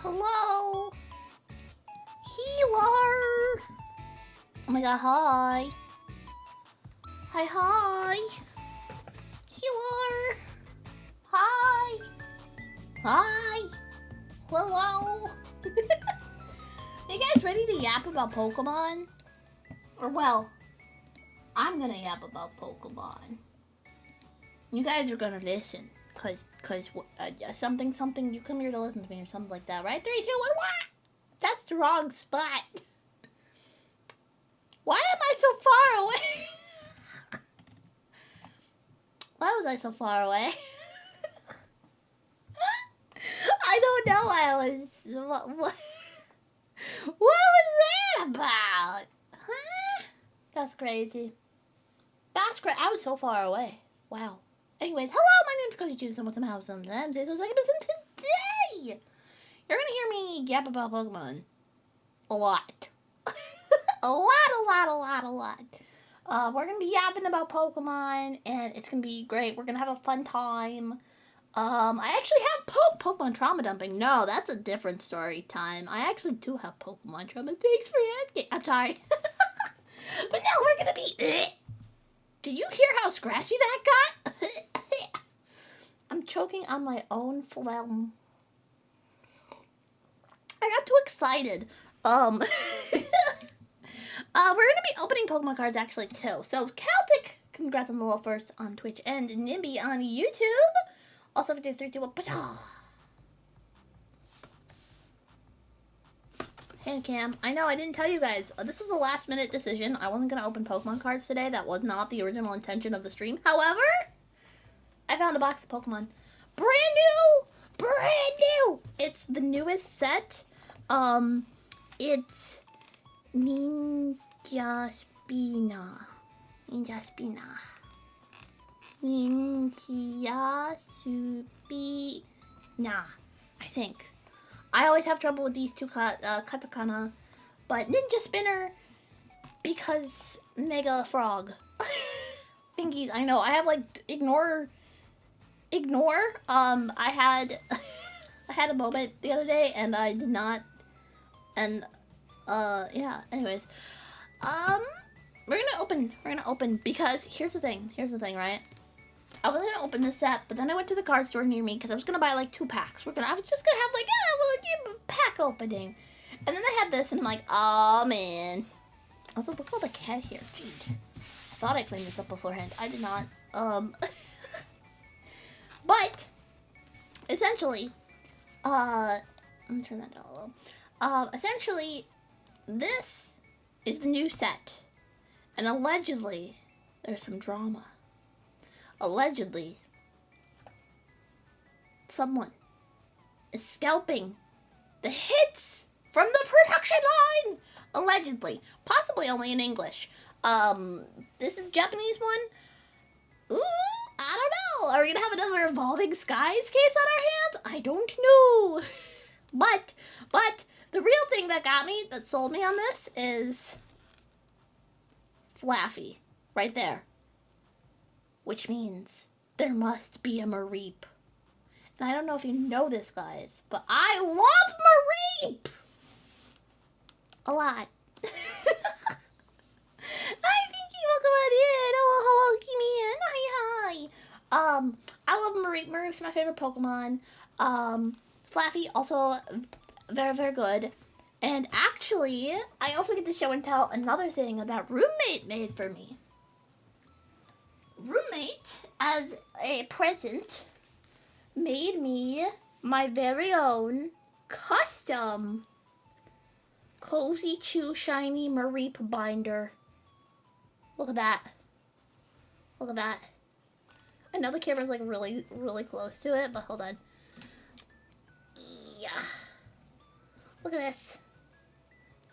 Hello? Healer! Oh my god, hi. Hi. Healer! Hi! Hi! Hello! Are you guys ready to yap about Pokemon? Or well, I'm gonna yap about Pokemon. You guys are gonna listen. Cause something, you come here to listen to me or something like that, right? 3, 2, 1, what? That's the wrong spot. Why am I so far away? Why was I so far away? I don't know. What was that about? Huh? That's crazy. I was so far away. Wow. Anyways, hello, my name's CozyTuber, somehow, sometimes. So today, you're gonna hear me yap about Pokemon. A lot. a lot. We're gonna be yapping about Pokemon, and it's gonna be great. We're gonna have a fun time. I actually have Pokemon trauma dumping. No, that's a different story time. I actually do have Pokemon trauma. Thanks for asking. I'm sorry. But now we're gonna be... Did you hear how scratchy that got? I'm choking on my own phlegm. I got too excited. We're gonna be opening Pokemon cards actually too. So Celtic, congrats on the level first on Twitch, and Nimby on YouTube. Also, 3, 2, 1, Hand cam. I know I didn't tell you guys. This was a last minute decision. I wasn't gonna open Pokemon cards today. That was not the original intention of the stream. However, I found a box of Pokemon. Brand new! It's the newest set. It's Ninja Spina, I think. I always have trouble with these two katakana, but Ninja Spinner, because Mega Frog. Thingies, I know, I have like, ignore, I had a moment the other day, and I did not, and, yeah, anyways, we're gonna open, because, here's the thing, right? I was gonna open this set, but then I went to the card store near me, because I was gonna buy, like, 2 packs. I was just gonna have, like, a pack opening. And then I had this, and I'm like, oh, man. Also, look at all the cat here, jeez. I thought I cleaned this up beforehand. I did not. But, essentially, let me turn that down a little. Essentially, this is the new set. And allegedly, there's some drama. Allegedly, someone is scalping the hits from the production line. Allegedly. Possibly only in English. This is Japanese one. Ooh, I don't know. Are we gonna have another Evolving Skies case on our hands? I don't know. But, the real thing that got me, that sold me on this, is Flaffy. Right there. Which means there must be a Mareep. And I don't know if you know this, guys, but I love Mareep! A lot. Hi, Pinky, welcome on in. Oh, hello, Kimi. Hi. I love Mareep. Mareep's my favorite Pokemon. Flaffy, also very, very good. And actually, I also get to show and tell another thing that Roommate made for me. Roommate, as a present, made me my very own custom CozyTuber shiny Mareep binder. Look at that. Look at that. I know the camera's like really, really close to it, but hold on. Yeah. Look at this.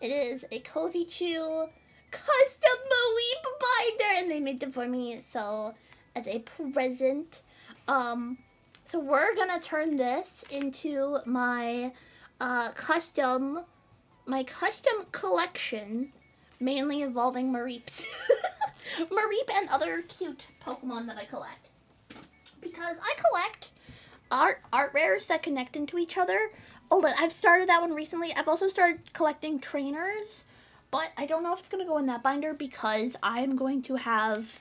It is a CozyTuber custom Mareep binder, and they made them for me, so as a present. So we're gonna turn this into my custom collection, mainly involving Mareeps. Mareep and other cute Pokemon that I collect. Because I collect art rares that connect into each other. I've started that one recently. I've also started collecting trainers, but I don't know if it's going to go in that binder because I'm going to have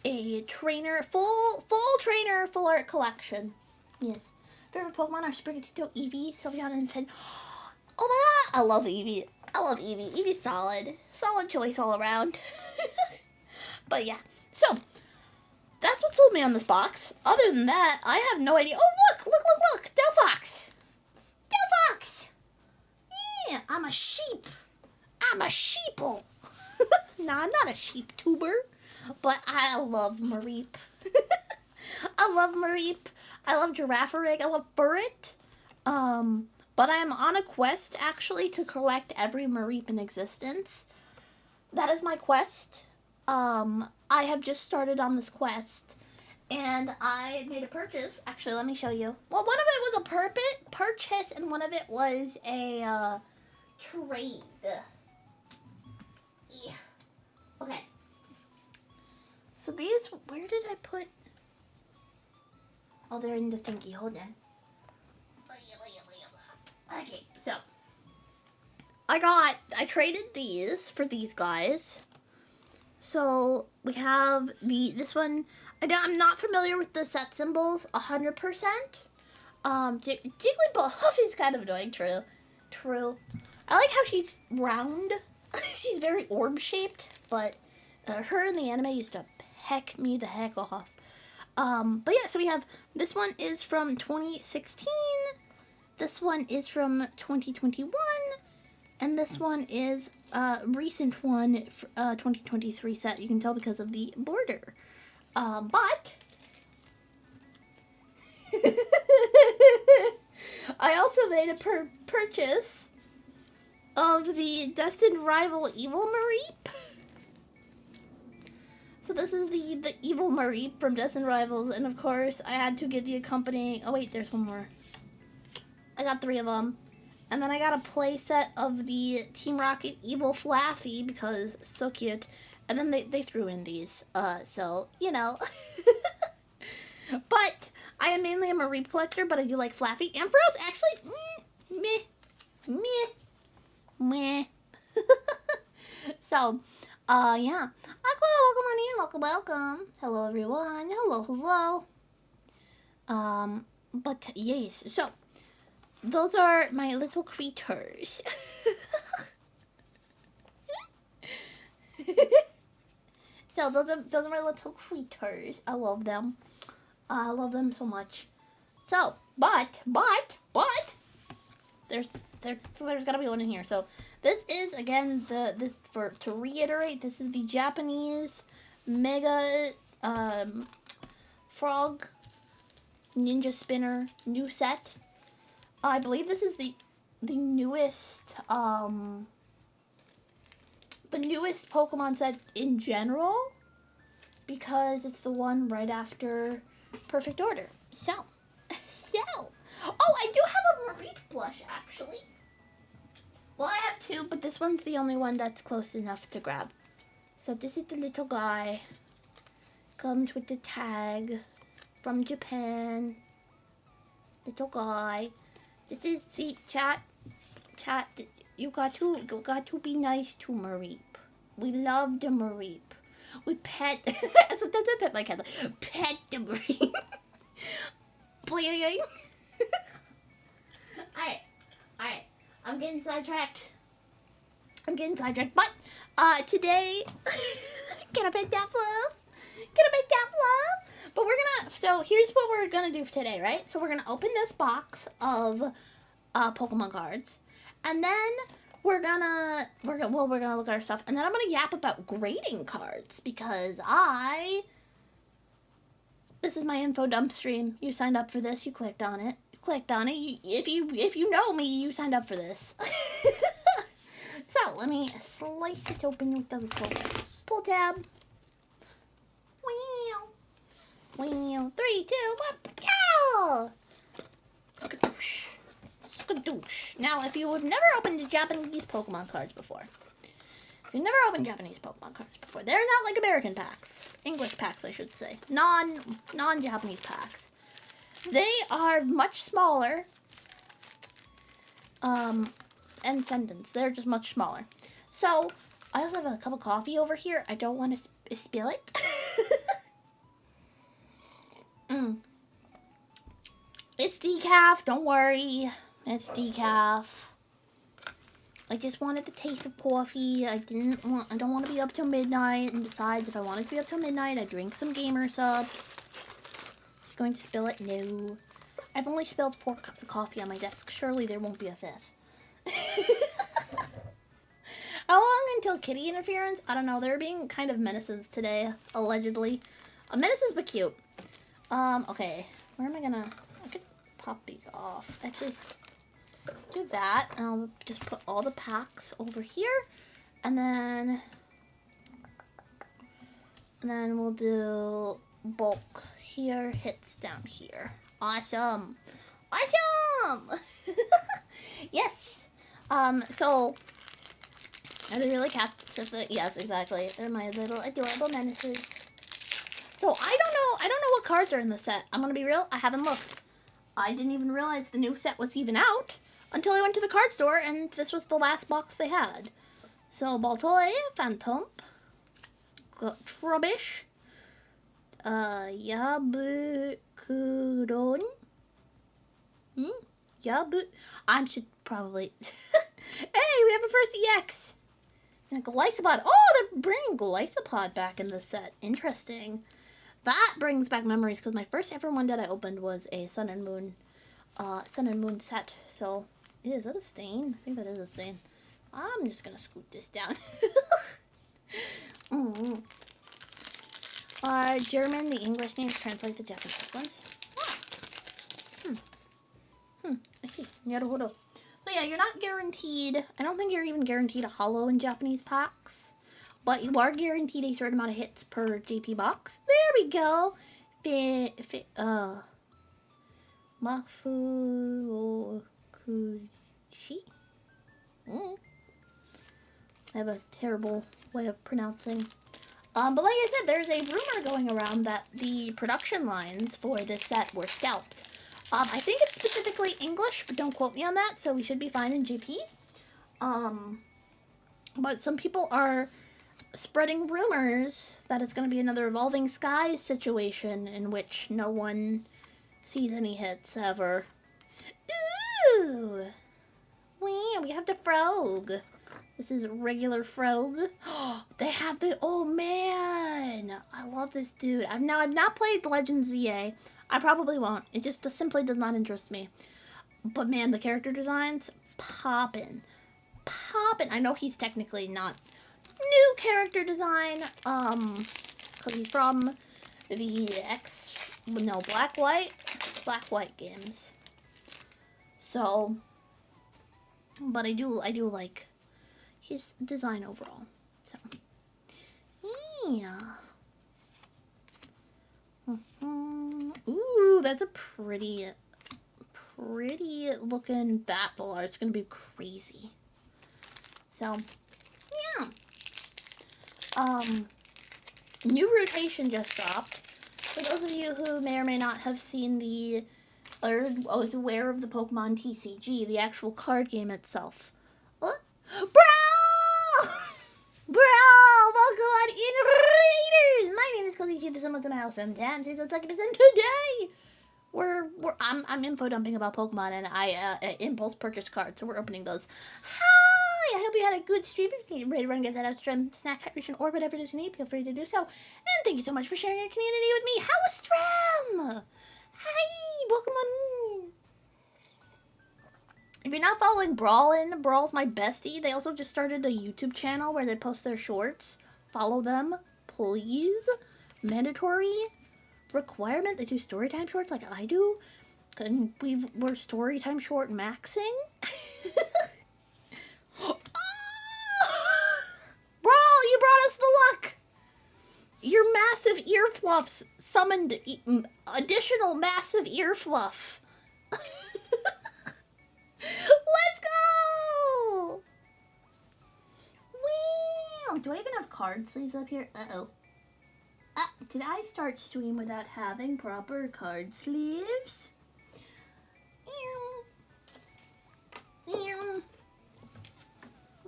a trainer, full trainer, full art collection. Yes. Favorite Pokemon are Sprigatito, Eevee, Sylveon, and Finn. Oh my god! I love Eevee. I love Eevee. Eevee's solid. Solid choice all around. But yeah. So, that's what sold me on this box. Other than that, I have no idea. Oh, look! Delphox! Delphox! Yeah, I'm a sheep. I'm a sheeple. No, I'm not a sheep tuber, but I love Mareep. I love Mareep. I love Girafarig. I love Burret. But I am on a quest, actually, to collect every Mareep in existence. That is my quest. I have just started on this quest, and I made a purchase. Actually, let me show you. Well, one of it was a purchase, and one of it was a, trade. Yeah. Okay. So these, where did I put... Oh, they're in the thingy. Hold on. Okay, so I traded these for these guys. So we have this one. I'm not familiar with the set symbols 100%. Jigglypuff is kind of annoying. True. I like how she's round. She's very orb shaped, but her in the anime used to peck me the heck off. But yeah, so we have, this one is from 2016, this one is from 2021, and this one is recent one, 2023 set. You can tell because of the border. But I also made a purchase of the Destined Rival Evil Mareep. So this is the Evil Mareep from Destined Rivals, and of course I had to get the accompanying... Oh wait, there's one more. I got 3 of them. And then I got a play set of the Team Rocket Evil Flaffy because so cute. And then they threw in these, so, you know. But I am mainly a Mareep collector, but I do like Flaffy. Ampharos, actually, meh. So, yeah. Aqua, welcome on in, welcome. Hello, everyone. Hello. But, yes, so, those are my little creatures. So, those are my little creatures. I love them. I love them so much. So, but, there's gotta be one in here. So, this is, again, to reiterate, this is the Japanese Mega, Frog Ninja Spinner new set. I believe this is the newest, Pokemon set in general, because it's the one right after Perfect Order. So, oh, I do have a Mareep blush, actually. Well, I have 2, but this one's the only one that's close enough to grab. So this is the little guy. Comes with the tag from Japan. Little guy. This is, see, chat, you got to be nice to Mareep. We love the Mareep. We pet, sometimes I pet my cat, like, pet the Mareep. Bleeding. Alright, I'm getting sidetracked. But, today, get a pet that love. But so here's what we're gonna do for today, right? So we're gonna open this box of Pokemon cards, and then we're gonna look at our stuff, and then I'm gonna yap about grading cards because this is my info dump stream. You signed up for this. You clicked on it. If you know me, you signed up for this. So let me slice it open with the little pull tab. Wow. 3, 2, 1, go! Skadoosh. Now, if you have never opened the Japanese Pokemon cards before, they're not like American packs. English packs, I should say. Non-Japanese packs. They are much smaller. end sentence. They're just much smaller. So, I also have a cup of coffee over here. I don't want to spill it. It's decaf, don't worry. It's decaf. I just wanted the taste of coffee. I don't want to be up till midnight. And besides, if I wanted to be up till midnight, I'd drink some gamer subs. He's going to spill it? No. I've only spilled 4 cups of coffee on my desk. Surely there won't be a 5th. How long until kitty interference? I don't know. They're being kind of menaces today, allegedly. Menaces, but cute. Okay. Where am I gonna... I could pop these off. Actually, do that. And I'll just put all the packs over here. And then we'll do bulk here, hits down here. Awesome. Awesome! Yes. So, are they really cats? Yes, exactly. They're my little adorable menaces. So, I don't know what cards are in the set. I'm gonna be real, I haven't looked. I didn't even realize the new set was even out until I went to the card store and this was the last box they had. So, Baltoy, Phantom, Trubbish, Yabukuron. I should probably... Hey, we have a first EX! And a Glycopod. Oh, they're bringing Glycopod back in the set. Interesting. That brings back memories, because my first ever one that I opened was a Sun and Moon set. So, is that a stain? I think that is a stain. I'm just gonna scoot this down. German, the English names translate to Japanese ones. I see. Naruhodo. So yeah, you're not guaranteed. I don't think you're even guaranteed a holo in Japanese packs. But you are guaranteed a certain amount of hits per JP box. There we go. Mafu Kushi. I have a terrible way of pronouncing. But like I said, there's a rumor going around that the production lines for this set were scalped. I think it's specifically English, but don't quote me on that, so we should be fine in GP. But some people are spreading rumors that it's going to be another Evolving Skies situation in which no one sees any hits ever. Ooh! Wow, we have the Frog. This is regular Frog. They have the... Oh, man! I love this dude. I've not played Legends ZA. I probably won't. It just simply does not interest me. But man, the character designs, poppin'. Poppin'. I know he's technically not new character design, because he's from the Black White games. So, but I do like his design overall. So, yeah. Ooh, that's a pretty looking battle art. It's gonna be crazy. So, yeah. New rotation just dropped. For those of you who may or may not have seen or was aware of the Pokemon TCG, the actual card game itself. What? Bro! Welcome on in, Raiders! My name is CozyTuber, someone's in my house sometimes, so it's like today! I'm info dumping about Pokemon, and I impulse purchase cards, so we're opening those. Hi! I hope you had a good stream. If you're ready to run, get that out stream, snack, hydration, or whatever it is you need, feel free to do so. And thank you so much for sharing your community with me. How was Stram? Hi! Welcome on. If you're not following Brawl's my bestie. They also just started a YouTube channel where they post their shorts. Follow them, please. Mandatory requirement. They do storytime shorts like I do. And we're storytime short maxing. Oh! Brawl, you brought us the luck. Your massive ear fluffs summoned additional massive ear fluff. Let's go! Wow! Do I even have card sleeves up here? Uh-oh. Did I start stream without having proper card sleeves? Ew.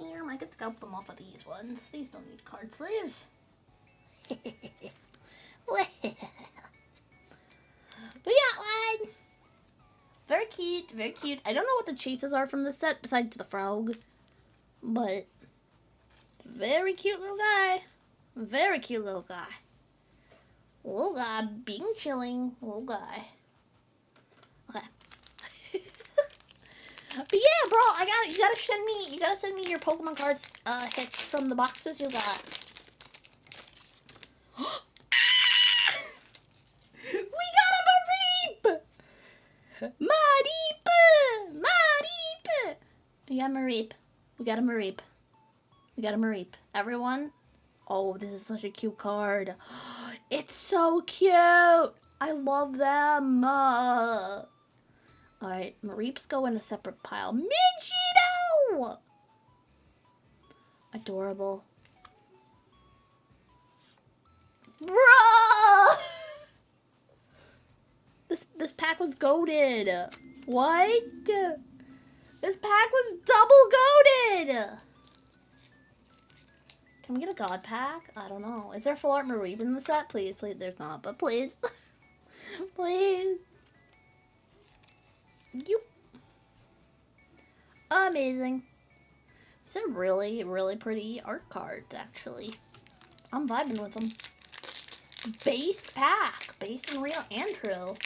here. I could scalp them off of these ones. These don't need card sleeves. Well, we got one. Very cute, very cute. I don't know what the chases are from this set besides the frog. But very cute little guy. Very cute little guy. Little guy being chilling. Little guy. Okay. But yeah, bro, you gotta send me your Pokemon cards hits from the boxes you got. We got a Mareep! Mareep! Mareep! We got a Mareep. We got a Mareep. We got a Mareep. Everyone? Oh, this is such a cute card. It's so cute! I love them! Alright, Mareeps go in a separate pile. Midgeeto! Adorable. Bruh! This pack was goated. What? This pack was double goated! Can we get a god pack? I don't know. Is there full art Mareep in the set? Please, please. There's not, but please. Please. You. Amazing. These are really, really pretty art cards, actually. I'm vibing with them. Based pack. Based and real and true.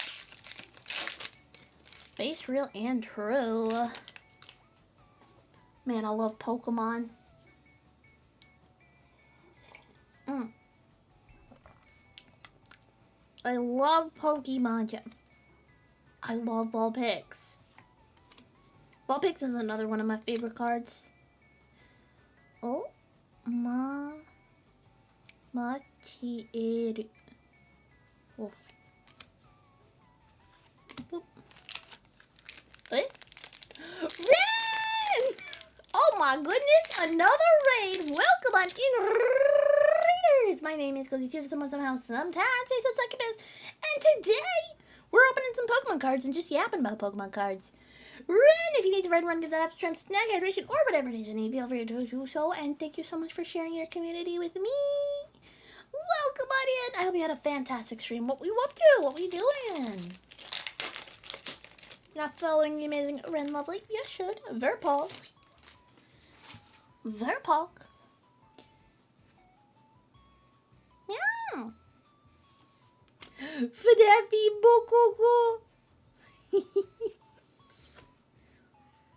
Based, real, and true. Man, I love Pokemon. I love Pokemon. I love Vulpix. Vulpix is another one of my favorite cards. Oh, Machiru. Oh. Boop. Wait. Rain! Oh my goodness, another raid. Welcome on in Raiders. My name is CozyTuber. Somehow, sometimes say so succubus. And today, we're opening some Pokemon cards and just yapping about Pokemon cards. Run! If you need to run, give that after strength, snag, hydration, or whatever it is you need, feel free to do so. And thank you so much for sharing your community with me. Welcome on in. I hope you had a fantastic stream. What were you up to? What were you doing? Not following the amazing Ren Lovely? You should. Verpog. Verpog. Meow. Fadafi Bokoko.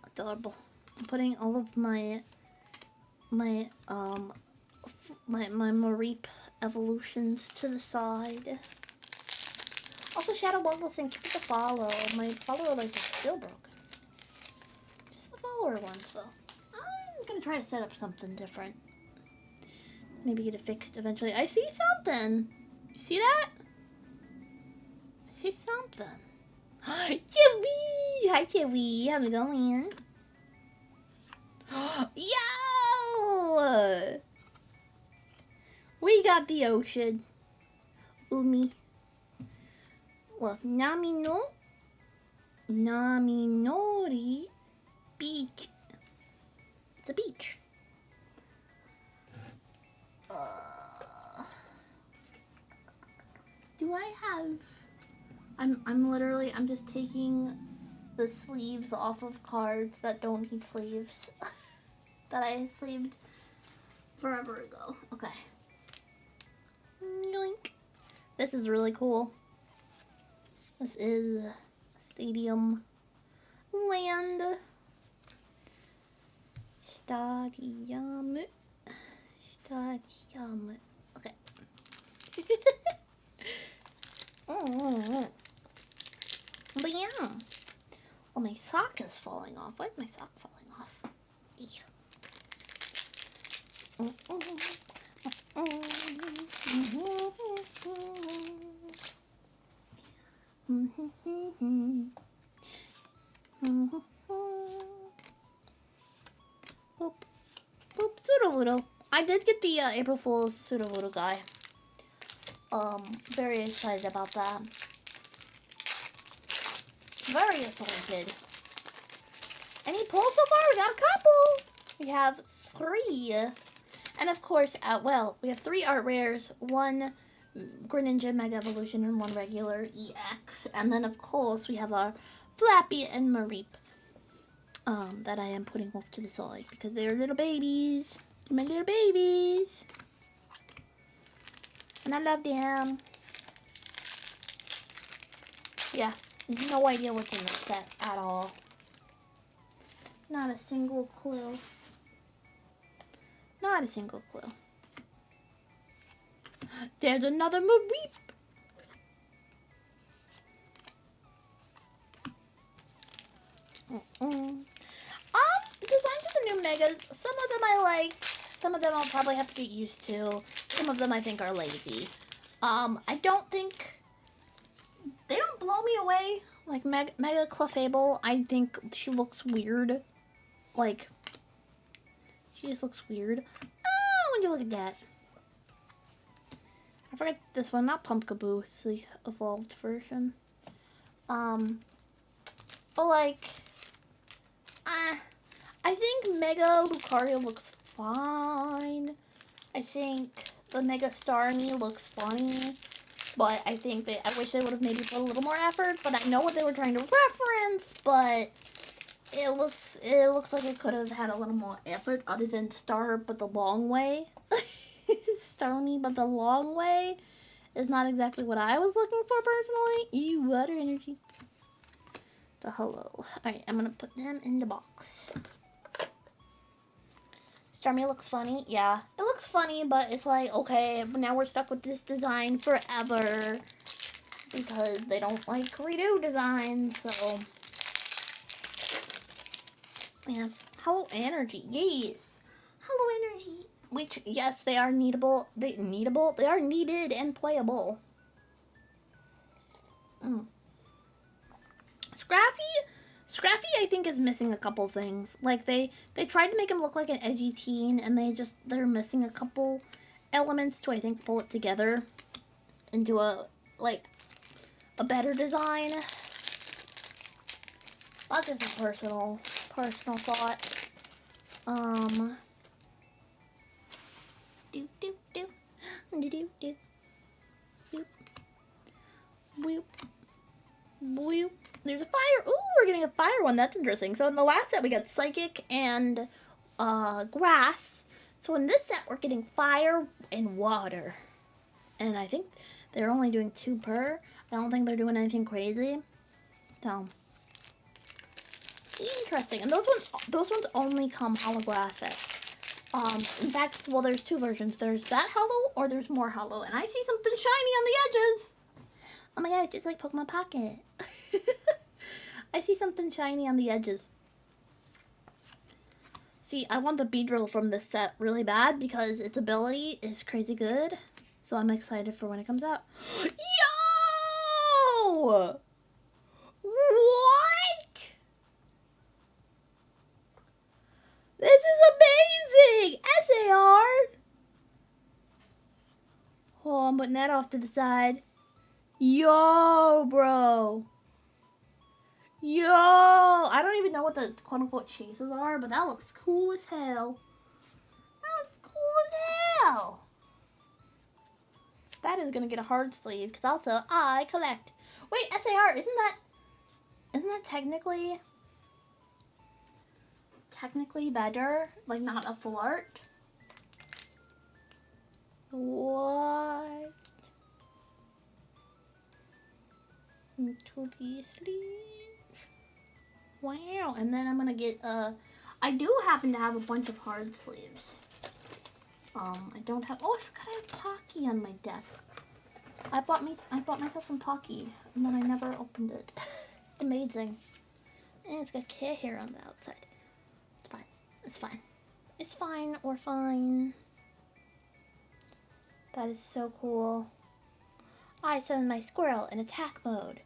Adorable. I'm putting all of my Mareep evolutions to the side. Also, Shadow Bugles, thank you for the follow. My follower like is still broken. Just the follower ones though. I'm gonna try to set up something different. Maybe get it fixed eventually. I see something. You see that? I see something. Chewy! Hi Chewy, how's it going? Yo! We got the ocean. Umi. Well, Naminori beach. It's a beach. Do I have? I'm just taking the sleeves off of cards that don't need sleeves that I sleeved forever ago. Okay. Yoink. This is really cool. This is Stadium Land. Stadium. Okay. But yeah. Oh, my sock is falling off. Why is my sock falling off? Eek. Boop. Boop. Sudowoodo. I did get the April Fool's Sudowoodo guy. Very excited about that. Very excited. Any pulls so far? We got a couple. We have 3. And of course, well, we have 3 art rares, 1 Greninja Mega Evolution and 1 regular EX. And then of course we have our Flappy and Mareep that I am putting off to the side because they're little babies. My little babies. And I love them. Yeah, no idea what's in this set at all. Not a single clue. Not a single clue. There's another Mareep. Designs of the new Megas, some of them I like. Some of them I'll probably have to get used to. Some of them I think are lazy. I don't think... They don't blow me away. Like, Mega Clefable, I think she looks weird. Like, she just looks weird. Oh, when you look at that. I forgot this one, not Pumpkaboo, it's the evolved version. But like, I think Mega Lucario looks fine. I think the Mega Starmie looks funny. But I think I wish they would have maybe put a little more effort. But I know what they were trying to reference. But it looks like it could have had a little more effort other than Star but the long way. Starmie but the long way is not exactly what I was looking for personally. Ew, water energy. The hello. Alright, I'm gonna put them in the box. Starmie looks funny. Yeah, it looks funny, but it's like, okay, but now we're stuck with this design forever because they don't like redo designs, so yeah. Hello energy, yes. Hello energy. Which, yes, they are needable. They are needed and playable. Scrappy, I think, is missing a couple things. Like, they tried to make him look like an edgy teen, and they're missing a couple elements to, I think, pull it together into a better design. That's just a personal thought. Boop. Boop. There's a fire. Ooh, we're getting a fire one. That's interesting. So in the last set, we got Psychic and Grass. So in this set, we're getting Fire and Water. And I think they're only doing 2 per. I don't think they're doing anything crazy. So, interesting. And those ones only come holographic. In fact, well, there's 2 versions. There's that hollow, or there's more hollow. And I see something shiny on the edges. Oh my god, it's just like Pokemon Pocket. I see something shiny on the edges. See, I want the Beedrill from this set really bad because its ability is crazy good. So I'm excited for when it comes out. Yo! What? This is amazing! SAR! Oh, I'm putting that off to the side. Yo, bro. Yo, I don't even know what the quote-unquote chases are, but that looks cool as hell. That looks cool as hell. That is gonna get a hard sleeve, because also I collect. Wait, SAR, isn't that technically better? Like, not a full art? What? Into the sleeve. Wow, and then I'm gonna get I do happen to have a bunch of hard sleeves. I don't have. Oh, I forgot I have Pocky on my desk. I bought myself some Pocky, and then I never opened it. Amazing. And it's got cat hair on the outside. It's fine. It's fine. It's fine or fine. That is so cool. I summon my squirrel in attack mode.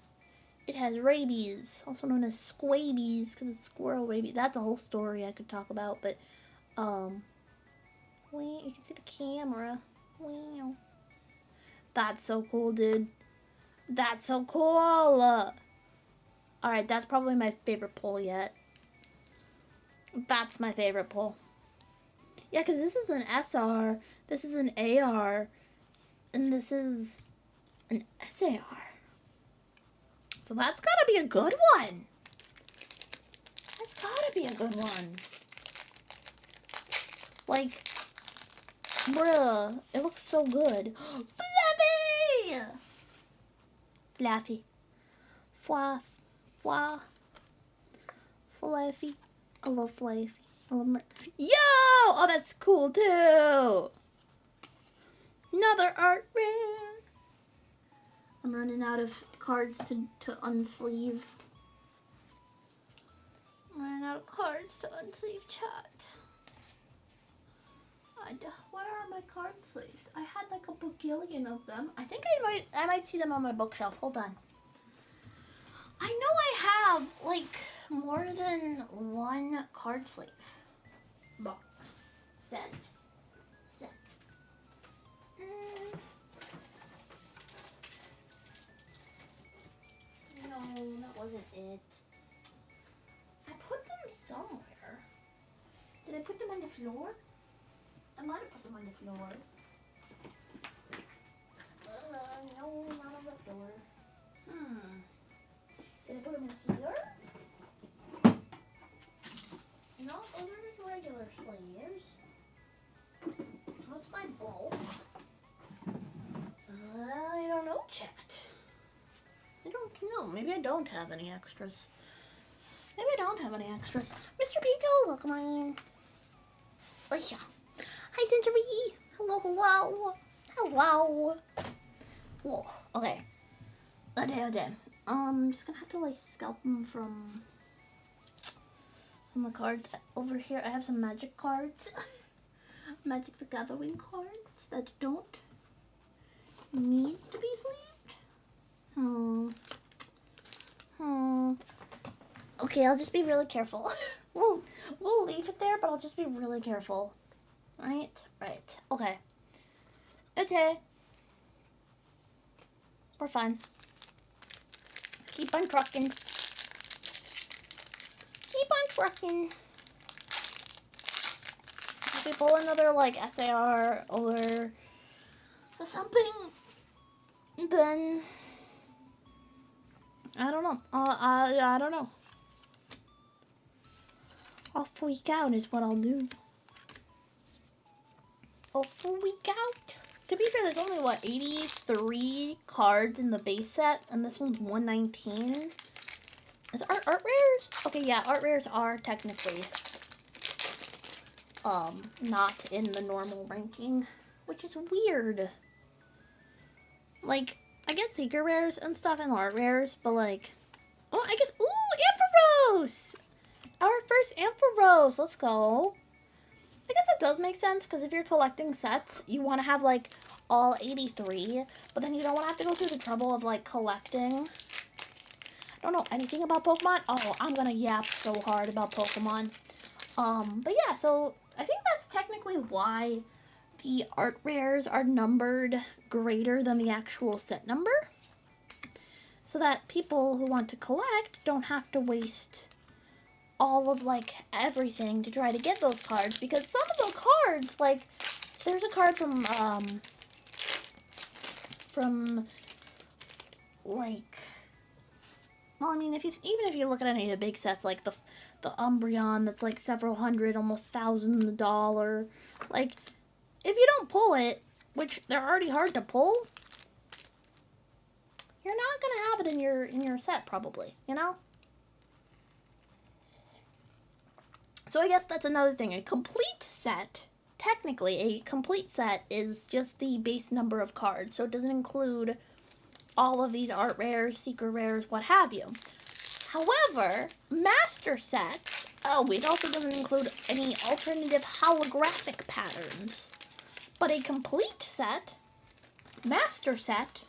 It has rabies, also known as squabies, because it's squirrel rabies. That's a whole story I could talk about, but, wait, you can see the camera. Wow. That's so cool, dude. That's so cool! Alright, that's probably my favorite pull yet. That's my favorite pull. Yeah, because this is an SR, this is an AR, and this is an SAR. So that's gotta be a good one. That's gotta be a good one. Like, bruh, it looks so good. Fluffy! Fluffy. Fluff. Fluff. Fluffy. I love Fluffy. I love Yo! Oh, that's cool too. Another art rare. I'm running out of cards to unsleeve. I'm running out of cards to unsleeve, chat. Where are my card sleeves? I had like a bajillion of them. I think I might see them on my bookshelf. Hold on. I know I have like more than one card sleeve. Box. Set. No, that wasn't it. I put them somewhere. Did I put them on the floor? I might have put them on the floor. No, not on the floor. Did I put them in here? No, those are just regular sleeves. What's my bowl? I don't know, chat. I don't know. Maybe I don't have any extras. Mr. Pito, welcome on. Oh, yeah. Hi, Century. Hello. Whoa, okay. Okay. I'm just gonna have to like scalp them from the cards over here. I have some magic cards. Magic the Gathering cards that don't need to be sleeved. Okay, I'll just be really careful. we'll leave it there, but I'll just be really careful. Right. Okay. We're fine. Keep on trucking. If we pull another like SAR or something, then I don't know. I don't know. I'll freak out is what I'll do. I'll freak out. To be fair, there's only, 83 cards in the base set, and this one's 119. Is art rares? Okay, yeah, art rares are technically, not in the normal ranking, which is weird. Like, I get secret rares and stuff in art rares, but like, oh, I guess, ooh, Ampharos! Our first Ampharos, let's go. I guess it does make sense, because if you're collecting sets, you want to have, like, all 83, but then you don't want to have to go through the trouble of, like, collecting. I don't know anything about Pokemon. Oh, I'm going to yap so hard about Pokemon. But yeah, so I think that's technically why the art rares are numbered greater than the actual set number. So that people who want to collect don't have to waste all of like everything to try to get those cards, because some of the cards, like there's a card from like, well, I mean, even if you look at any of the big sets, like the Umbreon that's like several hundred, almost $1,000, like if you don't pull it, which they're already hard to pull, you're not gonna have it in your set probably, you know? So I guess that's another thing. A complete set, technically, a complete set is just the base number of cards. So it doesn't include all of these art rares, secret rares, what have you. However, master sets, it also doesn't include any alternative holographic patterns. But a complete set, master set,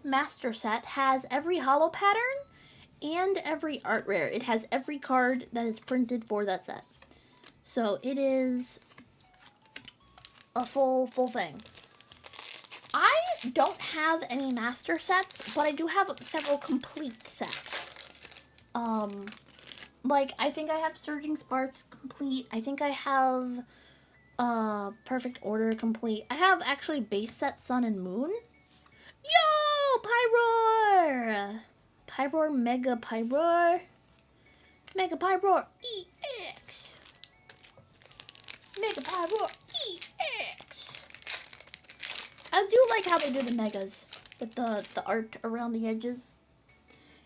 master set has every holo pattern and every art rare. It has every card that is printed for that set. So it is a full thing. I don't have any master sets, but I do have several complete sets. like, I think I have Surging Sparks complete. I think I have Perfect Order complete. I have actually base set Sun and Moon. Yo! Pyroar! Pyroar, Mega Pyroar. Mega Pyroar EX. Mega Pyroar EX. I do like how they do the megas with the art around the edges.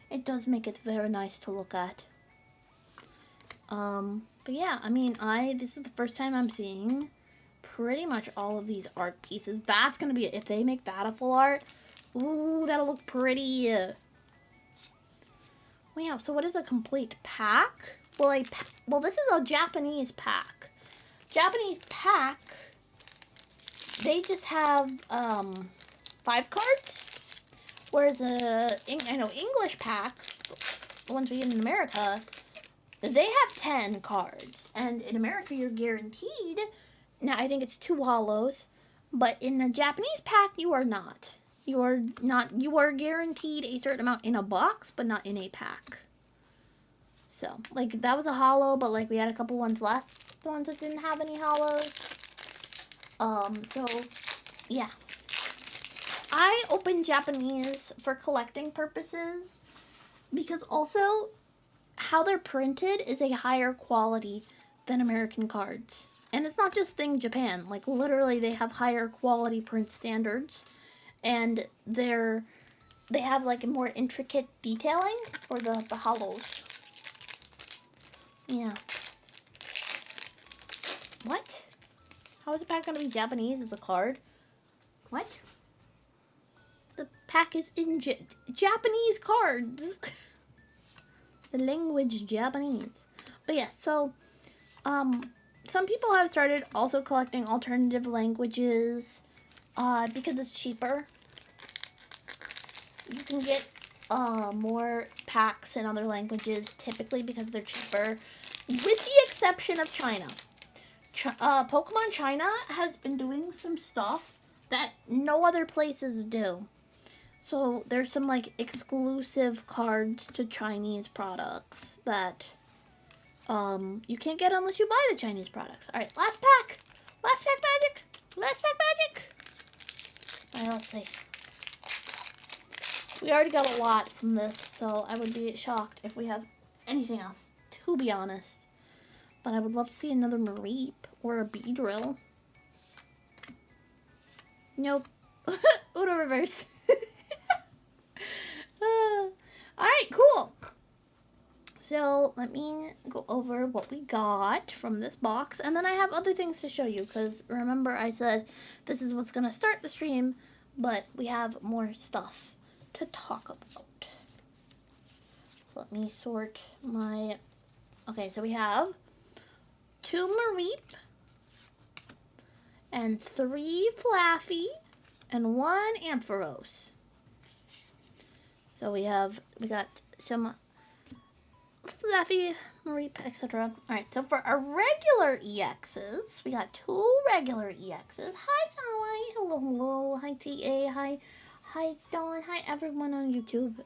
It does make it very nice to look at. But yeah, I mean, this is the first time I'm seeing pretty much all of these art pieces. That's gonna be, if they make Battlefield art, ooh, that'll look pretty. Wow, so what is a complete pack? Well, this is a Japanese pack. Japanese pack, they just have 5 cards, whereas I know English packs, the ones we get in America, they have 10 cards, and in America you're guaranteed. Now I think it's 2 holos, but in a Japanese pack you are not. You are guaranteed a certain amount in a box, but not in a pack. So, like, that was a holo, but, like, we had a couple ones last, the ones that didn't have any holos. So, yeah. I open Japanese for collecting purposes, because also, how they're printed is a higher quality than American cards. And it's not just thing Japan, like, literally they have higher quality print standards. And they have like a more intricate detailing for the holos. Yeah. What? How is the pack going to be Japanese as a card? What? The pack is in Japanese cards. The language Japanese. But yeah, so some people have started also collecting alternative languages. Because it's cheaper. You can get more packs in other languages, typically because they're cheaper, with the exception of China. Pokemon China has been doing some stuff that no other places do. So there's some like exclusive cards to Chinese products that you can't get unless you buy the Chinese products. Alright, last pack! Last pack magic! Last pack magic! Alright, let's see. We already got a lot from this, so I would be shocked if we have anything else, to be honest. But I would love to see another Mareep or a Beedrill. Nope. Uno reverse. Alright, cool. So, let me go over what we got from this box. And then I have other things to show you. Because, remember, I said this is what's going to start the stream. But we have more stuff to talk about. So let me sort my... Okay, so we have 2 Mareep. And 3 Flaffy. And 1 Ampharos. So we got some... Fluffy, Mareep, etc. Alright, so for our regular EXs, we got 2 regular EXs. Hi, Sally. Hello, hello. Hi, TA. Hi, Dawn. Hi, everyone on YouTube.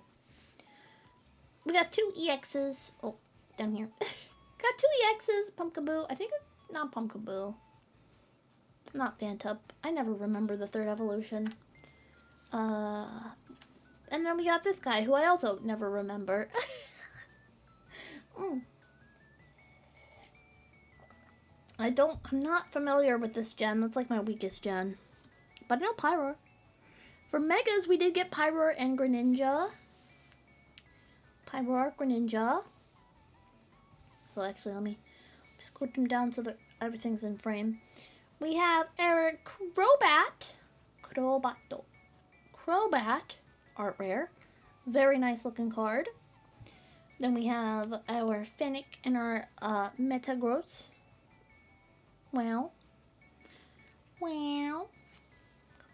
We got 2 EXs. Oh, down here. Got 2 EXs. Pumpkaboo. I think it's not Pumpkaboo. Not Phantup. I never remember the 3rd evolution. And then we got this guy, who I also never remember. I'm not familiar with this gen. That's like my weakest gen. But I know Pyroar. For Megas, we did get Pyroar and Greninja. Pyroar, Greninja. So actually, let me squirt them down so that everything's in frame. We have our Crobat, art rare. Very nice looking card. Then we have our Fennec and our Metagross. Wow. Wow.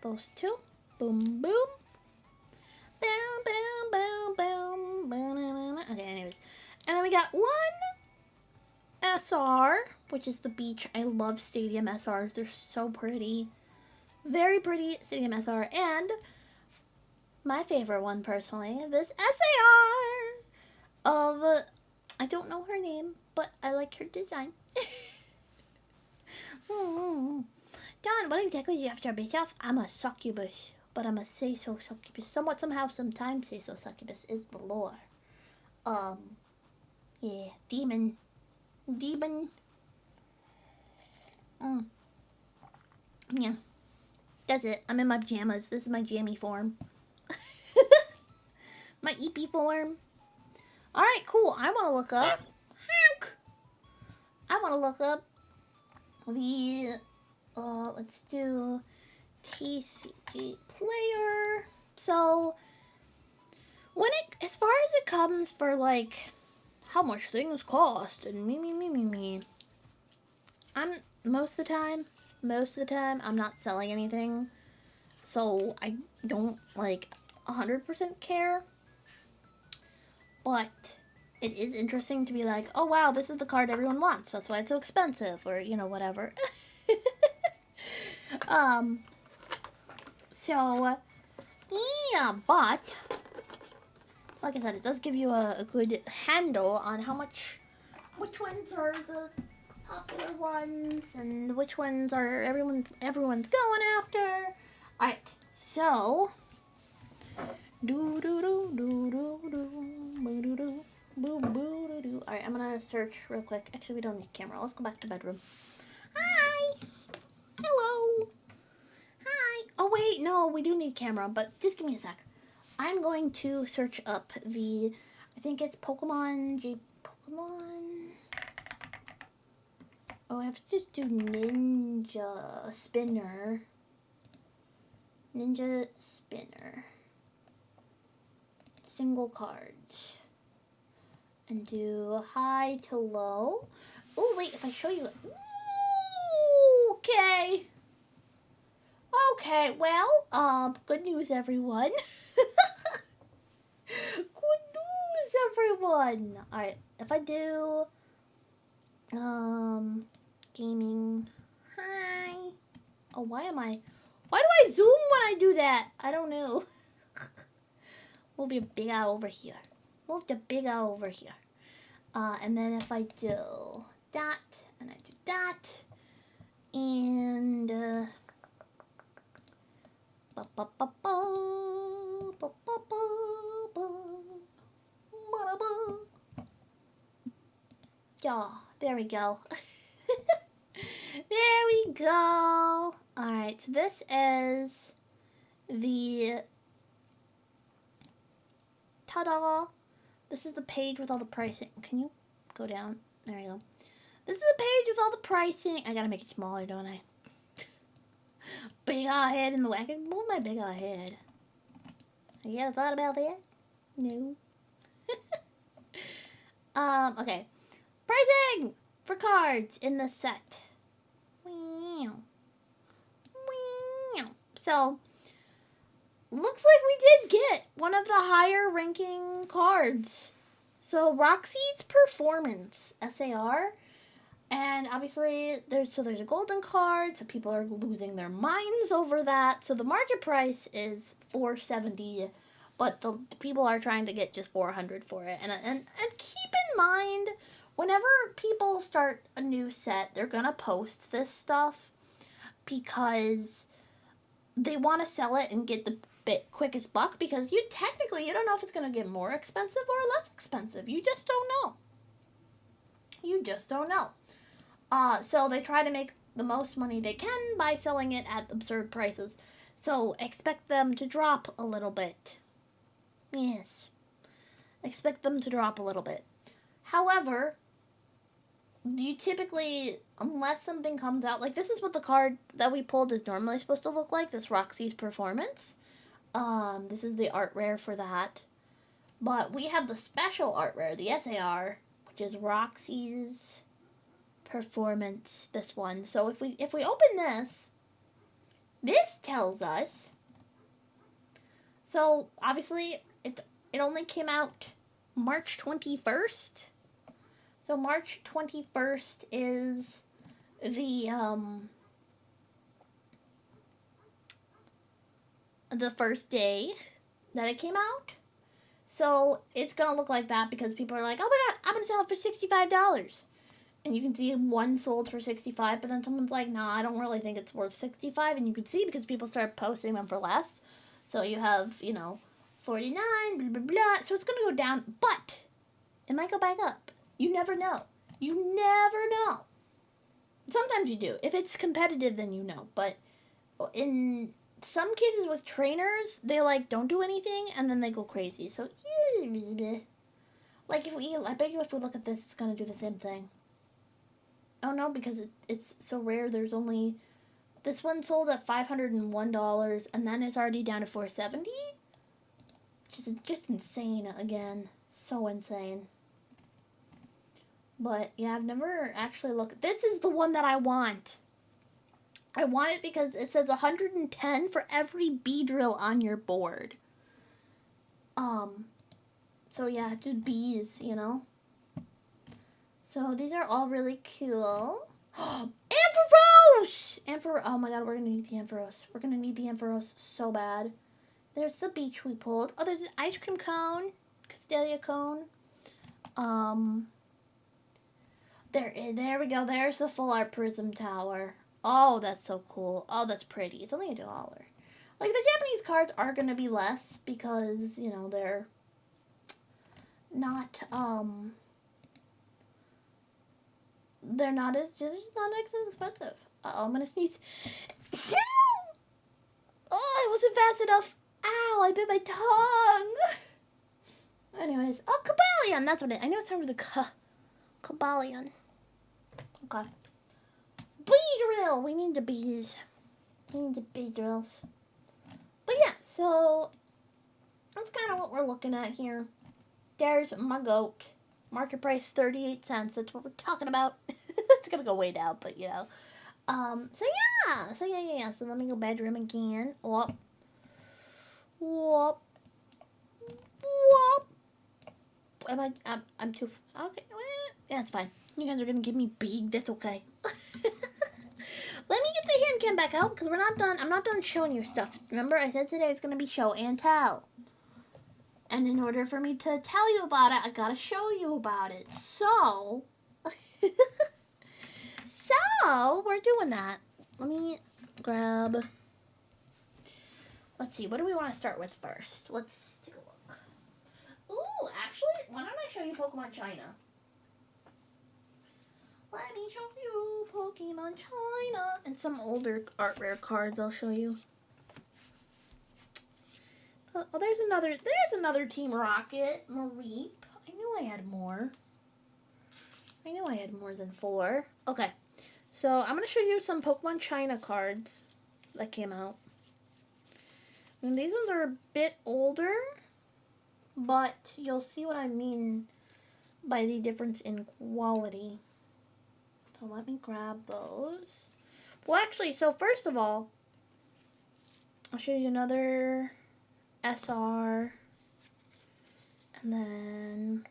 Those 2. Boom, boom. Boom, boom, boom, boom, boom. Okay, anyways. And then we got 1 SR, which is the beach. I love Stadium SRs. They're so pretty. Very pretty Stadium SR. And my favorite one, personally, this SAR of I don't know her name, but I like her design. Don, what exactly do you have to base off? I'm a succubus, but I'm a say-so succubus. Somewhat, somehow, sometimes say-so succubus is the lore. Yeah, demon. Yeah, that's it. I'm in my pajamas. This is my jammy form. My eepy form. Alright, cool. I want to look up... the... let's do... TCG player. So... as far as it comes for, like... how much things cost and me. Most of the time, I'm not selling anything. So, I don't, 100% care. But it is interesting to be like, oh wow, this is the card everyone wants. That's why it's so expensive, or, whatever. So, yeah, but, like I said, it does give you a good handle on which ones are the popular ones, and which ones are everyone's going after. Alright, so, Alright, I'm gonna search real quick. Actually, we don't need camera. Let's go back to bedroom. Hi! Hello! Hi! Oh, wait, no, we do need camera, but just give me a sec. I'm going to search up I think it's Pokemon. Oh, I have to just do Ninja Spinner. Single cards. And do high to low. Oh, wait, if I show you it. Ooh, okay. Okay, well, good news, everyone. Good news, everyone. Alright, if I do, gaming, hi. Oh, why do I zoom when I do that? I don't know. Move your big eye over here. Move the big eye over here. And then if I do that, and I do that, and, yeah, there we go. There we go. Alright, so this is the... ta-da! This is the page with all the pricing. Can you go down? There you go. This is the page with all the pricing. I gotta make it smaller, don't I? Big eye head in the way. I can move my big eye head. Have you ever thought about that? No. Okay. Pricing for cards in the set. So, looks like we did get one of the higher ranking cards. So, Roxy's Performance, SAR. And obviously, there's a golden card, so people are losing their minds over that. So the market price is $470, but the people are trying to get just $400 for it. And keep in mind, whenever people start a new set, they're gonna post this stuff because they want to sell it and get the quickest buck, because you don't know if it's gonna get more expensive or less expensive. You just don't know. So they try to make the most money they can by selling it at absurd prices. So expect them to drop a little bit. Yes. Expect them to drop a little bit. However, you typically, unless something comes out, like this is what the card that we pulled is normally supposed to look like, this Roxy's Performance. This is the art rare for that. But we have the special art rare, the SAR, which is Roxy's Performance, this one. So if we open this tells us, so obviously it only came out March 21st. So March 21st is the first day that it came out. So it's gonna look like that because people are like, oh my god, I'm gonna sell it for $65. And you can see one sold for 65, but then someone's like, nah, I don't really think it's worth 65. And you can see because people start posting them for less. So you have, 49, blah, blah, blah. So it's gonna go down, but it might go back up. You never know. You never know. Sometimes you do. If it's competitive, then you know. But in some cases with trainers, they don't do anything and then they go crazy. So I bet you if we look at this, it's gonna do the same thing. Oh no, because it's so rare. There's only this one sold at $501, and then it's already down to $470, which is just insane. Again, so insane. But yeah, I've never actually looked. This is the one that I want. I want it because it says 110 for every bee drill on your board. So yeah, just bees, So these are all really cool. Ampharos! Oh my god, we're gonna need the Ampharos. We're gonna need the Ampharos so bad. There's the beach we pulled. Oh, there's an ice cream cone. Castelia cone. There we go. There's the full art prism tower. Oh, that's so cool. Oh, that's pretty. It's only $1. The Japanese cards are gonna be less because, they're not, they're not as expensive. Uh-oh, I'm gonna sneeze. Oh, it wasn't fast enough. Ow, I bit my tongue. Anyways, oh, Cabalion. That's what I know. It started with a Cabalion. Okay. Bee drill. We need the bees. We need the bee drills. But yeah, so that's kind of what we're looking at here. There's my goat. Market price 38 cents. That's what we're talking about. It's gonna go way down, but So yeah. So let me go bedroom again. Whoop. I'm too. Okay. Yeah, it's fine. You guys are gonna give me big. That's okay. Let me get the hand cam back out because we're not done. I'm not done showing you stuff. Remember, I said today it's gonna be show and tell. And in order for me to tell you about it, I gotta show you about it. So, we're doing that. Let me grab. Let's see. What do we want to start with first? Let's take a look. Ooh, actually, why don't I show you Pokemon China? Let me show you Pokemon China and some older art rare cards. I'll show you. Oh, there's another Team Rocket, Mareep. I knew I had more. I knew I had more than 4. Okay, so I'm going to show you some Pokemon China cards that came out. And these ones are a bit older, but you'll see what I mean by the difference in quality. So let me grab those. Well, actually, so first of all, I'll show you another SR, and then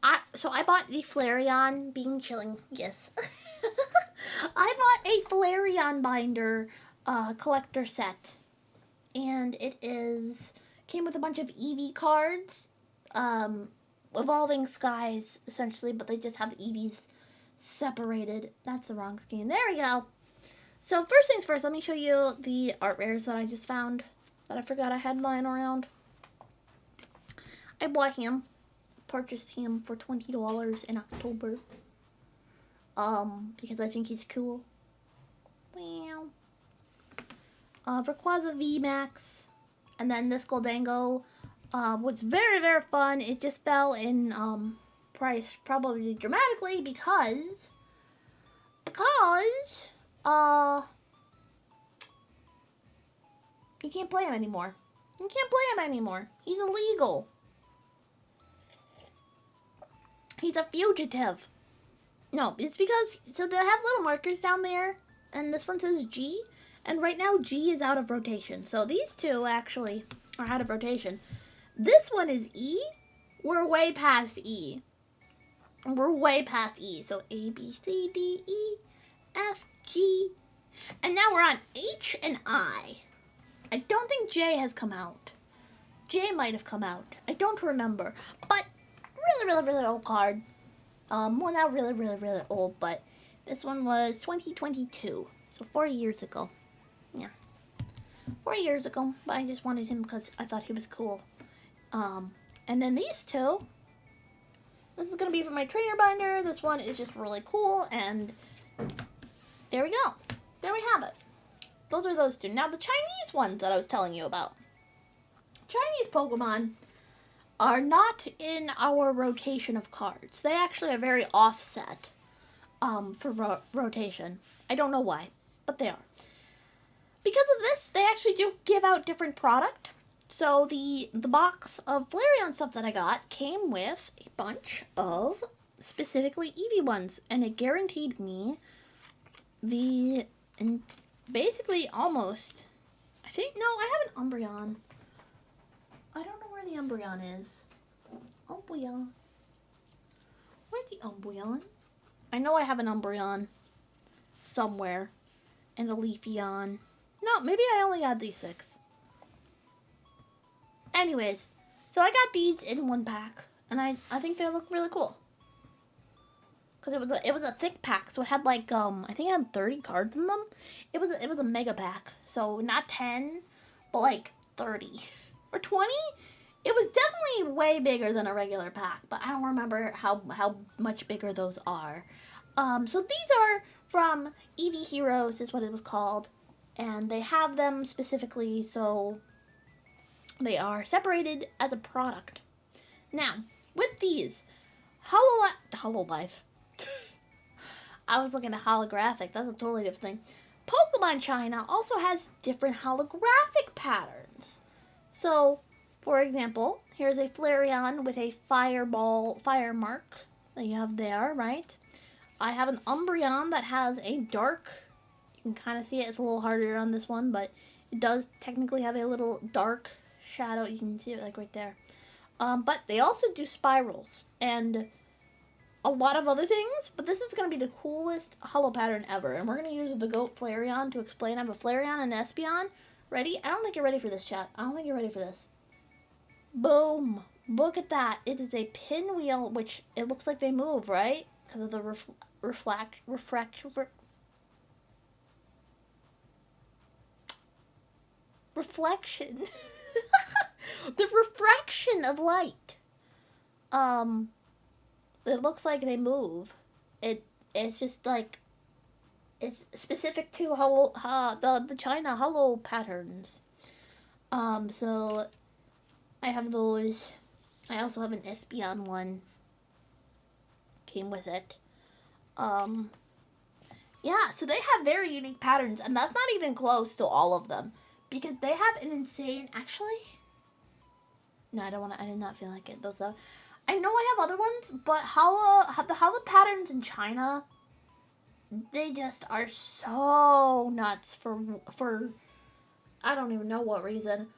I bought the Flareon being chilling. Yes, I bought a Flareon binder collector set, and it came with a bunch of EV cards, Evolving Skies essentially, but they just have EVs separated. That's the wrong screen. There we go. So first things first, let me show you the art rares that I just found that I forgot I had lying around. I bought him, purchased him for $20 in October, because I think he's cool. Well, Rayquaza VMAX, and then this Goldango was very, very fun. It just fell in price probably dramatically because you can't play him anymore. You can't play him anymore. He's illegal. He's a fugitive. No, it's because, so they have little markers down there, and this one says G, and right now G is out of rotation. So these two actually are out of rotation. This one is E. We're way past E. We're way past E. So A, B, C, D, E, F, G. And now we're on H and I. I don't think J has come out. J might have come out. I don't remember. But really old card. Well, not really old, but this one was 2022. So 4 years ago. Yeah. 4 years ago. But I just wanted him because I thought he was cool. And then these two. This is going to be for my trainer binder. This one is just really cool. And there we go. There we have it. Those are those two. Now the Chinese ones that I was telling you about. Chinese Pokemon are not in our rotation of cards. They actually are very offset for rotation. I don't know why, but they are. Because of this, they actually do give out different product. So the box of Flareon stuff that I got came with a bunch of specifically Eevee ones, and it guaranteed me and basically almost, I think, no, I have an Umbreon. I don't know where the Umbreon is. Umbreon. Where's the Umbreon? I know I have an Umbreon somewhere. And a Leafeon. No, maybe I only had these 6. Anyways, so I got these in one pack. And I think they look really cool. Because it was a thick pack, so it had like I think it had 30 cards in them. It was a mega pack, so not 10, but like 30 or 20. It was definitely way bigger than a regular pack, but I don't remember how much bigger those are. So these are from Eevee Heroes, is what it was called, and they have them specifically so they are separated as a product. Now with these Hololive. I was looking at holographic. That's a totally different thing. Pokemon China also has different holographic patterns. So, for example, here's a Flareon with a fire mark that you have there, right? I have an Umbreon that has a dark, you can kind of see it. It's a little harder on this one, but it does technically have a little dark shadow. You can see it like right there. But they also do spirals and a lot of other things, but this is going to be the coolest holo pattern ever, and we're going to use the Goat Flareon to explain. I have a Flareon and an Espeon. Ready? I don't think you're ready for this, chat. I don't think you're ready for this. Boom. Look at that. It is a pinwheel, which it looks like they move, right? Because of the reflection. The refraction of light. It looks like they move. It's just like, it's specific to the China holo patterns. So I have those. I also have an Espeon one. Came with it. Yeah, so they have very unique patterns, and that's not even close to all of them, because they have an insane, actually, no, I did not feel like it. I know I have other ones, but the holo patterns in China, they just are so nuts for I don't even know what reason.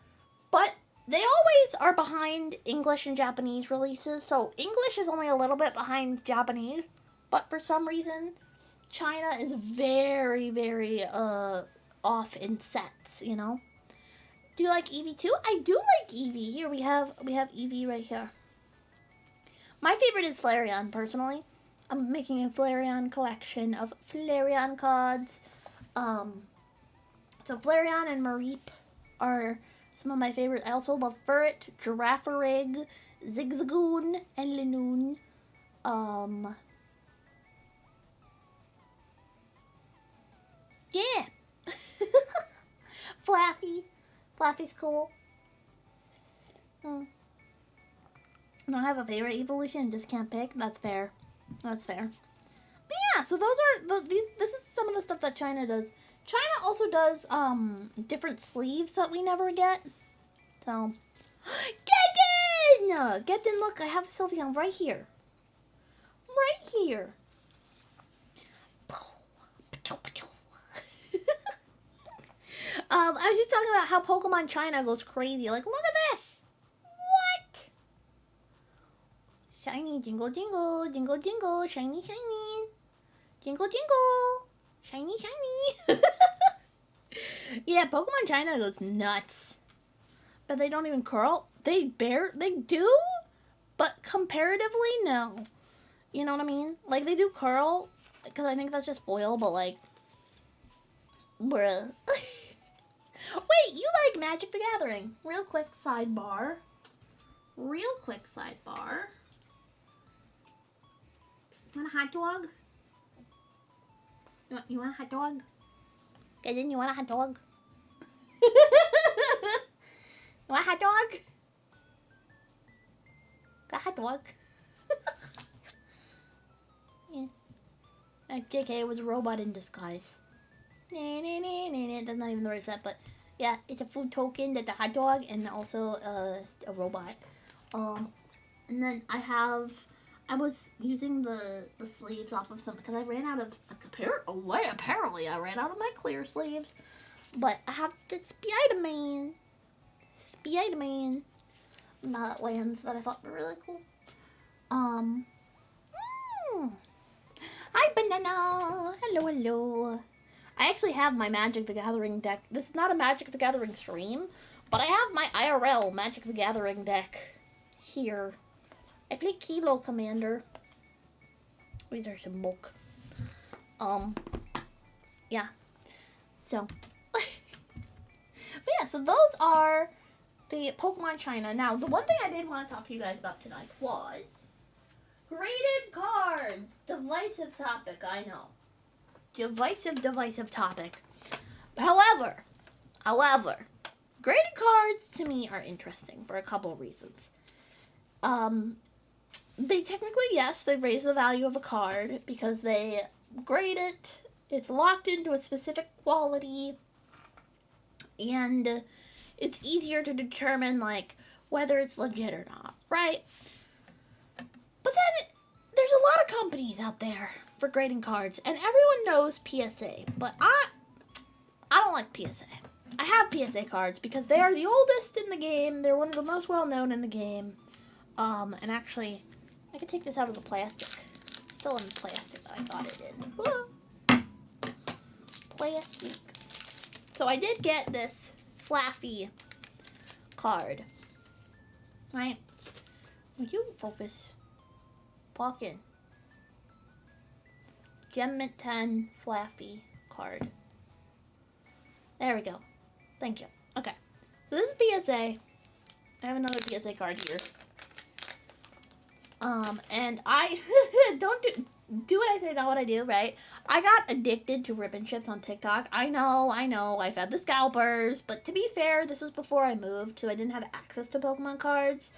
But they always are behind English and Japanese releases. So English is only a little bit behind Japanese, but for some reason China is very, very off in sets, you know. Do you like Eevee too? I do like Eevee. Here we have Eevee right here. My favorite is Flareon, personally. I'm making a Flareon collection of Flareon cards. So Flareon and Mareep are some of my favorite. I also love Furret, Girafarig, Zigzagoon, and Linoon. Yeah. Flaffy's cool. I don't have a favorite evolution, just can't pick. That's fair. That's fair. But yeah, so those are this is some of the stuff that China does. China also does different sleeves that we never get. So Geddon, look, I have Sylveon right here. Right here. I was just talking about how Pokemon China goes crazy. Like, look at this. What? Shiny, jingle, jingle, jingle, jingle, shiny, shiny. Jingle, jingle, shiny, shiny. Yeah, Pokemon China goes nuts. But they don't even curl. They do, but comparatively, no. You know what I mean? Like, they do curl, because I think that's just foil, but like, bruh. Wait, you like Magic the Gathering? Real quick sidebar. You want a hot dog? You want a hot dog? Gaiden, you want a hot dog? You want a hot dog? Got a hot dog? Yeah. JK, it was a robot in disguise. That's not even the right set, but yeah, it's a food token that's a hot dog and also a robot. And then I was using the sleeves off of some, because I ran out of, apparently I ran out of my clear sleeves. But I have the Spider-Man lands that I thought were really cool. Hi, Banana. Hello. I actually have my Magic the Gathering deck. This is not a Magic the Gathering stream, but I have my IRL Magic the Gathering deck here. I play Kilo Commander. These are some bulk. Yeah. So. But yeah, so those are the Pokemon China. Now, the one thing I did want to talk to you guys about tonight was graded cards. Divisive topic, I know. Divisive topic. However, graded cards to me are interesting for a couple of reasons. They technically, yes, they raise the value of a card because they grade it. It's locked into a specific quality, and it's easier to determine, like, whether it's legit or not, right? But then, there's a lot of companies out there for grading cards, and everyone knows PSA, but I don't like PSA. I have PSA cards because they are the oldest in the game. They're one of the most well-known in the game. And actually, I could take this out of the plastic. It's still in the plastic that I got it in. Whoa. Plastic. So I did get this Flaffy card. Right? Will you focus? Walk-in. Gem Mint 10 Flaffy card. There we go. Thank you. Okay. So this is PSA. I have another PSA card here. And I don't do what I say, not what I do, right? I got addicted to ribbon chips on TikTok. I know. I've had the scalpers, but to be fair, this was before I moved, so I didn't have access to Pokemon cards.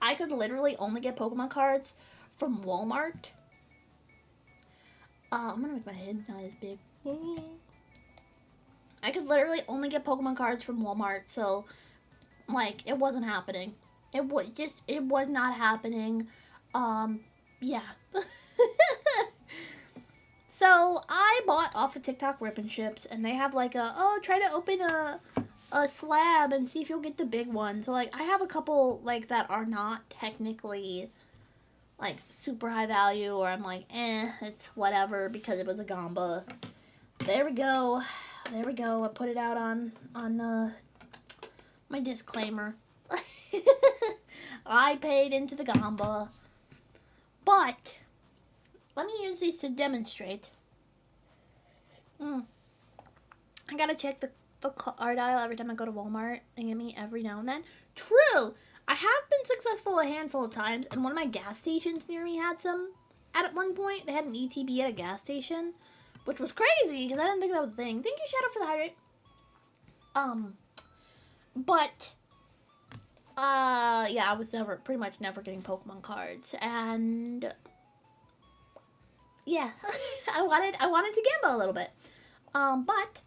I could literally only get Pokemon cards from Walmart. I'm gonna make my head not as big. I could literally only get Pokemon cards from Walmart, so, like, it wasn't happening. It was not happening. Yeah. So, I bought off of TikTok ribbon chips, and they have, like, try to open a slab and see if you'll get the big one. So, like, I have a couple, like, that are not technically, like, super high value, or I'm like, it's whatever, because it was a Gamba. There we go. I put it out on my disclaimer. I paid into the Gamba. But, let me use these to demonstrate. I gotta check the card aisle every time I go to Walmart. They get me every now and then. True! I have been successful a handful of times, and one of my gas stations near me had some. At one point, they had an ETB at a gas station, which was crazy, because I didn't think that was a thing. Thank you, Shadow, for the hydrate. Yeah, I was pretty much never getting Pokemon cards, and yeah, I wanted to gamble a little bit. But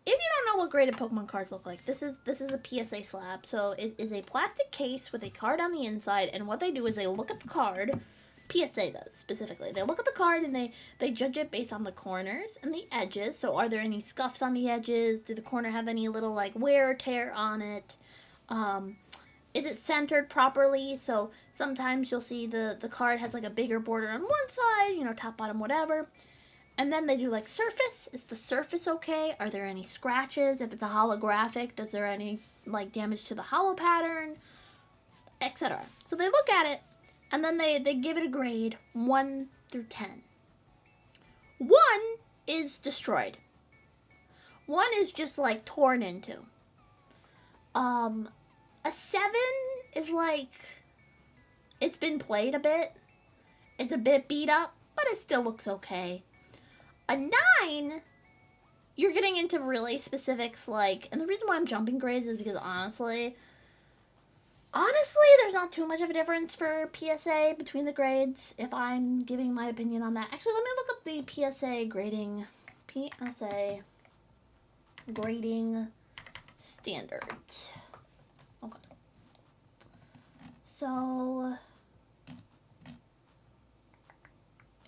if you don't know what graded Pokemon cards look like, this is a PSA slab. So it is a plastic case with a card on the inside, and what they do is they look at the card. PSA does, specifically. They look at the card and they judge it based on the corners and the edges. So are there any scuffs on the edges? Do the corner have any little, like, wear or tear on it? Is it centered properly? So sometimes you'll see the card has, like, a bigger border on one side, top, bottom, whatever. And then they do like surface. Is the surface okay? Are there any scratches? If it's a holographic, does there any like damage to the holo pattern? Etc. So they look at it and then they give it a grade 1 through 10. 1 is destroyed. 1 is just like torn into. A 7 is like it's been played a bit. It's a bit beat up, but it still looks okay. A 9, you're getting into really specifics like, and the reason why I'm jumping grades is because honestly, there's not too much of a difference for PSA between the grades if I'm giving my opinion on that. Actually, let me look up the PSA grading standards. Okay. So,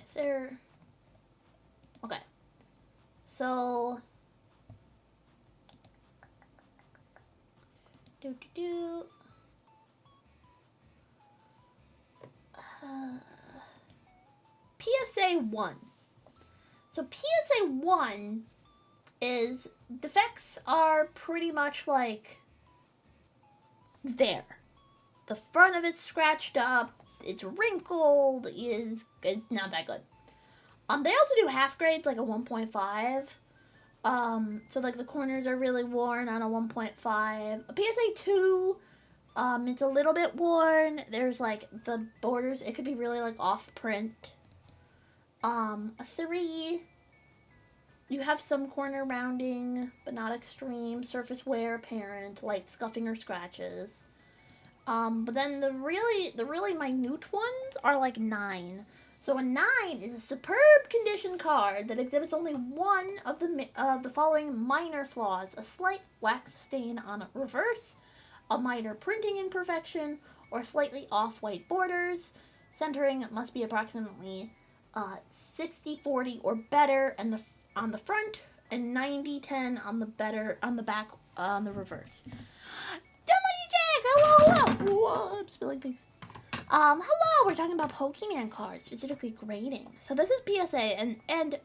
is there... Okay. So... PSA 1. So PSA 1 is defects are pretty much like there. The front of it's scratched up, it's wrinkled, it's not that good. They also do half grades like a 1.5. So like the corners are really worn on a 1.5. A PSA 2, it's a little bit worn. There's like the borders, it could be really like off print. A 3, you have some corner rounding, but not extreme. Surface wear apparent, light scuffing or scratches. But then the really minute ones are like 9. So a 9 is a superb condition card that exhibits only one of the following minor flaws: a slight wax stain on a reverse, a minor printing imperfection, or slightly off-white borders. Centering must be approximately 60-40 or better, and on the front, and 90-10 on the back, on the reverse. Jack, hello. Whoa, I'm spilling things. Hello, we're talking about Pokemon cards, specifically grading. So this is PSA, and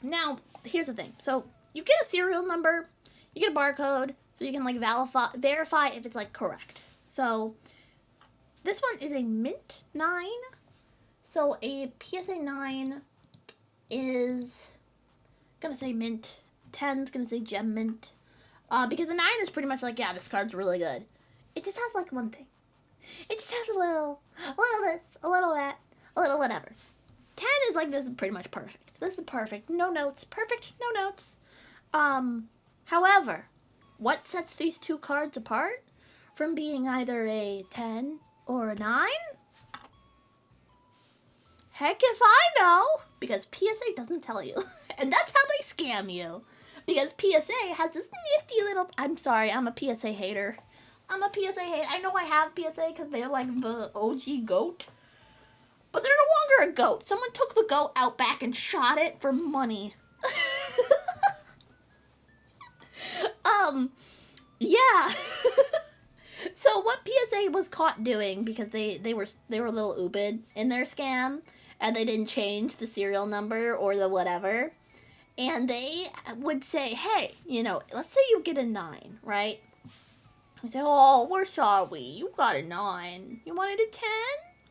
now, here's the thing. So, you get a serial number, you get a barcode, so you can, like, verify if it's, like, correct. So, this one is a Mint 9. So, a PSA 9 is gonna say Mint. 10's gonna say Gem Mint. Because a 9 is pretty much like, yeah, this card's really good. It just has, like, one thing. It just has a little this, a little that, a little whatever. 10 is like, this is pretty much perfect. This is perfect. No notes. Perfect. No notes. However, what sets these two cards apart from being either a 10 or a 9? Heck if I know, because PSA doesn't tell you. And that's how they scam you. Because PSA has this nifty little... I'm sorry, I'm a PSA hater. I know I have PSA because they're like the OG goat. But they're no longer a goat. Someone took the goat out back and shot it for money. Yeah. So what PSA was caught doing, because they were a little oobid in their scam, and they didn't change the serial number or the whatever, and they would say, hey, let's say you get a 9, right? I say, oh, we're sorry, you got a 9. You wanted a 10?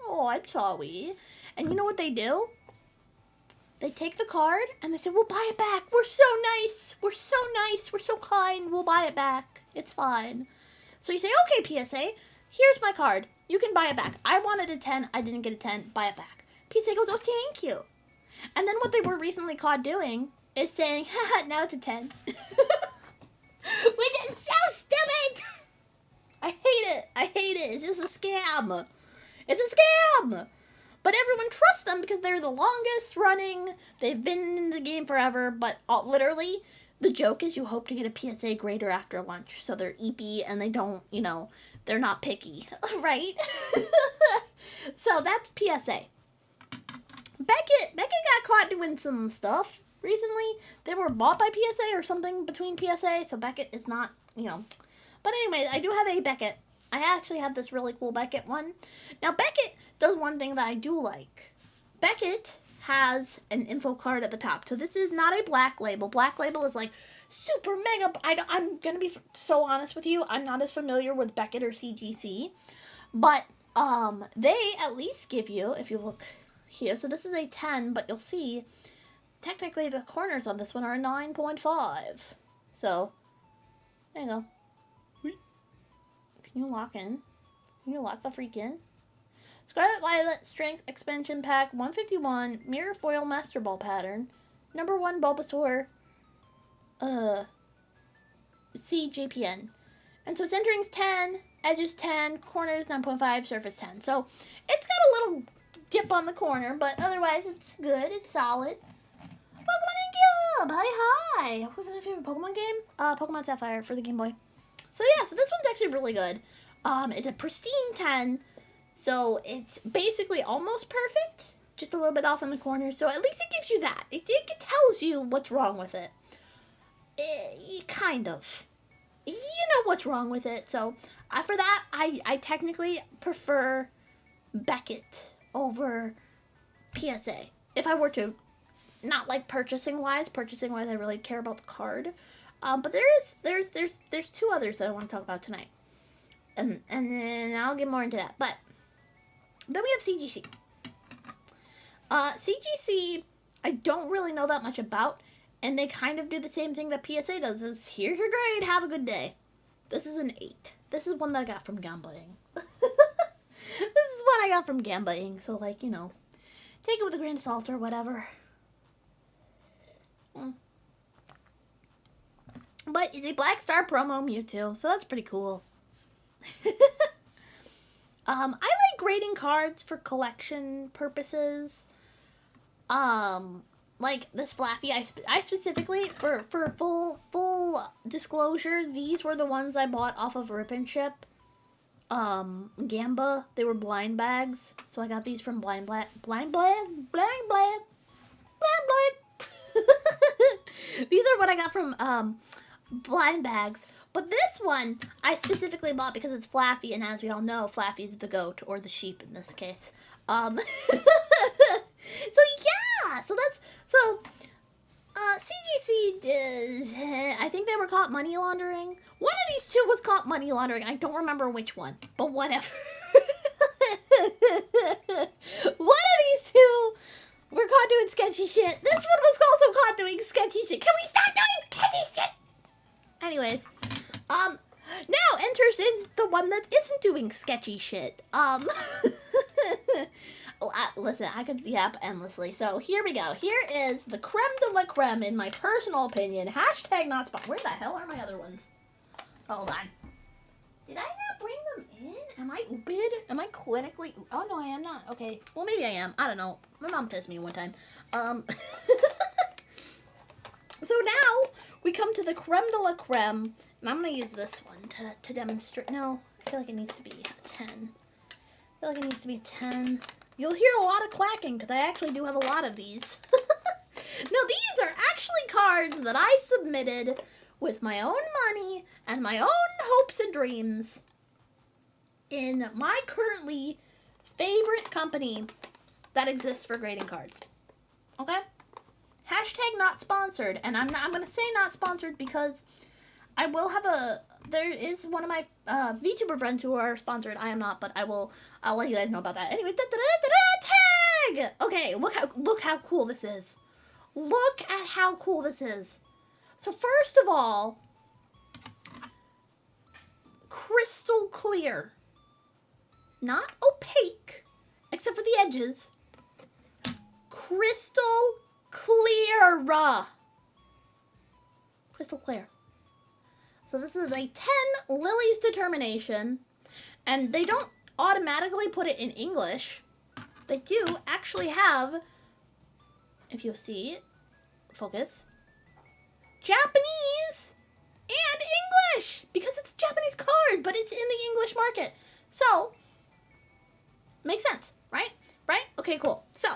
Oh, I'm sorry. And you know what they do? They take the card and they say, we'll buy it back. We're so nice. We're so nice. We're so kind. We'll buy it back. It's fine. So you say, okay, PSA, here's my card. You can buy it back. I wanted a 10. I didn't get a 10. Buy it back. PSA goes, oh, thank you. And then what they were recently caught doing is saying, haha, now it's a 10. Which is so stupid. I hate it. It's just a scam. It's a scam. But everyone trusts them because they're the longest running. They've been in the game forever. But literally, the joke is you hope to get a PSA grader after lunch. So they're eepy and they don't, they're not picky. Right? So that's PSA. Beckett got caught doing some stuff recently. They were bought by PSA or something between PSA. So Beckett is not, But anyways, I do have a Beckett. I actually have this really cool Beckett one. Now, Beckett does one thing that I do like. Beckett has an info card at the top. So this is not a black label. Black label is like super mega. I'm going to be so honest with you. I'm not as familiar with Beckett or CGC. But they at least give you, if you look here, so this is a 10, but you'll see technically the corners on this one are a 9.5. So, there you go. Can you lock in? Can you lock the freak in? Scarlet Violet Strength Expansion Pack 151 Mirror Foil Master Ball Pattern. Number 1 Bulbasaur. CJPN. And so centering's 10, edges 10, corners 9.5, surface 10. So it's got a little dip on the corner, but otherwise it's good. It's solid. Pokemon Cube! Hi! What's my favorite Pokemon game? Pokemon Sapphire for the Game Boy. So yeah, so this one's actually really good. It's a pristine 10, so it's basically almost perfect. Just a little bit off in the corner, so at least it gives you that. It tells you what's wrong with it. Kind of. You know what's wrong with it, so for that, I technically prefer Beckett over PSA. If I were to, not like purchasing wise, I really care about the card. But there's 2 others that I want to talk about tonight. And then I'll get more into that. But then we have CGC. CGC, I don't really know that much about. And they kind of do the same thing that PSA does. Is here's your grade, have a good day. This is an 8. This is one that I got from gambling. This is one I got from gambling. So like, you know, take it with a grain of salt or whatever. But it's a Black Star promo Mewtwo, so that's pretty cool. I like grading cards for collection purposes. Like this Flaffy, I specifically, for full disclosure, these were the ones I bought off of Rip and Ship. Gamba, they were blind bags, so I got these from Blind Black. These are what I got from, blind bags. But this one, I specifically bought because it's Flaffy, and as we all know, Flaffy is the goat, or the sheep in this case. So yeah, CGC did, I think they were caught money laundering. One of these 2 was caught money laundering. I don't remember which one, but whatever. One of these 2 were caught doing sketchy shit. This one was also caught doing sketchy shit. Can we stop doing sketchy shit? Anyways, now enters in the one that isn't doing sketchy shit. Listen, I could yap endlessly. So here we go. Here is the creme de la creme, in my personal opinion. Hashtag not spot. Where the hell are my other ones? Hold on. Did I not bring them in? Am I ooped? Am I clinically? Oh no, I am not. Okay. Well, maybe I am. I don't know. My mom pissed me one time. So now we come to the creme de la creme, and I'm gonna use this one to demonstrate. No, I feel like it needs to be a 10. You'll hear a lot of clacking, because I actually do have a lot of these. Now, these are actually cards that I submitted with my own money and my own hopes and dreams in my currently favorite company that exists for grading cards. Okay? Hashtag not sponsored, and I'm going to say not sponsored because I will have there is one of my VTuber friends who are sponsored. I am not, but I'll let you guys know about that. Anyway, tag! Okay, look how cool this is. Look at how cool this is. So first of all, crystal clear. Not opaque, except for the edges. Crystal clear. Crystal clear. So this is a 10 Lily's Determination, and they don't automatically put it in English. They do actually have, if you'll see, focus, Japanese and English, because it's a Japanese card, but it's in the English market. So, makes sense, right? Right? Okay, cool. So,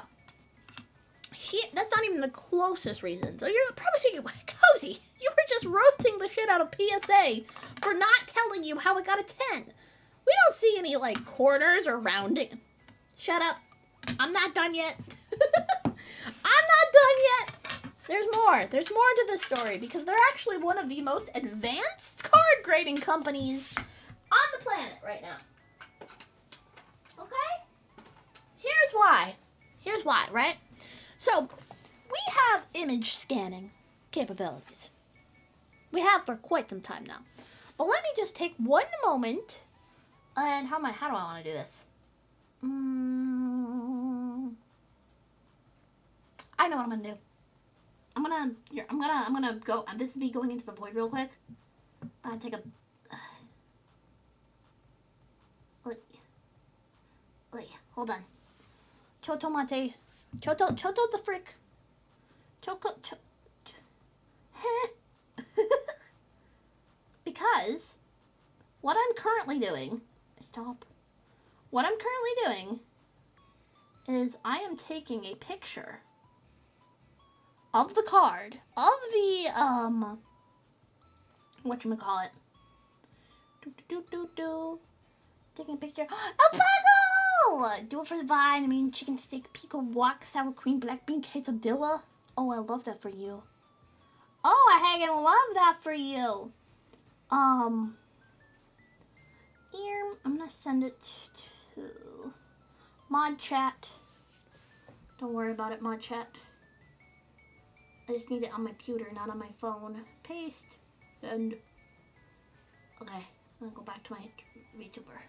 that's not even the closest reason. So you're probably thinking, Cozy, you were just roasting the shit out of PSA for not telling you how it got a 10. We don't see any, like, corners or rounding. Shut up. I'm not done yet. not done yet. There's more. There's more to this story because they're actually one of the most advanced card grading companies on the planet right now. Okay? Here's why. Here's why, right? So, we have image scanning capabilities. We have for quite some time now. But let me just take one moment. And how do I want to do this? I know what I'm gonna do. I'm gonna go. This is me going into the void real quick. I'm gonna take a. Wait, hold on. Choto mate. Choto the frick. Because what I'm currently doing. Stop. What I'm currently doing is I am taking a picture of the card, of the, whatchamacallit. Taking a picture. A puzzle! Do it for the vine. I mean, chicken steak, pico guac, sour cream, black bean, quesadilla. Oh, I love that for you. Oh, I hang and love that for you. Here, I'm gonna send it to Mod Chat. Don't worry about it, Mod Chat. I just need it on my computer, not on my phone. Paste. Send. Okay, I'm gonna go back to my VTuber.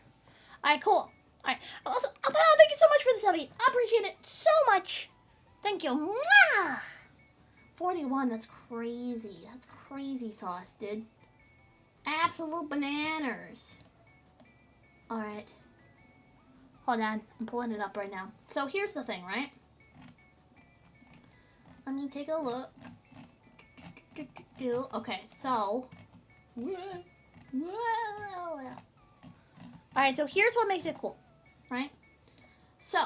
Alright, cool. Alright. Also, thank you so much for the subby. I appreciate it so much. Thank you. Mwah! 41, that's crazy. That's crazy sauce, dude. Absolute bananas. Alright. Hold on. I'm pulling it up right now. So here's the thing, right? Let me take a look. Okay, so. Alright, so here's what makes it cool, right? So,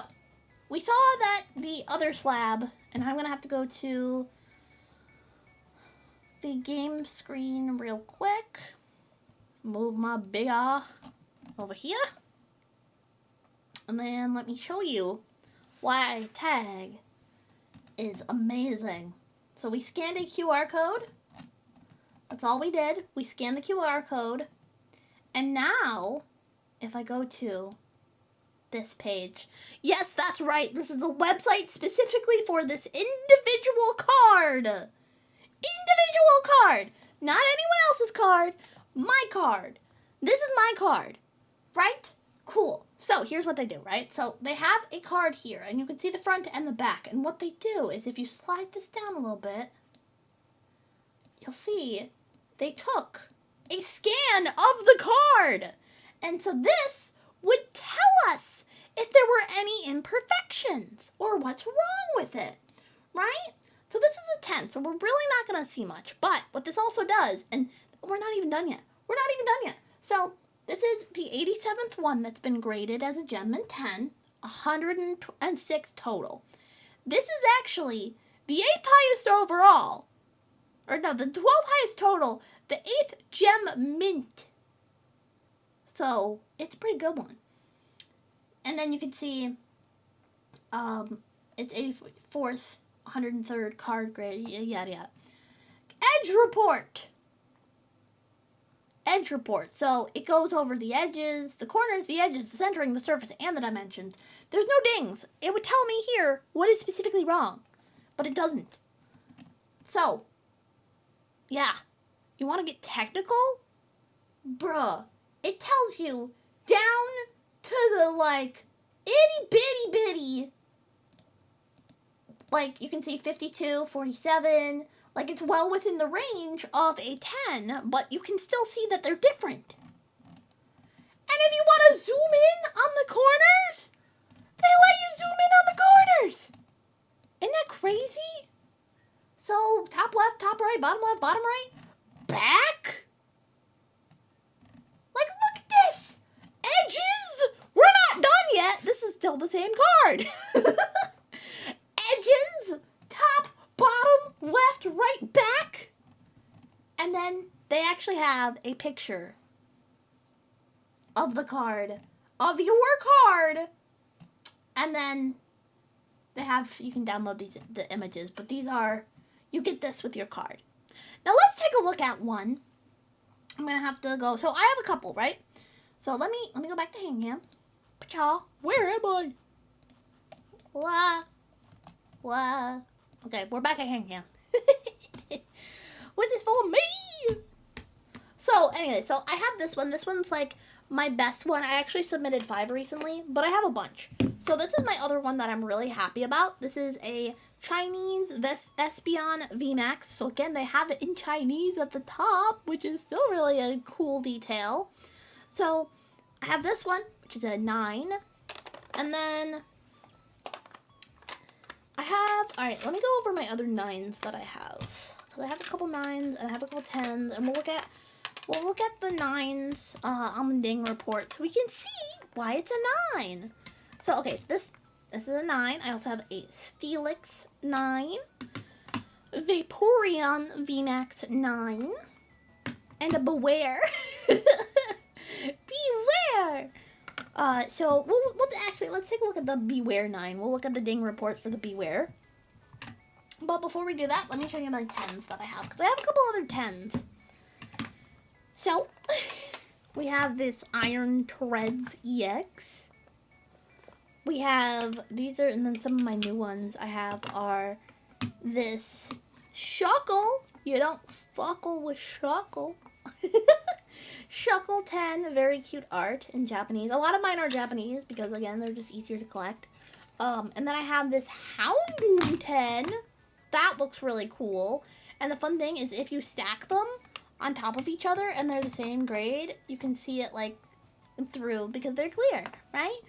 we saw that the other slab, and I'm going to have to go to the game screen real quick. Move my big over here. And then let me show you why tag is amazing. So we scanned a QR code. That's all we did. We scanned the QR code. And now, if I go to this page, yes, that's right. This is a website specifically for this individual card. Individual card. Not anyone else's card. My card. This is my card. Right? Cool. So here's what they do, right? So they have a card here, and you can see the front and the back. And what they do is if you slide this down a little bit, you'll see they took a scan of the card. And so this would tell us if there were any imperfections or what's wrong with it, right? So this is a 10, so we're really not going to see much. But what this also does, and we're not even done yet. We're not even done yet. So this is the 87th one that's been graded as a gem in 10, 106 total. This is actually the 8th highest overall. Or no, the 12th highest total, the 8th gem mint. So it's a pretty good one. And then you can see it's 84th, 103rd card grade, yada yada. Edge report. Edge report. So it goes over the edges, the corners, the edges, the centering, the surface, and the dimensions. There's no dings. It would tell me here what is specifically wrong, but it doesn't. So, yeah. You want to get technical? Bruh. It tells you down to the, like, itty-bitty-bitty. Like, you can see 52, 47. Like, it's well within the range of a 10, but you can still see that they're different. And if you want to zoom in on the corners, they let you zoom in on the corners. Isn't that crazy? So, top left, top right, bottom left, bottom right, back. Like, look at this. Edges. We're not done yet. This is still the same card. Edges, top, bottom, left, right, back. And then they actually have a picture of the card, of your card. And then They have, you can download the images, but these are, you get this with your card. Now let's take a look at one. I'm gonna have to go, so I have a couple, right? So let me go back to Hang Pacha, where am I? Wah. Okay, we're back at Hang What is for me? So anyway, so I have this one. This one's like my best one. I actually submitted 5 recently, but I have a bunch. So this is my other one that I'm really happy about. This is a Chinese Espion VMAX. So again, they have it in Chinese at the top, which is still really a cool detail. So I have this one, which is a 9. And then I have, alright, let me go over my other 9s that I have. Because I have a couple 9s and I have a couple 10s. And we'll look at the 9s on the ding report so we can see why it's a 9. So, okay, so this is a 9. I also have a Steelix 9, Vaporeon VMAX 9, and a Beware. Beware! So, we'll actually, let's take a look at the Beware 9. We'll look at the ding reports for the Beware. But before we do that, let me show you my 10s that I have, because I have a couple other 10s. So, we have this Iron Treads EX. We have, these are, and then some of my new ones I have are this Shuckle. You don't fuckle with Shuckle. Shuckle 10, very cute art in Japanese. A lot of mine are Japanese because, again, they're just easier to collect. And then I have this Houndoom 10. That looks really cool. And the fun thing is if you stack them on top of each other and they're the same grade, you can see it, like, through because they're clear, right?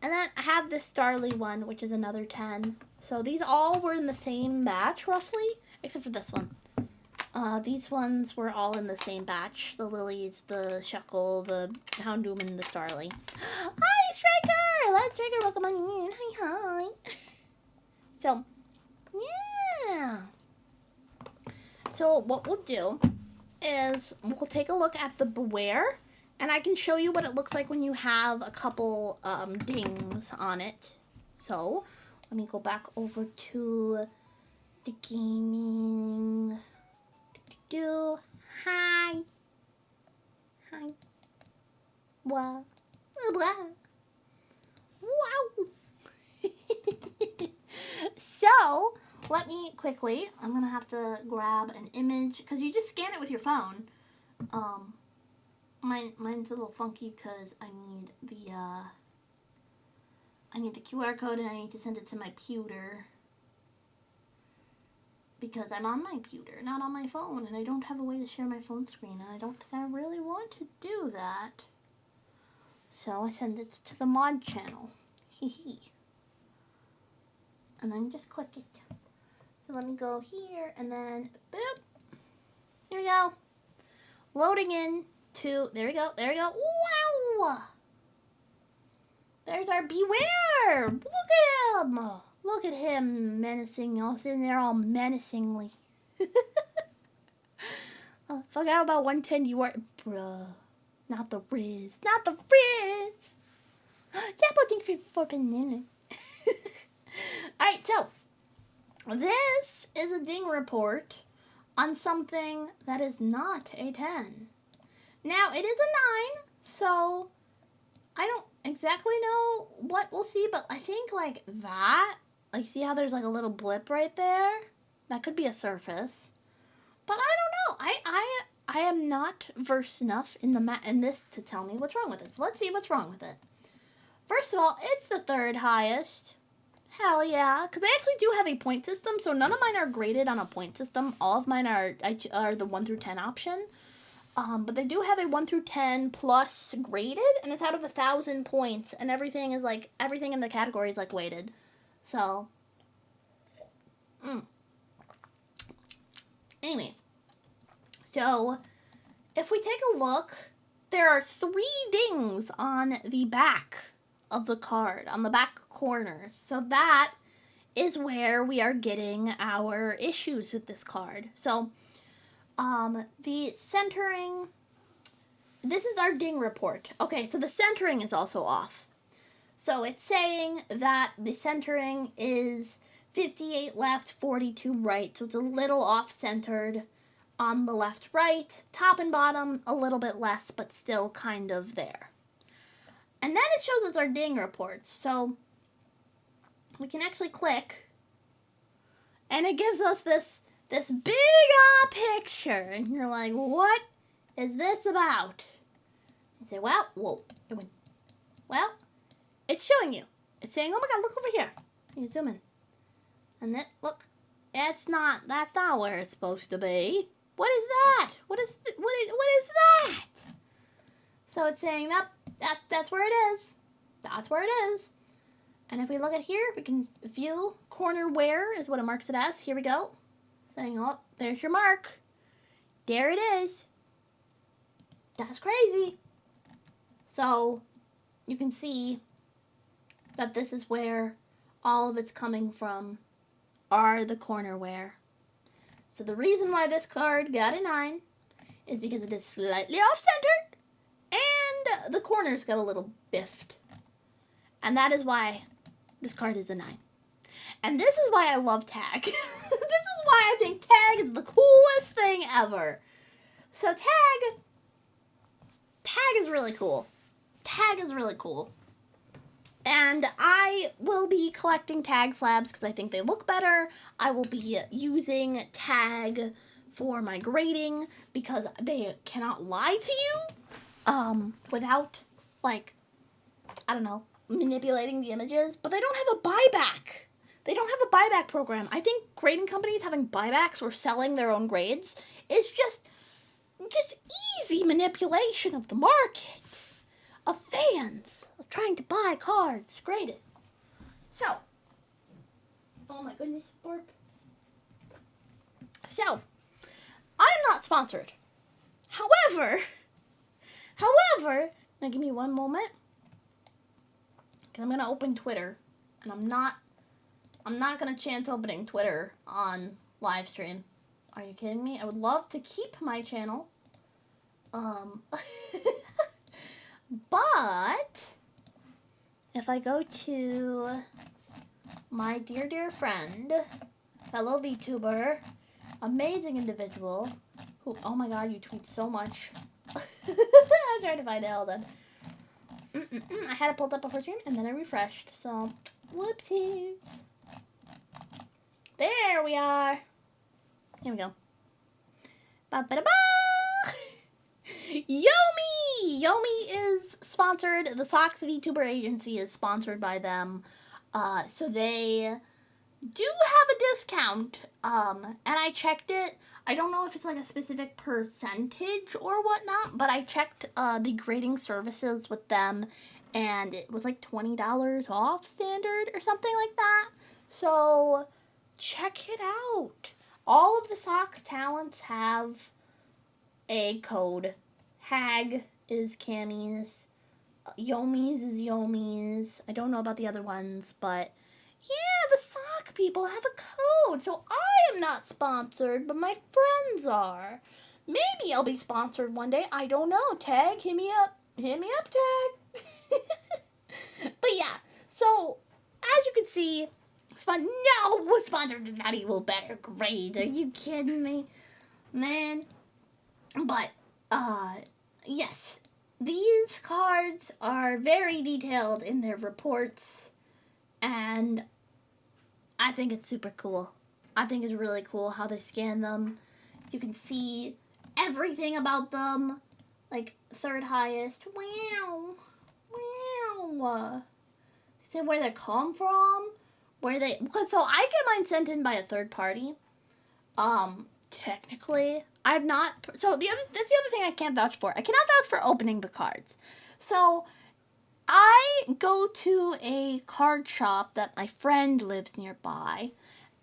And then I have this Starly one, which is another 10. So these all were in the same batch, roughly, except for this one. These ones were all in the same batch. The Lilies, the Shuckle, the Houndoom, and the Starly. Hi, Striker! Let's Striker, welcome on in. Hi. So, yeah. So what we'll do is we'll take a look at the Beware. And I can show you what it looks like when you have a couple dings on it. So, let me go back over to the gaming. Hi. Wow. Wow. So, let me quickly, I'm going to have to grab an image, because you just scan it with your phone. Mine's a little funky because I need the QR code and I need to send it to my pewter because I'm on my pewter, not on my phone, and I don't have a way to share my phone screen, and I don't think I really want to do that. So I send it to the mod channel. And then just click it. So let me go here and then boop. Here we go. Loading in. There we go. Wow! There's our Beware! Look at him! Look at him menacing us in there all menacingly. Oh, forgot about 110 you are. Bruh. Not the Riz. Not the Riz! Double thank you for banana. Alright, so. This is a ding report on something that is not a 10. Now, it is a 9, so I don't exactly know what we'll see, but I think, like, that, like, see how there's, like, a little blip right there? That could be a surface. But I don't know. I am not versed enough in this to tell me what's wrong with it. So let's see what's wrong with it. First of all, it's the 3rd highest. Hell yeah. Because I actually do have a point system, so none of mine are graded on a point system. All of mine are the 1 through 10 option. But they do have a 1 through 10 plus graded, and it's out of 1,000 points, and everything is like, everything in the category is like weighted. So, anyways, so if we take a look, there are 3 dings on the back of the card, on the back corner. So that is where we are getting our issues with this card. So, the centering, this is our ding report. Okay, so the centering is also off. So it's saying that the centering is 58 left, 42 right. So it's a little off-centered on the left-right. Top and bottom, a little bit less, but still kind of there. And then it shows us our ding reports. So we can actually click, and it gives us this big picture. And you're like, what is this about? You say, well, it's showing you. It's saying, oh my God, look over here. You zoom in. And then, look, that's not where it's supposed to be. What is that? What is that? So it's saying that's where it is. That's where it is. And if we look at here, we can view corner where is what it marks it as. Here we go. Saying, oh, there's your mark. There it is. That's crazy. So you can see that this is where all of it's coming from, are the corner where. So the reason why this card got a 9 is because it is slightly off-centered and the corners got a little biffed. And that is why this card is a 9. And this is why I love tag. This is why I think tag is the coolest thing ever. So tag is really cool. Tag is really cool. And I will be collecting tag slabs because I think they look better. I will be using tag for my grading because they cannot lie to you without, like, I don't know, manipulating the images. But they don't have a buyback. They don't have a buyback program. I think grading companies having buybacks or selling their own grades is just easy manipulation of the market, of fans, of trying to buy cards graded. So, oh my goodness, burp. So, I'm not sponsored. However, now give me one moment, because I'm going to open Twitter, and I'm not going to chance opening Twitter on live stream. Are you kidding me? I would love to keep my channel. But if I go to my dear friend, fellow VTuber, amazing individual, who, oh my God, you tweet so much. I'm trying to find it, hold on. I had it pulled up before stream, and then I refreshed, so, whoopsies. There we are. Here we go. Ba-ba-da-ba! Yomi! Yomi is sponsored. The Socks VTuber agency is sponsored by them. So they do have a discount. And I checked it. I don't know if it's like a specific percentage or whatnot, but I checked the grading services with them, and it was like $20 off standard or something like that. So check it out. All of the Socks talents have a code. Hag is Cammy's. Yomi's is Yomi's. I don't know about the other ones, but yeah, the sock people have a code. So I am not sponsored, but my friends are. Maybe I'll be sponsored one day. I don't know. Tag, hit me up. Hit me up, Tag. But yeah, so as you can see, was sponsored to Not Evil Better Grades. Are you kidding me? Man. But, yes. These cards are very detailed in their reports, and I think it's super cool. I think it's really cool how they scan them. You can see everything about them, like third highest. Wow. Say where they come from, so I get mine sent in by a third party. Technically, I'm not. So that's the other thing I can't vouch for. I cannot vouch for opening the cards. So I go to a card shop that my friend lives nearby,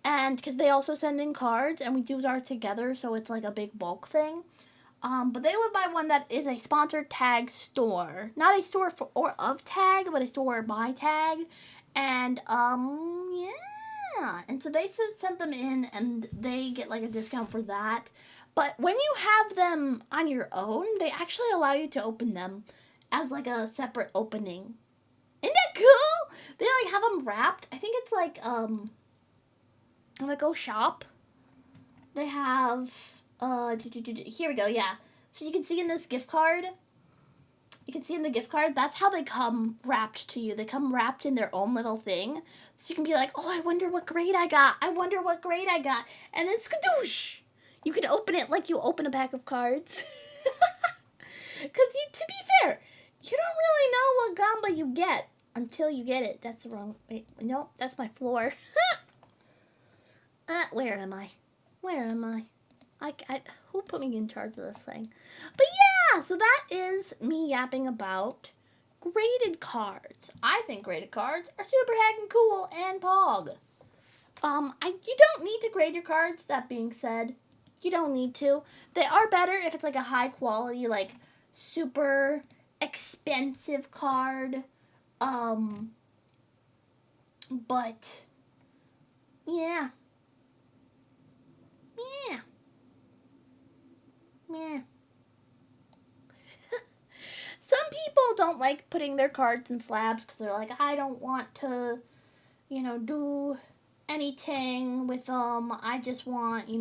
and because they also send in cards, and we do ours together, so it's like a big bulk thing. But they live by one that is a sponsored tag store, not a store for or of tag, but a store by tag, and yeah, and so they sent them in, and they get like a discount for that. But when you have them on your own, they actually allow you to open them as like a separate opening. Isn't that They like have them wrapped. I think it's like I'm gonna go shop. They have here we go. Yeah, so you can see in this gift card. You can see in the gift card, that's how they come wrapped to you. They come wrapped in their own little thing. So you can be like, oh, I wonder what grade I got. I wonder what grade I got. And then skadoosh! You can open it like you open a pack of cards. Because to be fair, you don't really know what gamba you get until you get it. That's the wrong, wait, no, that's my floor. Where am I? Where am I? Who put me in charge of this thing? But yeah, so that is me yapping about graded cards. I think graded cards are super heckin' cool and pog. You don't need to grade your cards, that being said. You don't need to. They are better if it's like a high quality, like super expensive card. But yeah. Yeah. Yeah. Some people don't like putting their cards in slabs because they're like, I don't want to, do anything with them. I just want, me.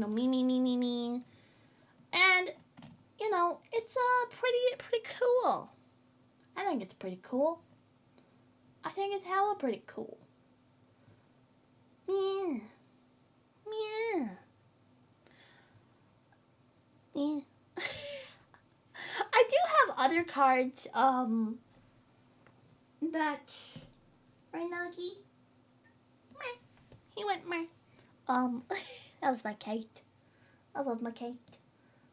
And, it's pretty cool. I think it's pretty cool. I think it's hella pretty cool. Yeah. Yeah. Yeah. I do have other cards, that, right, Nuggy? Meh. He went meh. That was my Kate. I love my Kate.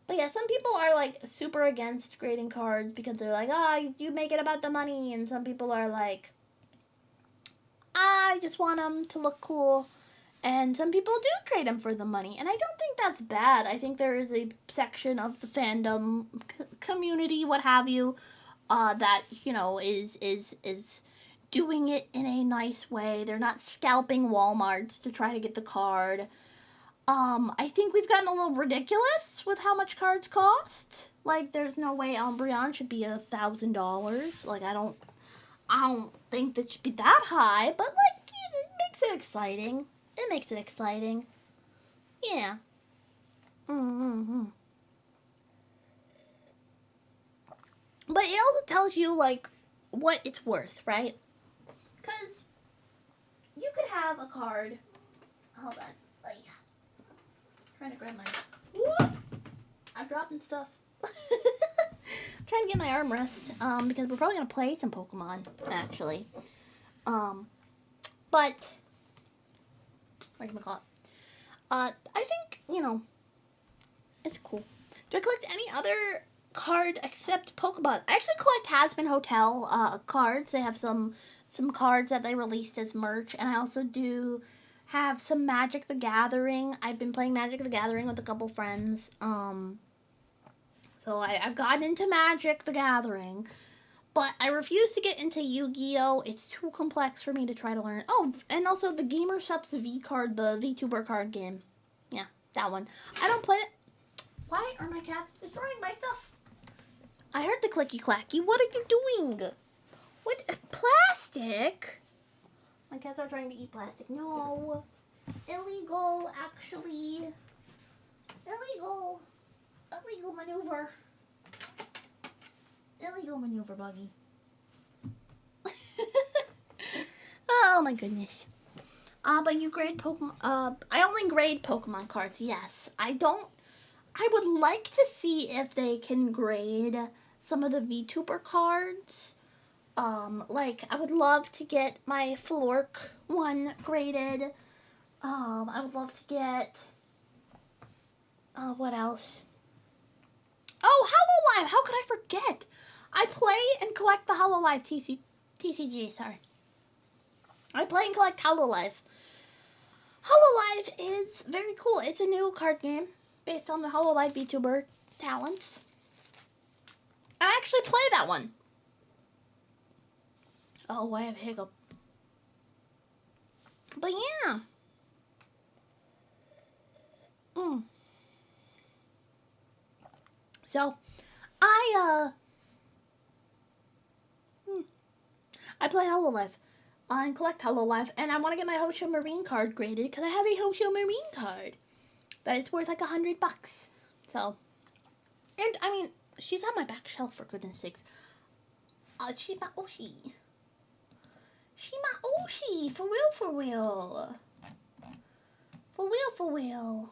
But yeah, some people are, like, super against grading cards because they're like, you make it about the money, and some people are like, I just want them to look cool. And some people do trade them for the money, and I don't think that's bad. I think there is a section of the fandom community, what have you, that is doing it in a nice way. They're not scalping Walmarts to try to get the card. I think we've gotten a little ridiculous with how much cards cost. Like, there's no way Umbreon should be $1,000. Like, I don't think that should be that high, but like, it makes it exciting. It makes it exciting. Yeah. Mm-hmm. But it also tells you, like, what it's worth, right? Because you could have a card. Hold on. Like, trying to grab my... Whoop! I'm dropping stuff. Trying to get my armrest. Because we're probably going to play some Pokemon, actually. But... whatchamacallit? I think, it's cool. Do I collect any other card except Pokemon? I actually collect Hazbin Hotel cards. They have some cards that they released as merch, and I also do have some Magic the Gathering. I've been playing Magic the Gathering with a couple friends. So I've gotten into Magic the Gathering. But I refuse to get into Yu-Gi-Oh! It's too complex for me to try to learn. Oh, and also the Gamer Supps V card, the VTuber card game. Yeah, that one. I don't play it. Why are my cats destroying my stuff? I heard the clicky-clacky. What are you doing? What? Plastic? My cats are trying to eat plastic. No. Illegal, actually. Illegal. Illegal maneuver. Illegal maneuver, Buggy. Oh my goodness. But you grade Pokemon. I only grade Pokemon cards. Yes, I would like to see if they can grade some of the VTuber cards. Like, I would love to get my Flork one graded. I would love to get. What else? Oh, Hololive! How could I forget? I play and collect the Hololive TCG, sorry. I play and collect Hololive. Hololive is very cool. It's a new card game based on the Hololive VTuber talents. I actually play that one. Oh, I have a hiccup. But yeah. So, I play Hololive. and collect Hololive. And I want to get my Hosho Marine card graded because I have a Hosho Marine card. But it's worth like $100. So, and I mean, she's on my back shelf for goodness sakes. She's my Oshi. She's my Oshi. For real, for real. For real, for real.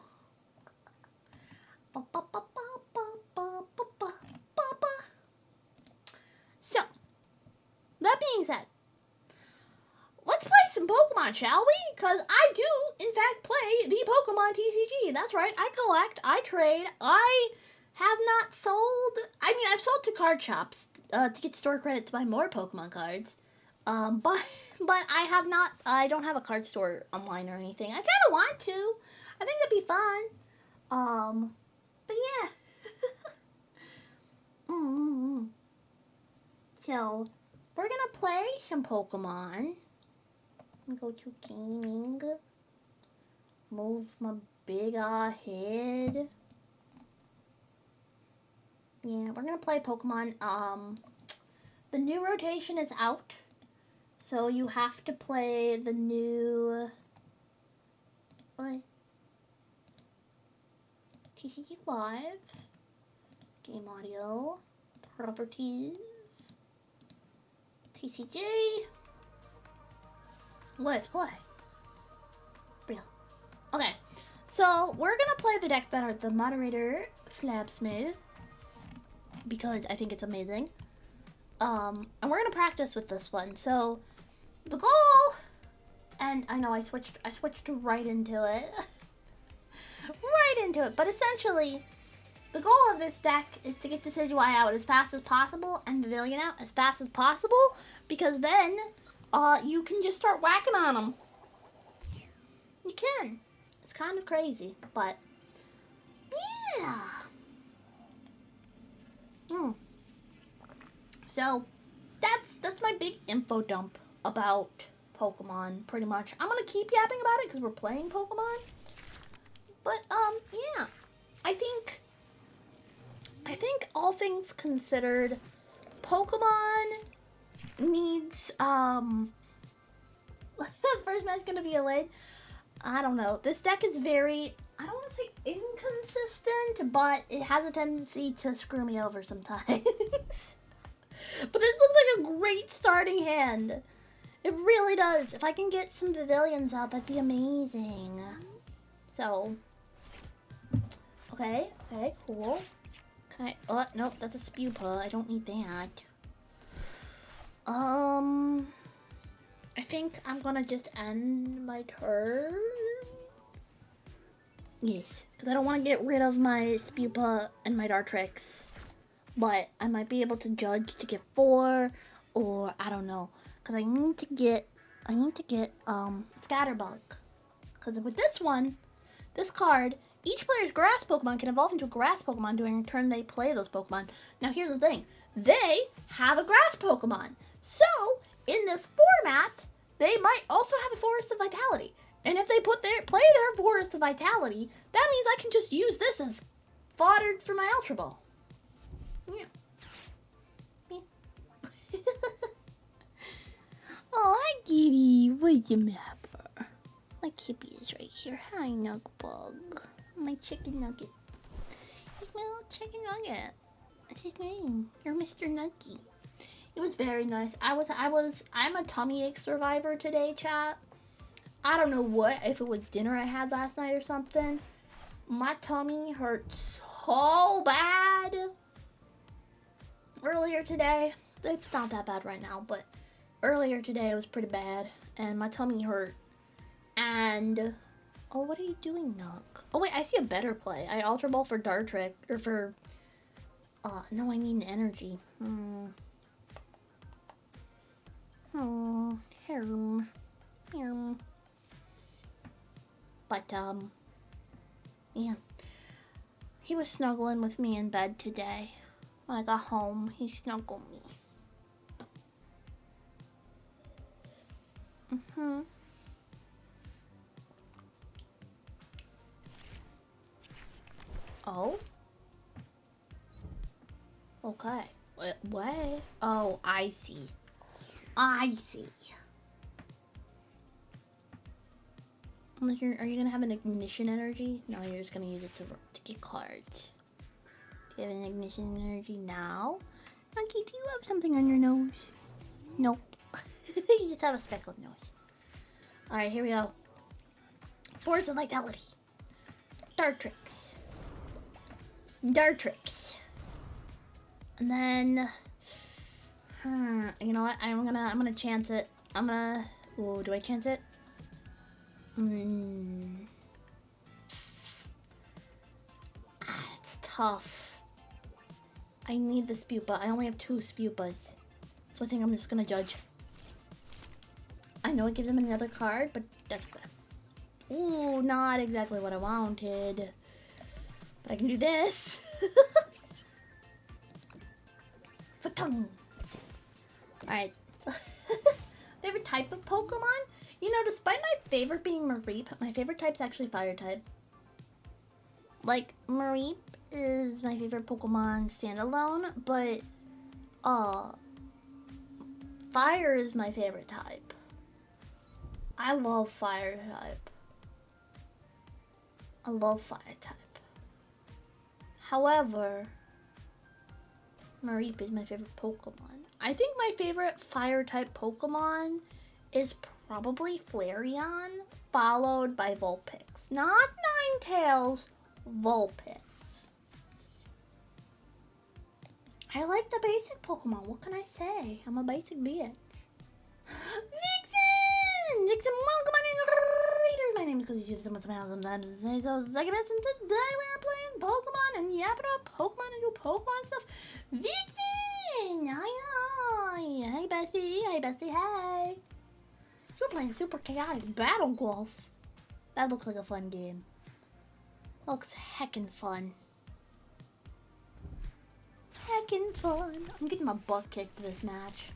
So, that being said, let's play some Pokemon, shall we? Because I do, in fact, play the Pokemon TCG. That's right. I collect. I trade. I have not sold. I mean, I've sold to card shops to get store credit to buy more Pokemon cards. But I have not. I don't have a card store online or anything. I kind of want to. I think that'd be fun. But yeah. So, we're gonna play some Pokemon. Go to gaming. Move my big head. Yeah, we're gonna play Pokemon. The new rotation is out. So you have to play the new TCG Live. Game audio. Properties. TCG. Let's play. Real. Okay. So we're gonna play the deck that the moderator Flaps made. Because I think it's amazing. And we're gonna practice with this one. So the goal, and I know I switched right into it. Right into it. But essentially, the goal of this deck is to get Decidueye out as fast as possible and Pavilion out as fast as possible, because then you can just start whacking on them. You can. It's kind of crazy, but yeah. So that's my big info dump about Pokemon, pretty much. I'm gonna keep yapping about it because we're playing Pokemon. But yeah. I think all things considered, Pokemon needs first match gonna be a late. I don't know. This deck is very, I don't want to say inconsistent, but it has a tendency to screw me over sometimes. But this looks like a great starting hand. It really does. If I can get some Pavilions out, that'd be amazing. So, okay, cool. Okay, oh, nope, that's a Spewpa. I don't need that. I think I'm gonna just end my turn. Yes, because I don't want to get rid of my Spewpa and my Dartrix. But I might be able to judge to get 4, or I don't know. Because I need to get Scatterbug. Because with this one, this card, each player's grass Pokemon can evolve into a grass Pokemon during the turn they play those Pokemon. Now here's the thing. They have a grass Pokemon. So, in this format, they might also have a Forest of Vitality. And if they play their Forest of Vitality, that means I can just use this as fodder for my Ultra Ball. Yeah. Oh, hi, Kitty. Where's your mapper? My Kippy is right here. Hi, Nuggbug. My chicken nugget. He's my little chicken nugget. That's his name. You're Mr. Nuggy. It was very nice. I'm a tummy ache survivor today, chat. I don't know if it was dinner I had last night or something. My tummy hurt so bad earlier today. It's not that bad right now, but earlier today it was pretty bad, and my tummy hurt. And oh, what are you doing, Nook? Oh wait, I see a better play. I Ultra Ball for Dartrix, or for no, I need an energy. But yeah, he was snuggling with me in bed today. When I got home, he snuggled me. Oh? Okay. What? Oh, I see. Unless are you gonna have an ignition energy? No, you're just gonna use it to get cards. Do you have an ignition energy now? Monkey, do you have something on your nose? Nope. You just have a speckled nose. Alright, here we go. Force and Vitality. Dartrix. Dartrix. And then... you know what? I'm gonna chance it. Oh, do I chance it? It's tough. I need the Spupa. I only have 2 Spupas. So I think I'm just gonna judge. I know it gives him another card, but that's good. Ooh, not exactly what I wanted. But I can do this. Fatong. Alright. Favorite type of Pokemon? You know, despite my favorite being Mareep, my favorite type's actually Fire type. Like, Mareep is my favorite Pokemon standalone, but Fire is my favorite type. I love Fire type. I love Fire type. However, Mareep is my favorite Pokemon. I think my favorite Fire type Pokemon is probably Flareon, followed by Vulpix. Not Ninetales, Vulpix. I like the basic Pokemon. What can I say? I'm a basic bitch. Vixen! Vixen, welcome on in, readers. My name is CozyTuber. Sometimes I say so. Succubus, and today we are playing Pokemon and yapping about Pokemon and do Pokemon stuff. Vixen! Hi, hi. Hey, bestie. Hey, bestie. Hey. We're playing Super Chaotic Battle Golf. That looks like a fun game. Looks heckin' fun. Heckin' fun. I'm getting my butt kicked this match.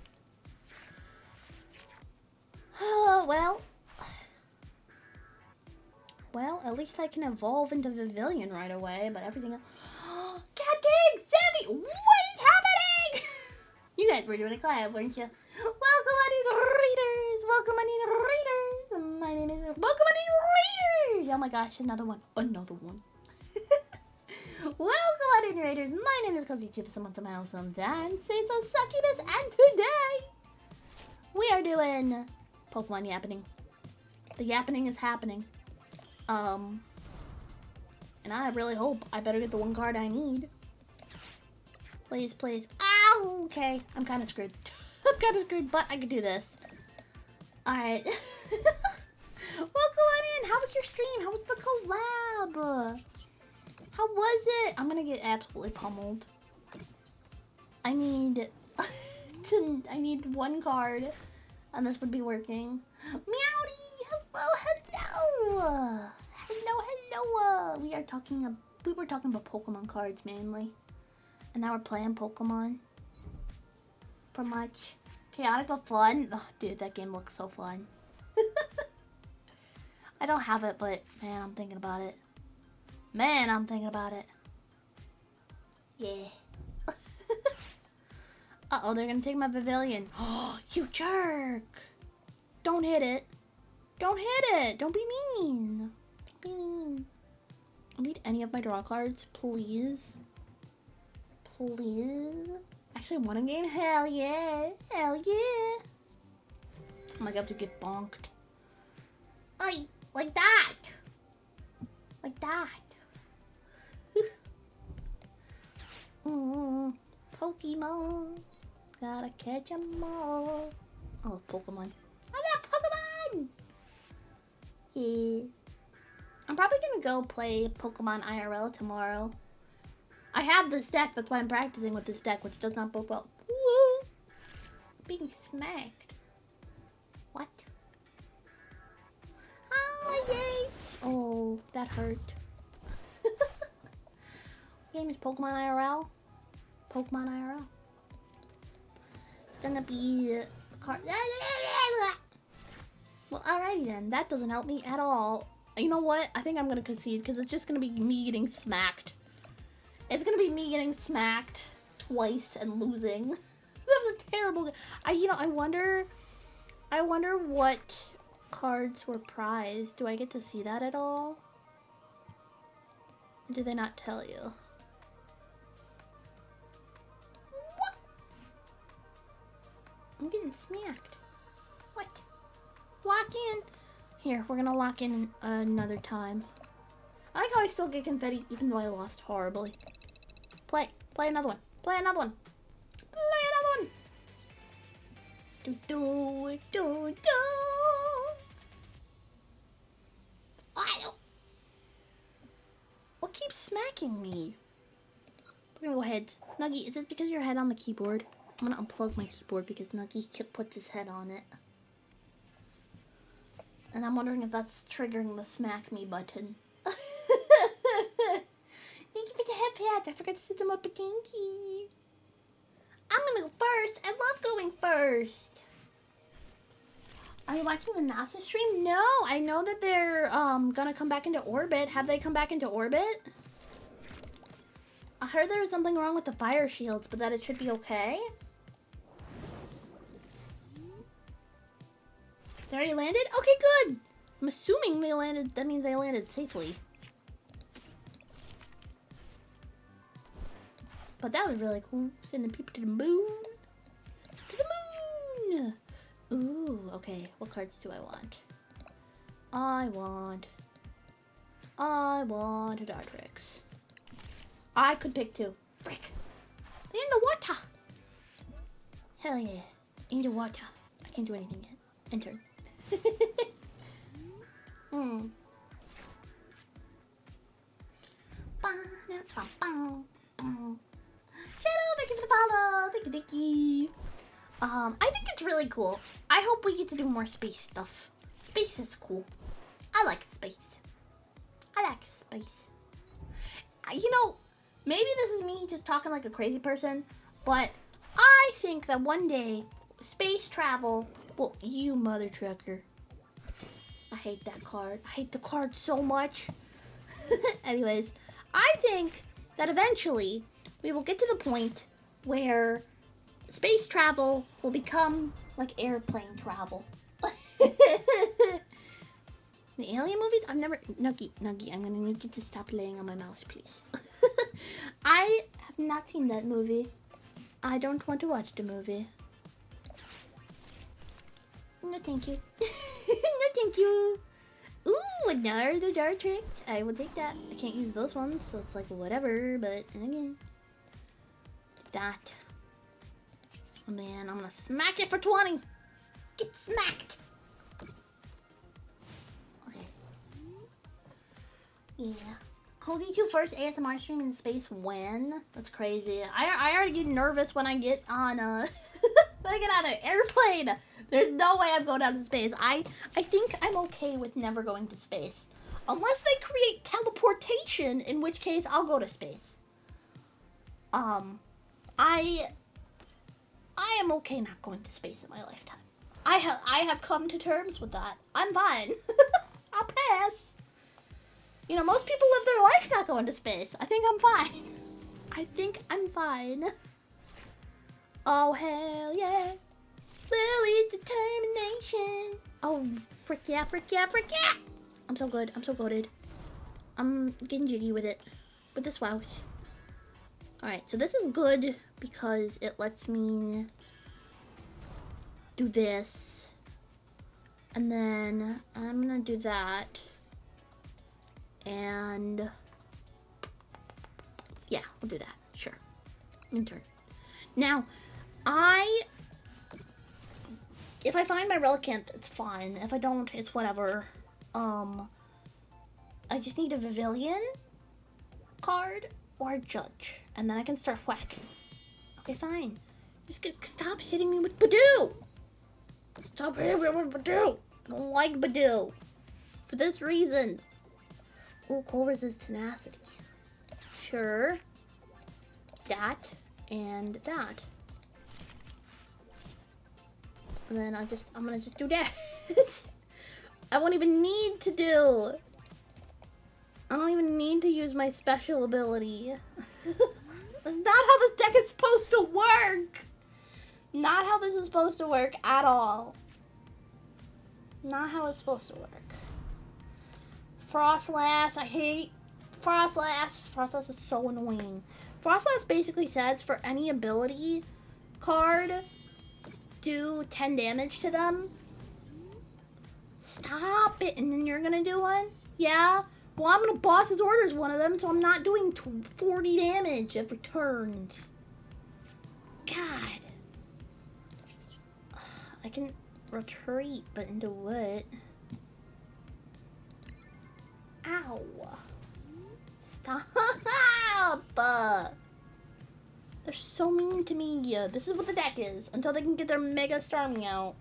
Well, at least I can evolve into Pavilion right away, but everything else... Cat King! Savvy! What is happening? You guys were doing a collab, weren't you? Welcome, Money Readers! Welcome, Money Readers! My name is Pokemon Readers! Oh my gosh, another one. Another one. Welcome, Money Readers! My name is CozyTuber. Sometimes. Say so, Succubus, and today we are doing Pokemon Yappening. The Yappening is happening. And I really hope I better get the one card I need. Please, please. Ow! Okay, I'm kind of screwed. I'm kind of screwed, but I can do this. Alright. Welcome on in. How was your stream? How was the collab? How was it? I'm gonna get absolutely pummeled. I need... I need one card, and this would be working. Meowdy! Hello, hello! Hello, hello! We were talking about Pokemon cards mainly. And now we're playing Pokemon. Pretty much. Chaotic but fun. Oh, dude, that game looks so fun. I don't have it, but man, I'm thinking about it. Man, I'm thinking about it. Yeah. Uh-oh, they're gonna take my Pavilion. Oh, you jerk! Don't hit it. Don't hit it! Don't be mean. Don't be mean. I need any of my draw cards, please. Please. Actually, want a game? Hell yeah. Hell yeah. Oh my god, I have to get bonked. Like that. Like that. Pokemon. Gotta catch 'em all. Oh, Pokemon. I love Pokemon! Yeah. I'm probably gonna go play Pokemon IRL tomorrow. I have this deck, that's why I'm practicing with this deck, which does not bode well. Woo! Being smacked. What? Oh, yay! Oh, that hurt. Game is Pokemon IRL. Pokemon IRL. It's gonna be a card. Well, alrighty then. That doesn't help me at all. You know what? I think I'm gonna concede because it's just gonna be me getting smacked. It's gonna be me getting smacked twice and losing. That was a terrible. I wonder what cards were prized. Do I get to see that at all? Or do they not tell you? What? I'm getting smacked. What? Lock in. Here, we're gonna lock in another time. I like how I still get confetti even though I lost horribly. Play. Play another one. Play another one. Play another one. Do do do do. What keeps smacking me? We're gonna go ahead. Nuggy, is it because your head on the keyboard? I'm gonna unplug my keyboard because Nuggy puts his head on it. And I'm wondering if that's triggering the smack me button. Thank you for the head pads. I forgot to set them up, but thank you. I'm gonna go first. I love going first. Are you watching the NASA stream? No, I know that they're gonna come back into orbit. Have they come back into orbit? I heard there was something wrong with the fire shields, but that it should be okay. They already landed? Okay, good. I'm assuming they landed. That means they landed safely. But that was really cool. Sending people to the moon. To the moon! Ooh, okay. What cards do I want? I want a Dartrix. I could pick two. Frick. They're in the water. Hell yeah. In the water. I can't do anything yet. Enter. Shadow, thank you for the follow. Thank you. I think it's really cool. I hope we get to do more space stuff. Space is cool. I like space. I like space. You know, maybe this is me just talking like a crazy person, but I think that one day space travel. Well, you mother trucker. I hate that card. I hate the card so much. Anyways, I think that eventually we will get to the point where space travel will become like airplane travel. The Alien movies? I've never... Nuggy, I'm gonna need you to stop laying on my mouse, please. I have not seen that movie. I don't want to watch the movie. No, thank you. No, thank you. Ooh, another Dartrix. I will take that. I can't use those ones, so it's like whatever, but again. That. Oh man, I'm gonna smack it for 20. Get smacked. Okay. Yeah. CozyTuber first ASMR stream in space when? That's crazy. I already get nervous when I get on when I get on an airplane. There's no way I'm going out to space. I think I'm okay with never going to space. Unless they create teleportation, in which case I'll go to space. I am okay not going to space in my lifetime. I have come to terms with that. I'm fine. I'll pass. You know, most people live their lives not going to space. I think I'm fine. I think I'm fine. Oh, hell yeah. Lily's determination. Oh, frick yeah, frick yeah, frick yeah. I'm so good. I'm so goated. I'm getting jiggy with it. With this wow. Alright, so this is good because it lets me do this. And then I'm gonna do that. And yeah, we'll do that. Sure. Intern. Now, if I find my Relicanth, it's fine. If I don't, it's whatever. I just need a Pavilion card or a Judge. And then I can start whacking. Okay, fine. Stop hitting me with Badoo! Stop hitting me with Badoo! I don't like Badoo. For this reason. Oh, cold resist tenacity. Sure. That and that. And then I'm gonna just do that. I won't even need to do. I don't even need to use my special ability. That's not how this deck is supposed to work. Not how this is supposed to work at all. Not how it's supposed to work. Frostlass, I hate Frostlass. Frostlass is so annoying. Frostlass basically says for any ability card, do 10 damage to them. Stop it, and then you're gonna do one? Yeah? Well, I'm gonna boss's orders one of them, so I'm not doing 40 damage every turn. God. I can retreat, but into what? Ow. Stop. They're so mean to me. This is what the deck is, until they can get their Mega Starmie out.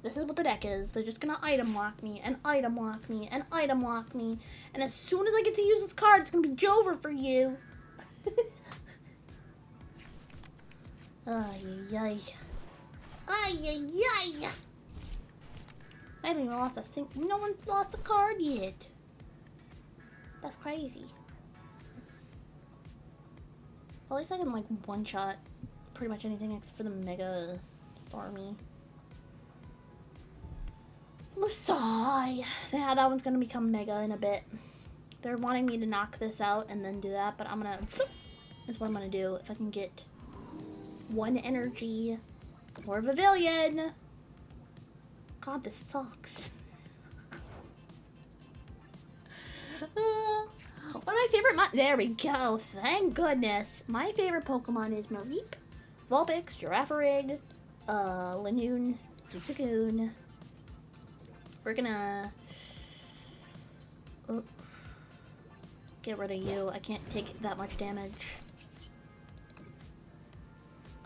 This is what the deck is. They're just gonna item lock me, and item lock me, and item lock me. And as soon as I get to use this card, it's gonna be Jover for you. Ay, ay, ay. Ay, ay, ay. I haven't even lost a single. No one's lost a card yet. That's crazy. At least I can, like, one-shot pretty much anything except for the Mega Starmie. Lusai. Yeah, that one's gonna become Mega in a bit. They're wanting me to knock this out and then do that, but I'm gonna... That's what I'm gonna do if I can get one energy or Pavilion. God, this sucks. One of my favorite there we go, thank goodness. My favorite Pokemon is Mareep, Vulpix, Girafarig, Linoone, Suicune. We're gonna get rid of you. I can't take that much damage.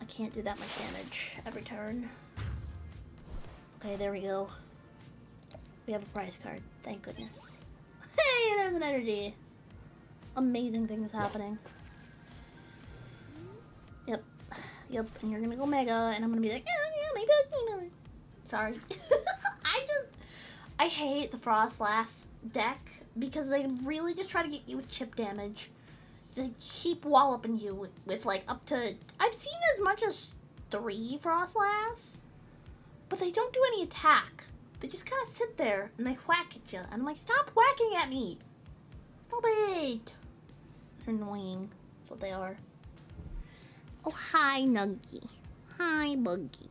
I can't do that much damage every turn. Okay, there we go. We have a prize card. Thank goodness. Hey, there's an energy. Amazing things happening. Yep. Yep. And you're gonna go Mega, and I'm gonna be like, oh, yeah, Mega. Sorry. I hate the Frostlass deck because they really just try to get you with chip damage. They keep walloping you with like up to... I've seen as much as 3 Frostlass, but they don't do any attack. They just kind of sit there and they whack at you. And I'm like, stop whacking at me. Stop it. They're annoying. That's what they are. Oh, hi, Nuggy. Hi, Buggy.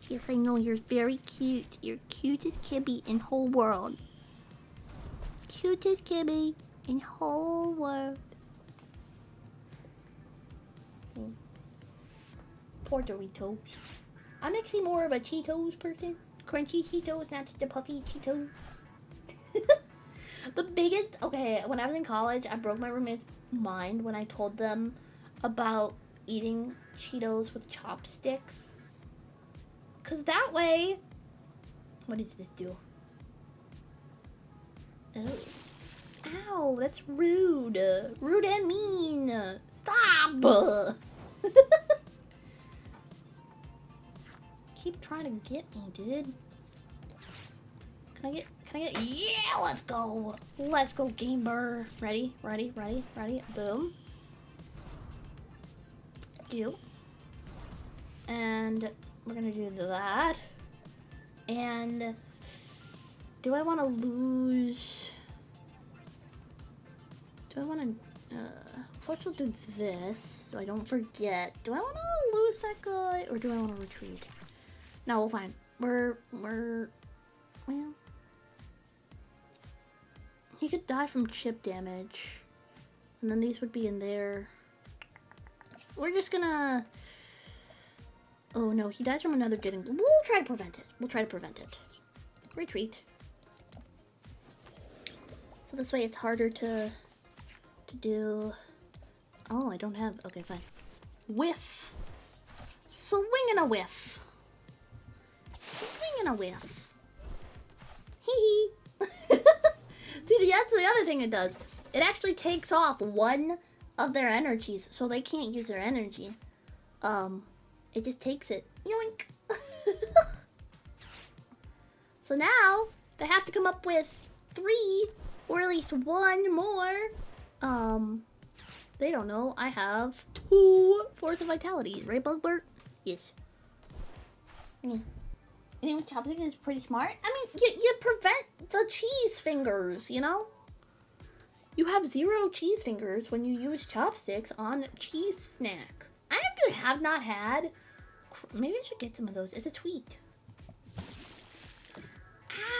Yes, I know, you're very cute. You're cutest Kibby in whole world. Cutest Kibby in whole world. Poor Doritos. I'm actually more of a Cheetos person. Crunchy Cheetos, not the puffy Cheetos. The biggest... Okay, when I was in college, I broke my roommate's mind when I told them about eating Cheetos with chopsticks. Because that way... What does this do? Oh. Ow, that's rude. Rude and mean. Stop! Keep trying to get me, dude. Can I get... Yeah, let's go. Let's go, Gamer. Ready? Boom. Do. And we're gonna do that. And do I want to lose... Do I want to... First we'll do this, so I don't forget. Do I want to lose that guy, or do I want to retreat? No, we'll fine. Well... He could die from chip damage. And then these would be in there. We're just gonna... Oh no, he dies from another getting... We'll try to prevent it. Retreat. So this way it's harder to do... Oh, I don't have... Okay, fine. Whiff. Swing and a whiff. Swing and a whiff. Hee hee. See, that's the other thing it does. It actually takes off one of their energies, so they can't use their energy. It just takes it. Yoink. So now, they have to come up with 3, or at least 1 more. They don't know. I have 2 Force of Vitality. Right, Bugbert? Yes. Yeah. Eating with chopsticks is pretty smart. I mean, you prevent the cheese fingers, you know? You have 0 cheese fingers when you use chopsticks on a cheese snack. I actually have not had. Maybe I should get some of those as a tweet.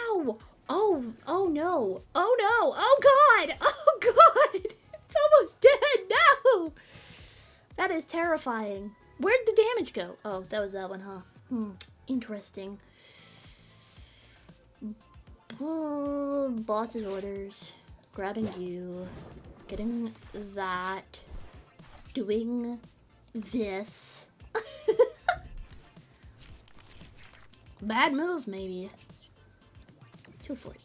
Ow! Oh no! Oh no! Oh god! Oh god! It's almost dead! No! That is terrifying. Where'd the damage go? Oh, that was that one, huh? Interesting. Boss's orders. Grabbing you. Getting that. Doing this. Bad move, maybe. 240.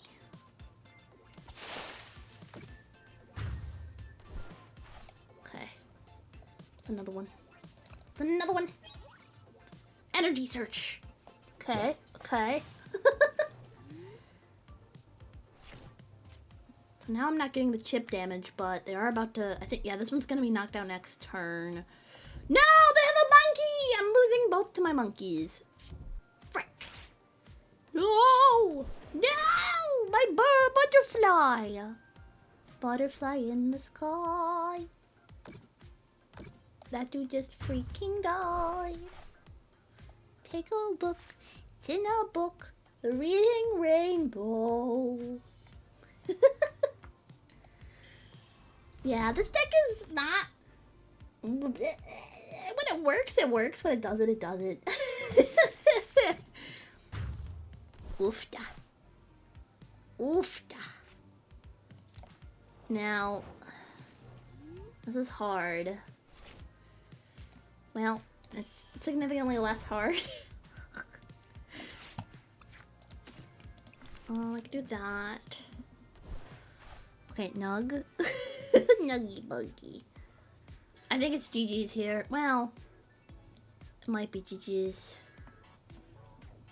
Okay. Another one. Another one. Energy search. Okay. Okay. So now I'm not getting the chip damage, but they are about to. I think, yeah, this one's gonna be knocked out next turn. No, they have a monkey. I'm losing both to my monkeys. Frick. No. No! My butterfly! Butterfly in the sky. That dude just freaking died. Take a look. It's in a book. The Reading Rainbow. Yeah, this deck is not... When it works, it works. When it doesn't, it doesn't. Oofda. Oofda. Now, this is hard. Well, it's significantly less hard. I can do that. Okay, Nug. Nuggy Buggy. I think it's GG's here. Well, it might be GG's.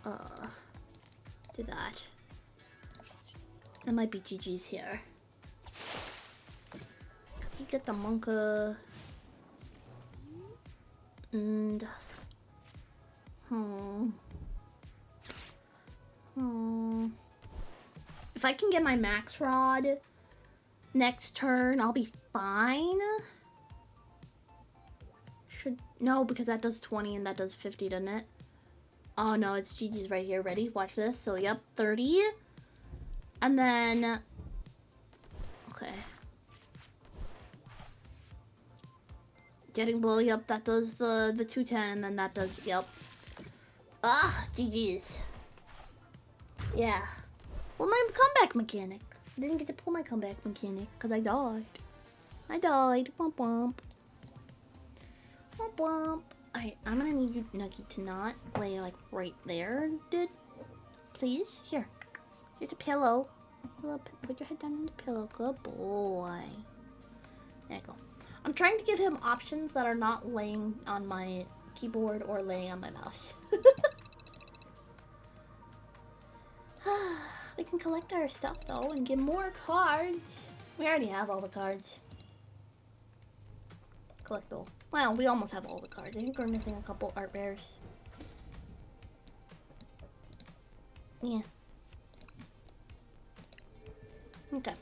Do that. That might be GG's here. Cause you get the Monka. And if I can get my Max Rod next turn, I'll be fine. No, because that does 20 and that does 50, doesn't it? Oh no, it's GG's right here. Ready? Watch this. So yep, 30. And then okay. Getting below, yep, that does the 210, and then that does, yep. Ah, GG's. Yeah. Well, my comeback mechanic. I didn't get to pull my comeback mechanic because I died. I died. Womp womp. Womp womp. Alright, I'm gonna need you, Nuggy, to not lay like right there, dude. Please. Here. Here's a pillow. Put your head down on the pillow. Good boy. There you go. I'm trying to give him options that are not laying on my keyboard or laying on my mouse. We can collect our stuff though and get more cards. We already have all the cards. Collect all. Well, we almost have all the cards. I think we're missing a couple art bears. Yeah. Okay.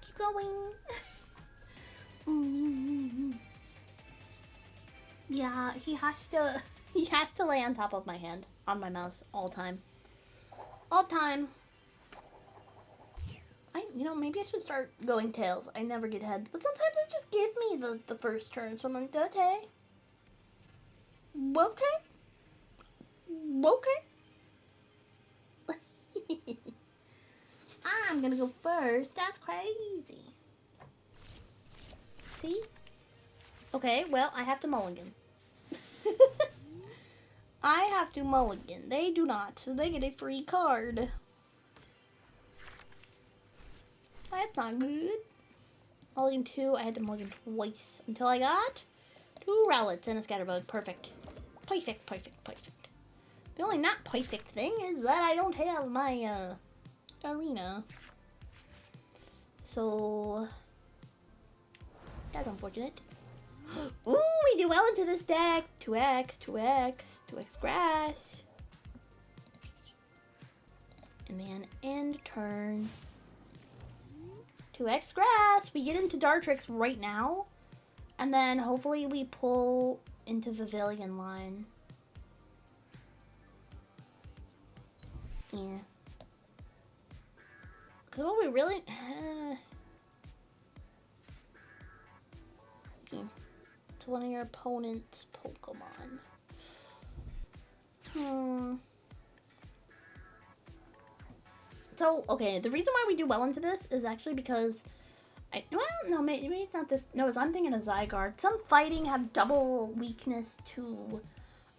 Keep going. Yeah, he has to lay on top of my hand, on my mouse, all time. All time. Maybe I should start going tails. I never get heads, but sometimes it just give me the first turn, so I'm like, okay. Okay. Okay. I'm gonna go first. That's crazy. See? Okay, well, I have to mulligan. I have to mulligan. They do not, so they get a free card. That's not good. Mulligan 2, I had to mulligan twice until I got 2 relics and a scatterbug. Perfect. Perfect, perfect, perfect. The only not perfect thing is that I don't have my arena. So that's unfortunate. Ooh, we do well into this deck. 2x, 2x, 2x grass. And man, end turn. 2x grass. We get into Dartrix right now. And then hopefully we pull into Pavilion line. Yeah. Because what we really... okay. To one of your opponent's Pokemon. So, okay, the reason why we do well into this is actually because... well, no, maybe it's not this. No, I'm thinking of Zygarde. Some fighting have double weakness to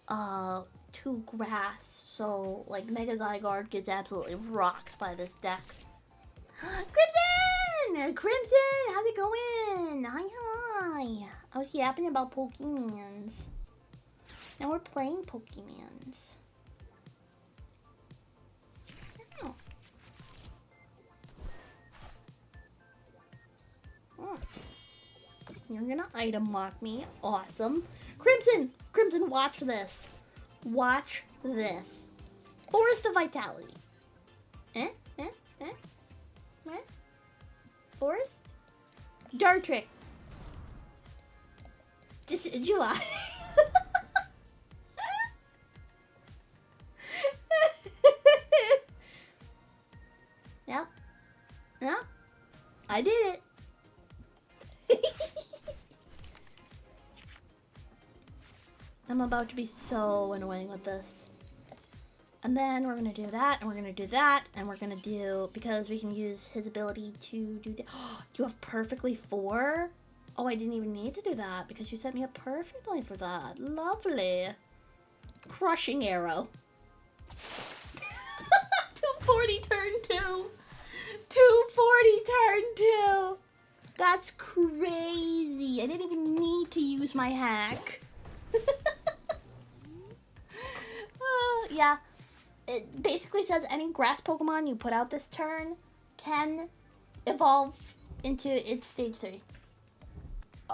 grass. So, like, Mega Zygarde gets absolutely rocked by this deck. Crimson! Crimson! How's it going? Hi, hi. I was yapping about Pokemons. Now we're playing Pokemons. Oh. Oh. You're gonna item lock me. Awesome. Crimson! Crimson, watch this. Watch this. Forest of Vitality. Forest? Dartrick. July. Yep. Yep. I did it. I'm about to be so annoying with this. And then we're going to do that, and we're going to do that, and we're going to do, because we can use his ability to do that. You have perfectly 4? Oh, I didn't even need to do that, because you set me up perfectly for that. Lovely. Crushing arrow. 240 turn 2. 240 turn 2. That's crazy. I didn't even need to use my hack. Yeah. It basically says any grass Pokemon you put out this turn can evolve into its stage 3.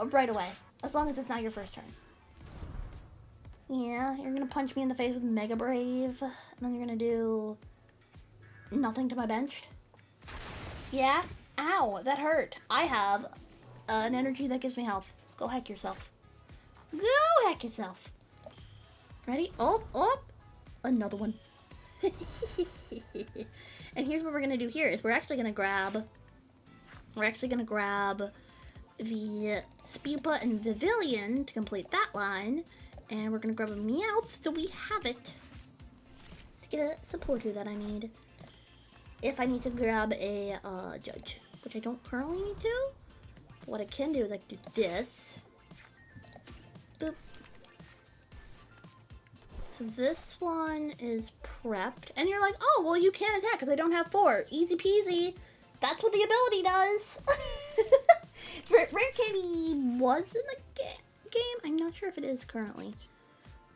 Right away. As long as it's not your first turn. Yeah, you're going to punch me in the face with Mega Brave. And then you're going to do nothing to my bench. Yeah? Ow, that hurt. I have an energy that gives me health. Go hack yourself. Go hack yourself. Ready? Oh, oh. Another one. And here's what we're gonna do here is we're actually gonna grab the Spewpa and Pavilion to complete that line, and we're gonna grab a Meowth so we have it to get a supporter that I need if I need to grab a Judge, which I don't currently need to. What I can do is I can do this. Boop. So this one is prepped. And you're like, oh, well, you can't attack because I don't have 4. Easy peasy. That's what the ability does. Rare Candy was in the game. I'm not sure if it is currently.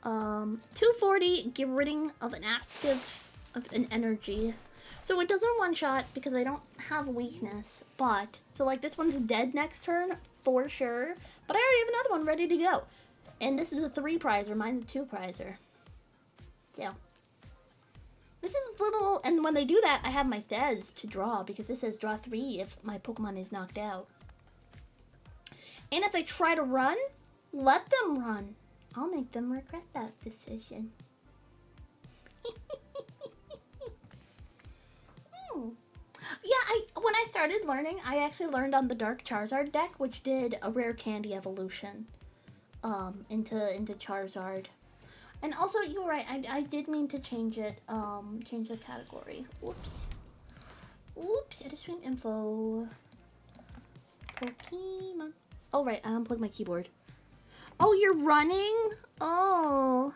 240, get rid of an energy. So it doesn't one-shot because I don't have weakness. But, so like this one's dead next turn for sure. But I already have another one ready to go. And this is a 3-prizer. Mine's a 2-prizer. Yeah. This is little, and when they do that, I have my Fez to draw, because this says draw 3 if my Pokemon is knocked out. And if they try to run, let them run. I'll make them regret that decision. Yeah, when I started learning, I actually learned on the Dark Charizard deck, which did a Rare Candy evolution into Charizard. And also, you were right, I did mean to change it, change the category. Whoops. Oops, edit stream info. Pokemon. Oh, right, I unplugged my keyboard. Oh, you're running? Oh.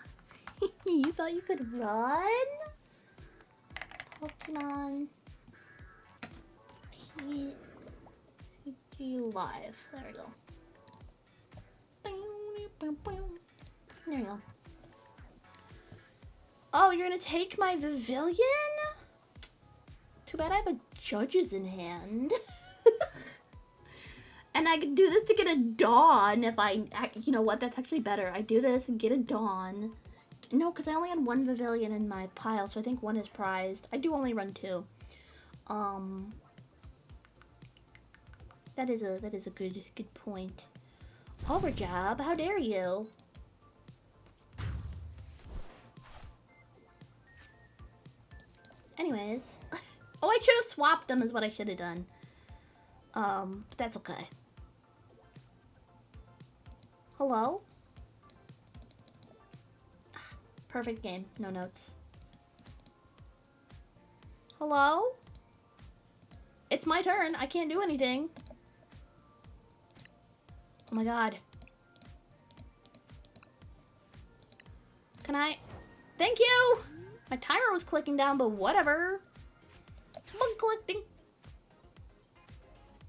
You thought you could run? Pokemon. TG Live. There we go. There we go. Oh, you're gonna take my Pavilion? Too bad I have a Judges in hand. And I could do this to get a Dawn if you know what, that's actually better. I do this and get a Dawn. No, because I only had one Pavilion in my pile, so I think one is prized. I do only run 2. That is a good point. Power Job, how dare you? Anyways. Oh, I should have swapped them is what I should have done. But that's okay. Hello? Perfect game. No notes. Hello? It's my turn. I can't do anything. Oh my god. Can I? Thank you! My timer was clicking down, but whatever. Come on, collecting.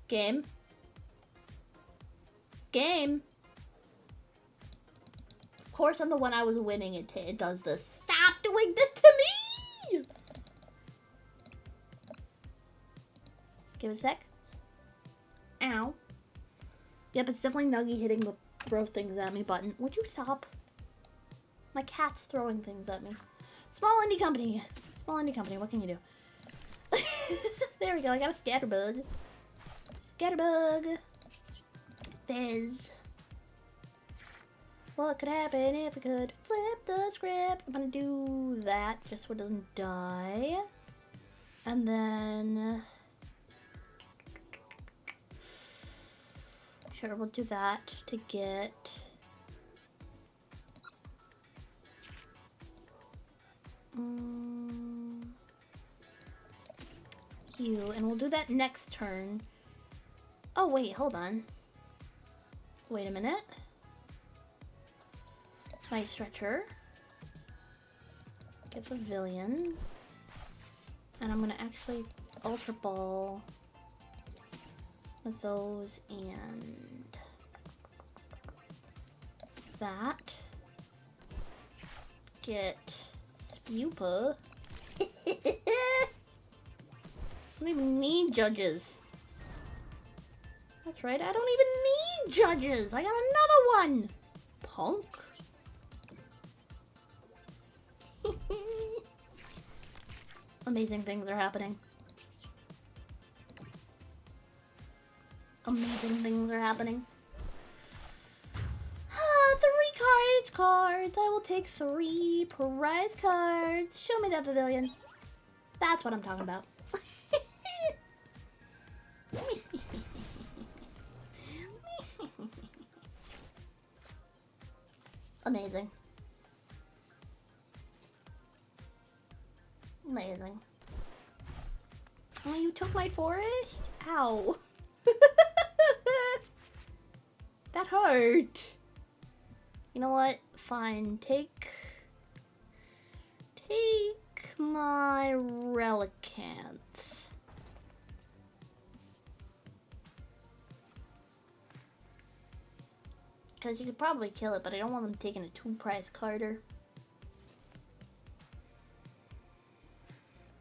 Game. Game. Of course, I'm the one I was winning. It does this. Stop doing this to me! Give it a sec. Ow. Yep, it's definitely Nuggy hitting the throw things at me button. Would you stop? My cat's throwing things at me. Small indie company. Small indie company. What can you do? There we go. I got a scatterbug. Scatterbug. Fizz. What could happen if we could flip the script? I'm gonna do that just so it doesn't die. And then... Sure, we'll do that to get... you, and we'll do that next turn. Oh, wait, hold on. Wait a minute. My stretcher. Get Pavilion. And I'm gonna actually Ultra Ball with those and that. Get Spupa. I don't even need judges. That's right, I don't even need judges. I got another one. Punk. Amazing things are happening. Amazing things are happening. 3 cards. I will take 3 prize cards. Show me that Pavilion. That's what I'm talking about. Amazing. Amazing. Oh, you took my forest? Ow. That hurt. You know what? Fine. Take my Relicants. Because you could probably kill it, but I don't want them taking a 2-prize carder.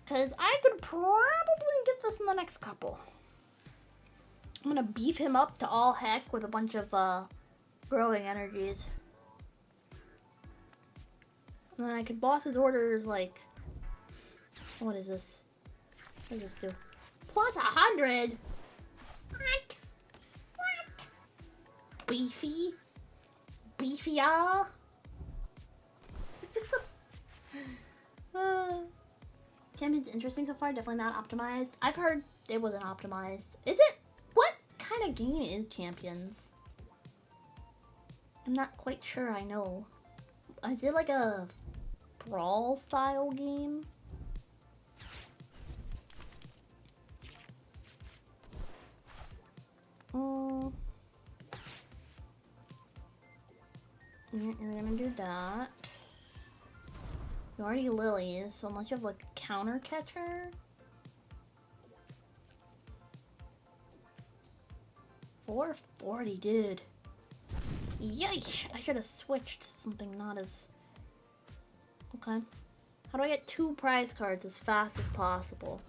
Because I could probably get this in the next couple. I'm going to beef him up to all heck with a bunch of growing energies. And then I could boss his orders like... What is this? What does this do? Plus 100? What? What? Beefy? Beefy, y'all? Champion's interesting so far. Definitely not optimized. I've heard it wasn't optimized. Is it? What kind of game is Champions? I'm not quite sure I know. Is it like a brawl style game? You're gonna do that. You already lilies, so unless you have like a counter catcher. 440, dude. Yikes! I should have switched to something not as... Okay. How do I get 2 prize cards as fast as possible?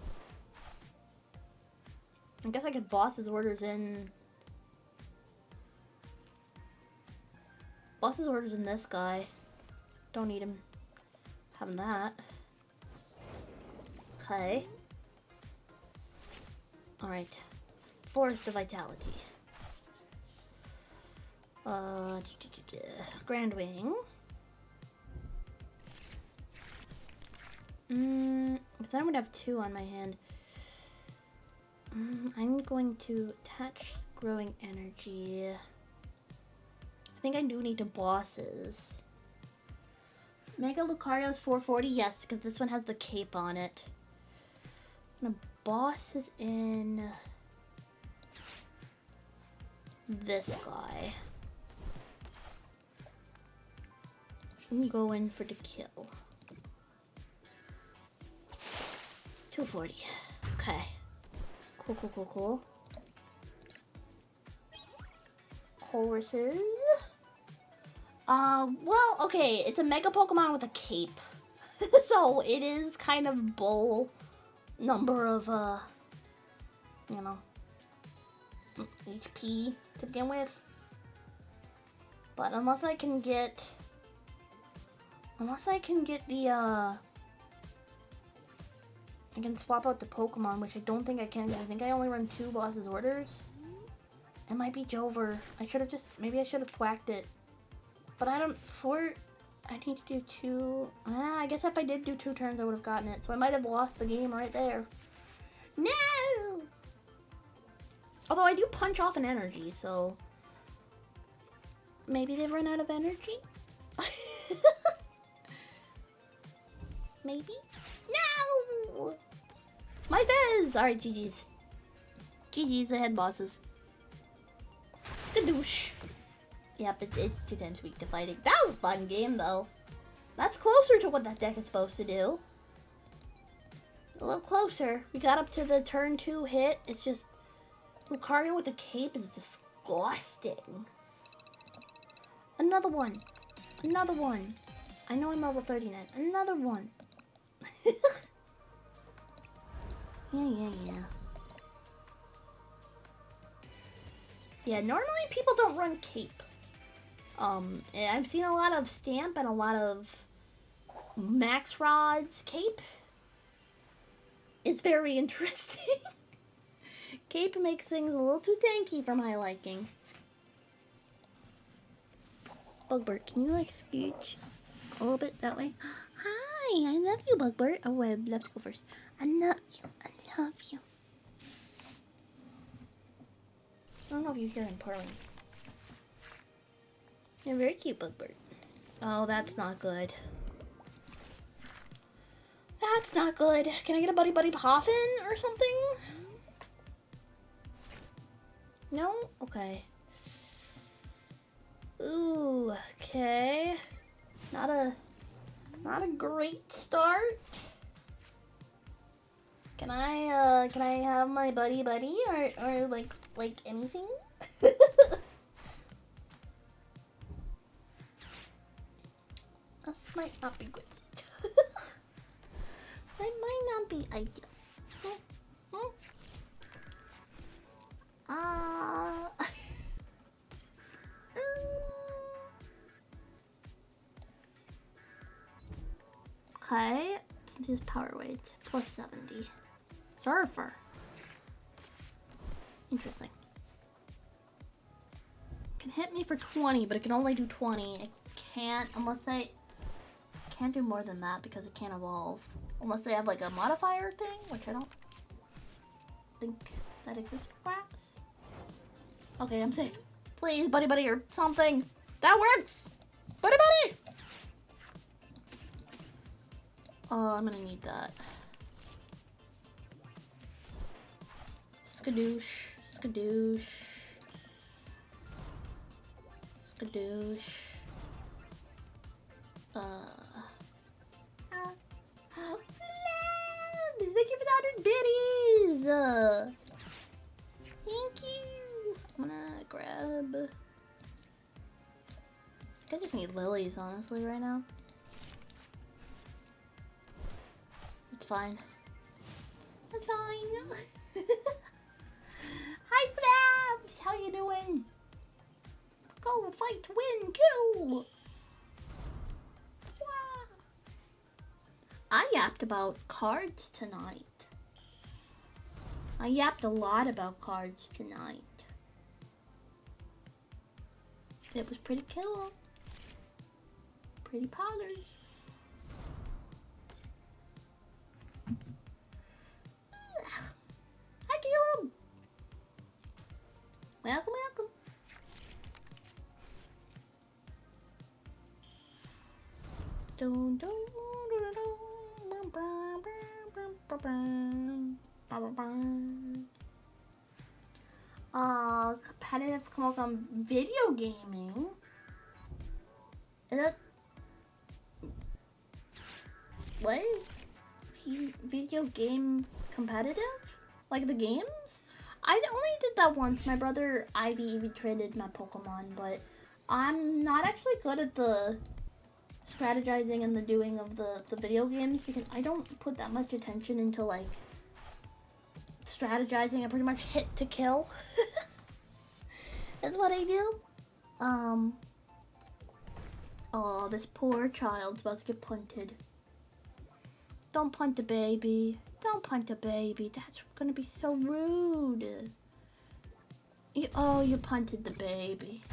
I guess I could boss his orders in Boss's orders in this guy. Don't need him having that. Okay. Alright. Forest of Vitality. Grand Wing. Because I would have 2 on my hand. I'm going to attach Growing Energy. I think I do need to bosses. Mega Lucario's 440, yes, because this one has the cape on it. And the boss is in this guy. I'm going for the kill. 240. Okay. Cool. Horses. Well, okay, it's a Mega Pokemon with a cape. So it is kind of bull number of, you know, HP to begin with. But unless I can get the, I can swap out the Pokemon, which I don't think I can, because I think I only run 2 boss's orders. It might be Jover. Maybe I should have thwacked it. But I need to do 2, I guess if I did do 2 turns, I would have gotten it. So I might have lost the game right there. No! Although I do punch off an energy, so maybe they've run out of energy? Maybe? No! My Fizz! Alright, GG's. GG's, the head bosses. Skadoosh. Yep, it's 2 times weak to fighting. That was a fun game, though. That's closer to what that deck is supposed to do. A little closer. We got up to the turn 2 hit. It's just... Lucario with the cape is disgusting. Another one. Another one. I know I'm level 39. Another one. Yeah. Yeah, normally people don't run cape. I've seen a lot of Stamp and a lot of Max Rod's cape. It's very interesting. Cape makes things a little too tanky for my liking. Bugbert, can you like scooch a little bit that way? Hi, I love you, Bugbert. Oh, I'd love to go first. I love you. I love you. I don't know if you hear him purring. You're very cute, Bugbert. Oh, that's not good. That's not good. Can I get a Buddy Buddy Poffin or something? No? Okay. Ooh, okay. Not a great start. Can I have my Buddy Buddy or like anything? This might not be good. That might not be ideal. Okay, let's use power weight. Plus 70. Surfer. Interesting. It can hit me for 20, but it can only do 20. It can't, unless I can't do more than that because it can't evolve. Unless they have like a modifier thing, which I don't think that exists for grass. Okay, I'm safe. Please, Buddy Buddy or something. That works! Buddy Buddy! Oh, I'm gonna need that. Skadoosh. Skadoosh. Skadoosh. Thank you for the 100 biddies! Thank you! I'm gonna grab... I just need lilies, honestly, right now. It's fine. It's fine. Hi, Flaps! How you doing? What's Go, fight, win, kill! Wow. I yapped about cards tonight. I yapped a lot about cards tonight. It was pretty cool. Pretty poggers. Hi, Caleb. Welcome, welcome. Dun, dun, dun, dun, dun, dun. Competitive Pokemon video gaming. Is that what? Video game competitive? Like the games? I only did that once. My brother Ivy traded my Pokemon, but I'm not actually good at the strategizing and the doing of the video games because I don't put that much attention into like strategizing. I pretty much hit to kill. That's what I do. Oh, this poor child's about to get punted. Don't punt the baby. Don't punt the baby. That's gonna be so rude. You punted the baby.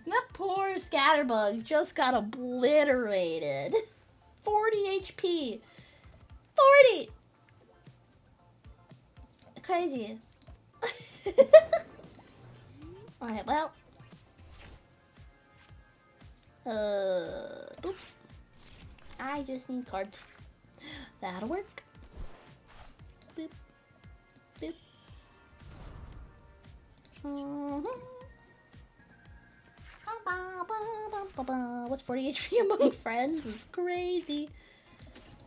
That poor Scatterbug just got obliterated. 40 HP. 40! Crazy. Alright, well. Boop. I just need cards. That'll work. Boop. Boop. What's 40 HP among friends? It's crazy.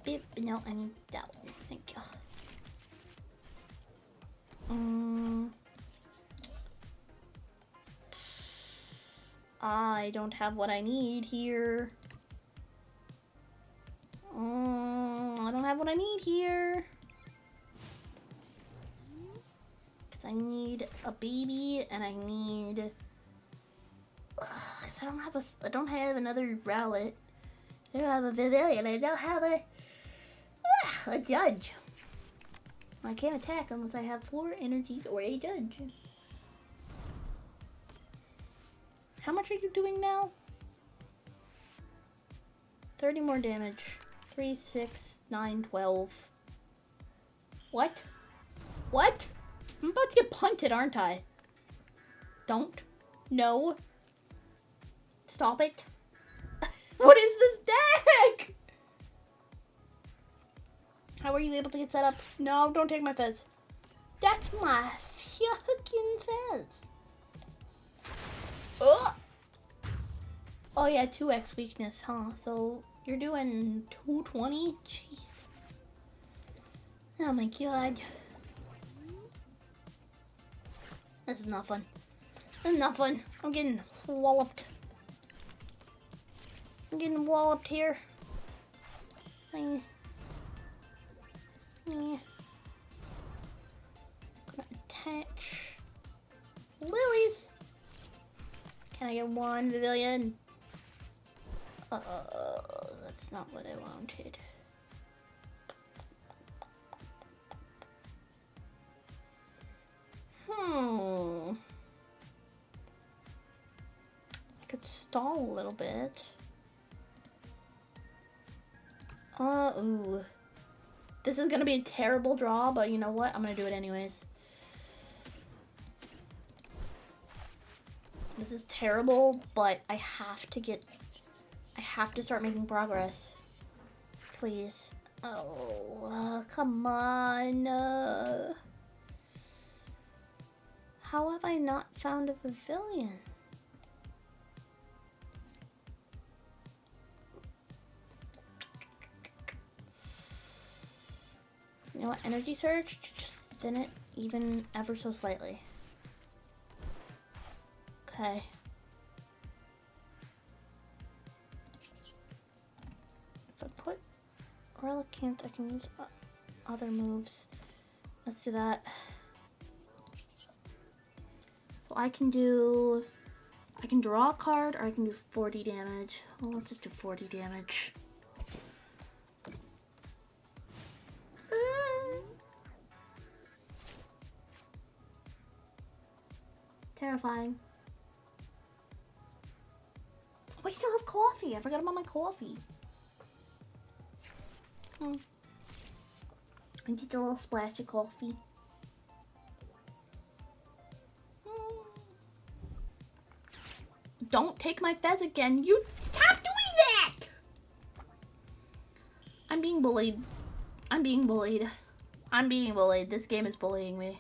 Beep. No, I need that one. Thank you. I don't have what I need here. I don't have what I need here. Because I need a baby and I need... Because I don't have another Rowlet. I don't have a Pavilion. I don't have a Judge. I can't attack unless I have 4 energies or a Judge. How much are you doing now? 30 more damage. 3, 6, 9, 12. What? What? I'm about to get punted, aren't I? Don't. No. Stop it. What is this deck? How are you able to get set up? No, don't take my fez. That's my fucking fez. Ugh. Oh yeah, 2x weakness, huh? So you're doing 220? Jeez. Oh my god. This is not fun. This is not fun. I'm getting walloped. I'm getting walloped here. Gonna attach lilies. Can I get 1 Pavilion? That's not what I wanted. I could stall a little bit. Ooh. This is gonna be a terrible draw, but you know what? I'm gonna do it anyways. This is terrible, but I have to start making progress. Please. Oh, come on. How have I not found a Pavilion? You know what? Energy Surge? Just thin it even ever so slightly. Okay. If I put Relicanth, I can use other moves. Let's do that. So I can draw a card or I can do 40 damage. Well, let's just do 40 damage. Terrifying. Oh, I still have coffee. I forgot about my coffee. I need a little splash of coffee. Don't take my fez again. You stop doing that! I'm being bullied. I'm being bullied. I'm being bullied. This game is bullying me.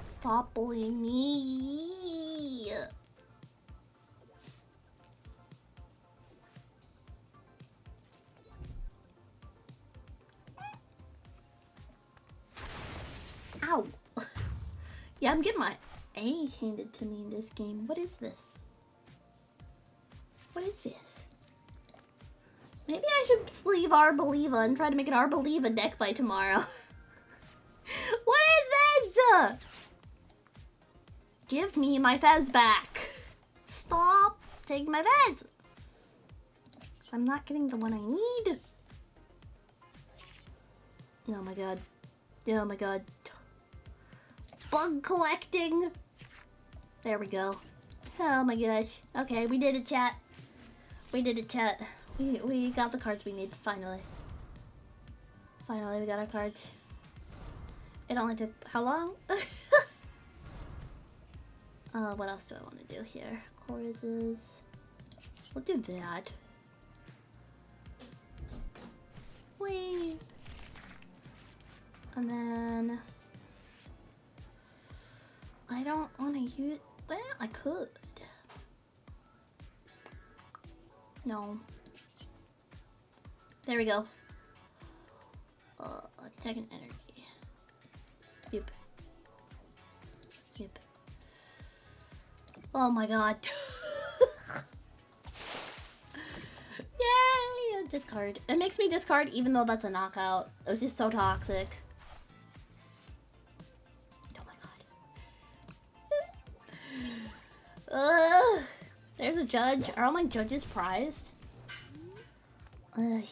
Stop bullying me. Ow. Yeah, I'm getting my A handed to me in this game. What is this? What is this? Maybe I should sleeve Arboliva and try to make an Arboliva deck by tomorrow. What is this? Give me my fez back. Stop taking my fez. I'm not getting the one I need. Oh my god. Oh my god. Bug collecting. There we go. Oh my gosh. Okay, we did it, chat. We did it, chat. We got the cards we need, finally. Finally, we got our cards. It only took how long? What else do I want to do here? Choruses. We'll do that. Wait. And then I don't want to use. Well, I could. No. There we go. Second energy. Yep. Yep. Oh my god. Yay! Discard. It makes me discard even though that's a knockout. It was just so toxic. Oh my god. There's a judge. Are all my judges prized?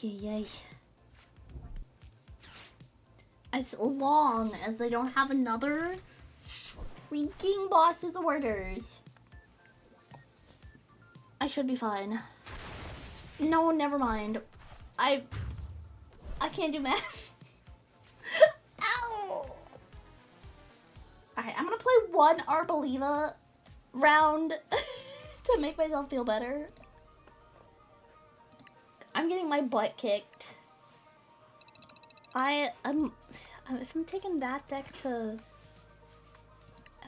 Yay. As long as they don't have another freaking boss's orders, I should be fine. No, never mind. I can't do math. Ow! Alright, I'm gonna play one Arboliva round to make myself feel better. I'm getting my butt kicked. If I'm taking that deck to...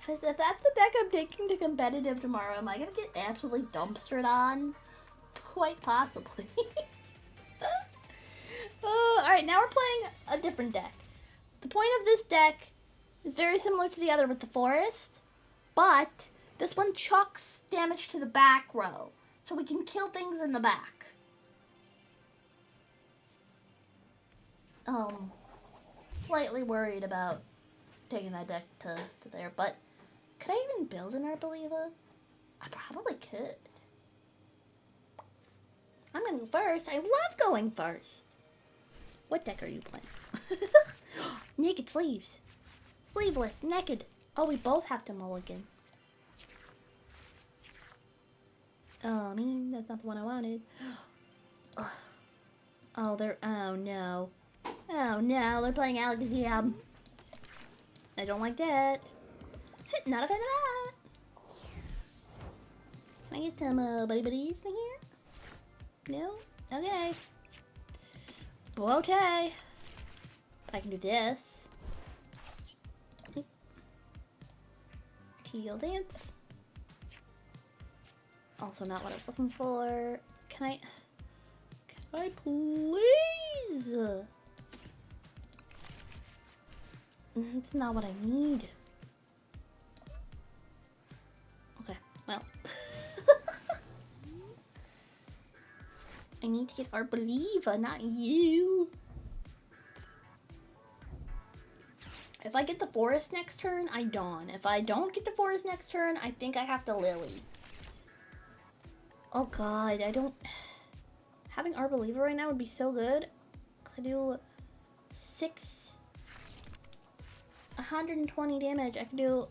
If that's the deck I'm taking to competitive tomorrow, am I gonna get absolutely dumpstered on? Quite possibly. Alright, now we're playing a different deck. The point of this deck is very similar to the other with the forest, but this one chucks damage to the back row, so we can kill things in the back. Slightly worried about taking that deck to there, but could I even build an Arboliva? I probably could. I'm gonna go first. I love going first. What deck are you playing? Naked sleeves. Sleeveless, naked. Oh, we both have to mulligan. Oh, that's not the one I wanted. Oh, oh no. Oh no, they're playing Alakazam. I don't like that. Not a fan of that. Can I get some buddies in here? No? Okay. Okay. I can do this. Teal dance. Also not what I was looking for. Can I please? It's not what I need. Okay, well. I need to get Arboliva, not you. If I I get the forest next turn, I Dawn. If I don't get the forest next turn, I think I have to Lily. Oh god, I don't... Having Arbaliva right now would be so good. Cause I do 120 damage. I can do...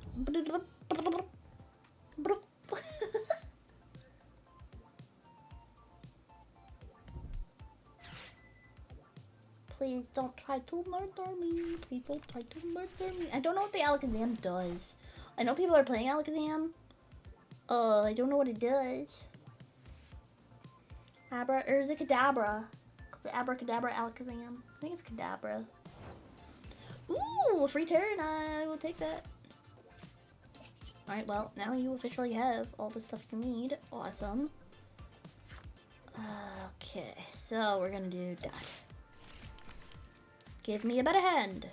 Please don't try to murder me. Please don't try to murder me. I don't know what the Alakazam does. I know people are playing Alakazam. I don't know what it does. Abra, or is it Kadabra? It's Abracadabra Alakazam. I think it's Kadabra. Ooh, a free turn. I will take that. Alright, well, now you officially have all the stuff you need. Awesome. Okay, so we're gonna do that. Give me a better hand.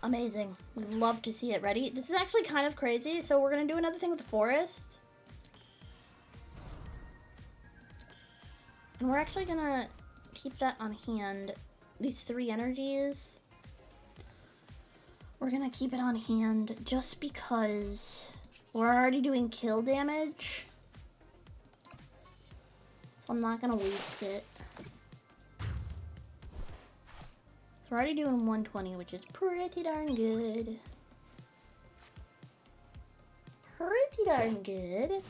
Amazing. We'd love to see it. Ready? This is actually kind of crazy, so we're gonna do another thing with the forest. And we're actually gonna keep that on hand. These 3 energies. We're gonna keep it on hand just because we're already doing kill damage. So I'm not gonna waste it. So we're already doing 120, which is pretty darn good. Pretty darn good.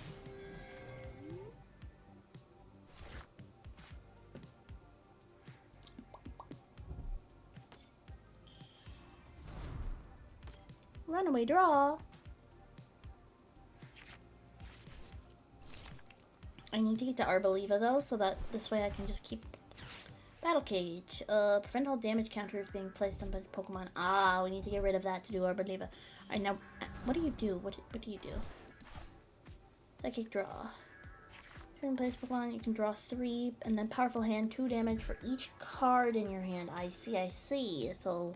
Runaway draw. I need to get to Arbaliva though, so that this way I can just keep Battle Cage. Prevent all damage counters being placed on Pokemon. Ah, we need to get rid of that to do Arbaliva. Alright, now what do you do? What do you do? Psychic draw. Turn place Pokemon, you can draw 3 and then powerful hand, 2 damage for each card in your hand. I see. So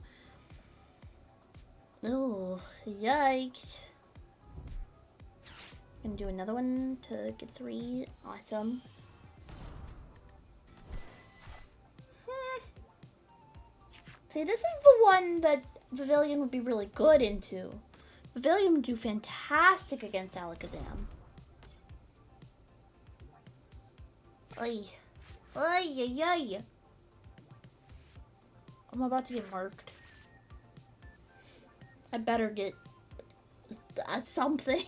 oh, yikes. Gonna do another one to get 3. Awesome. See, this is the one that Pavilion would be really good into. Pavilion would do fantastic against Alakazam. Oy. Oy. I'm about to get marked. I better get something.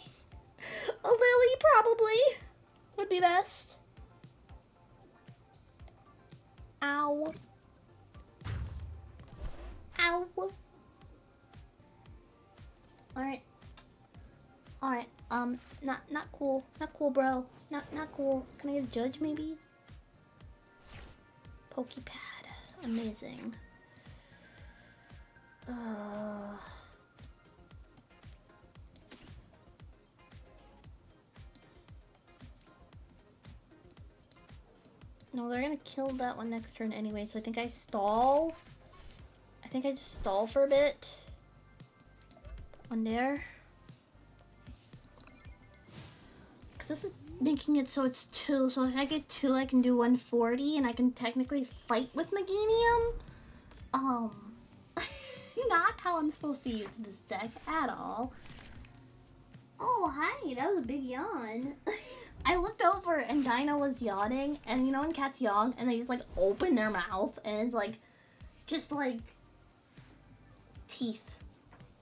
A Lily probably would be best. Ow. Ow. Alright. Not cool. Not cool, bro. Not cool. Can I get a judge maybe? Pokepad. Amazing. No, they're gonna kill that one next turn anyway, so I think I stall. I think I just stall for a bit. One there. Because this is making it so it's 2, so if I get 2, I can do 140, and I can technically fight with Meganium. Not how I'm supposed to use this deck at all. Oh, hi, that was a big yawn. I looked over and Dinah was yawning, and you know when cats yawn and they just like open their mouth and it's like, just like teeth.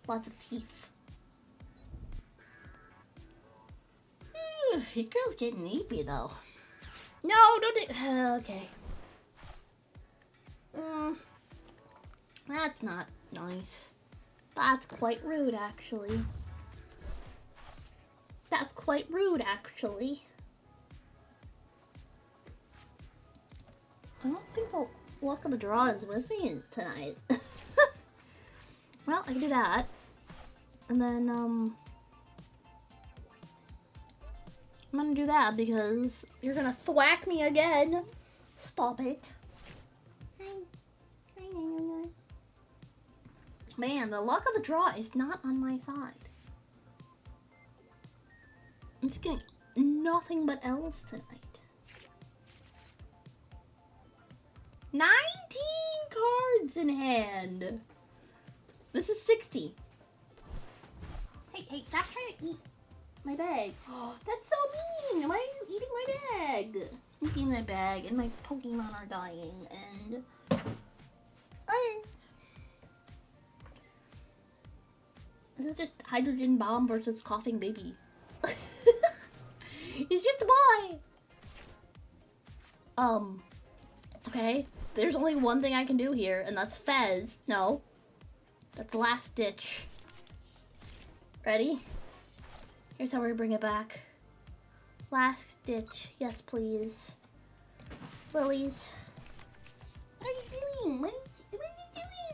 Lots of teeth. Your girl's getting neepy though. No, don't do okay. That's not nice. That's quite rude actually. That's quite rude actually. I don't think the luck of the draw is with me tonight. Well, I can do that. And then, I'm gonna do that because you're gonna thwack me again. Stop it. Man, the luck of the draw is not on my side. I'm just getting nothing but L's tonight. 19 cards in hand. This is 60. Hey, stop trying to eat my bag. Oh, that's so mean. Why are you eating my bag? I'm eating my bag, and my Pokemon are dying, and... This is just hydrogen bomb versus coughing baby. It's just a boy. Okay. There's only one thing I can do here, and that's Fez. No. That's last ditch. Ready? Here's how we bring it back. Last ditch. Yes, please. Lilies. What are you doing? What are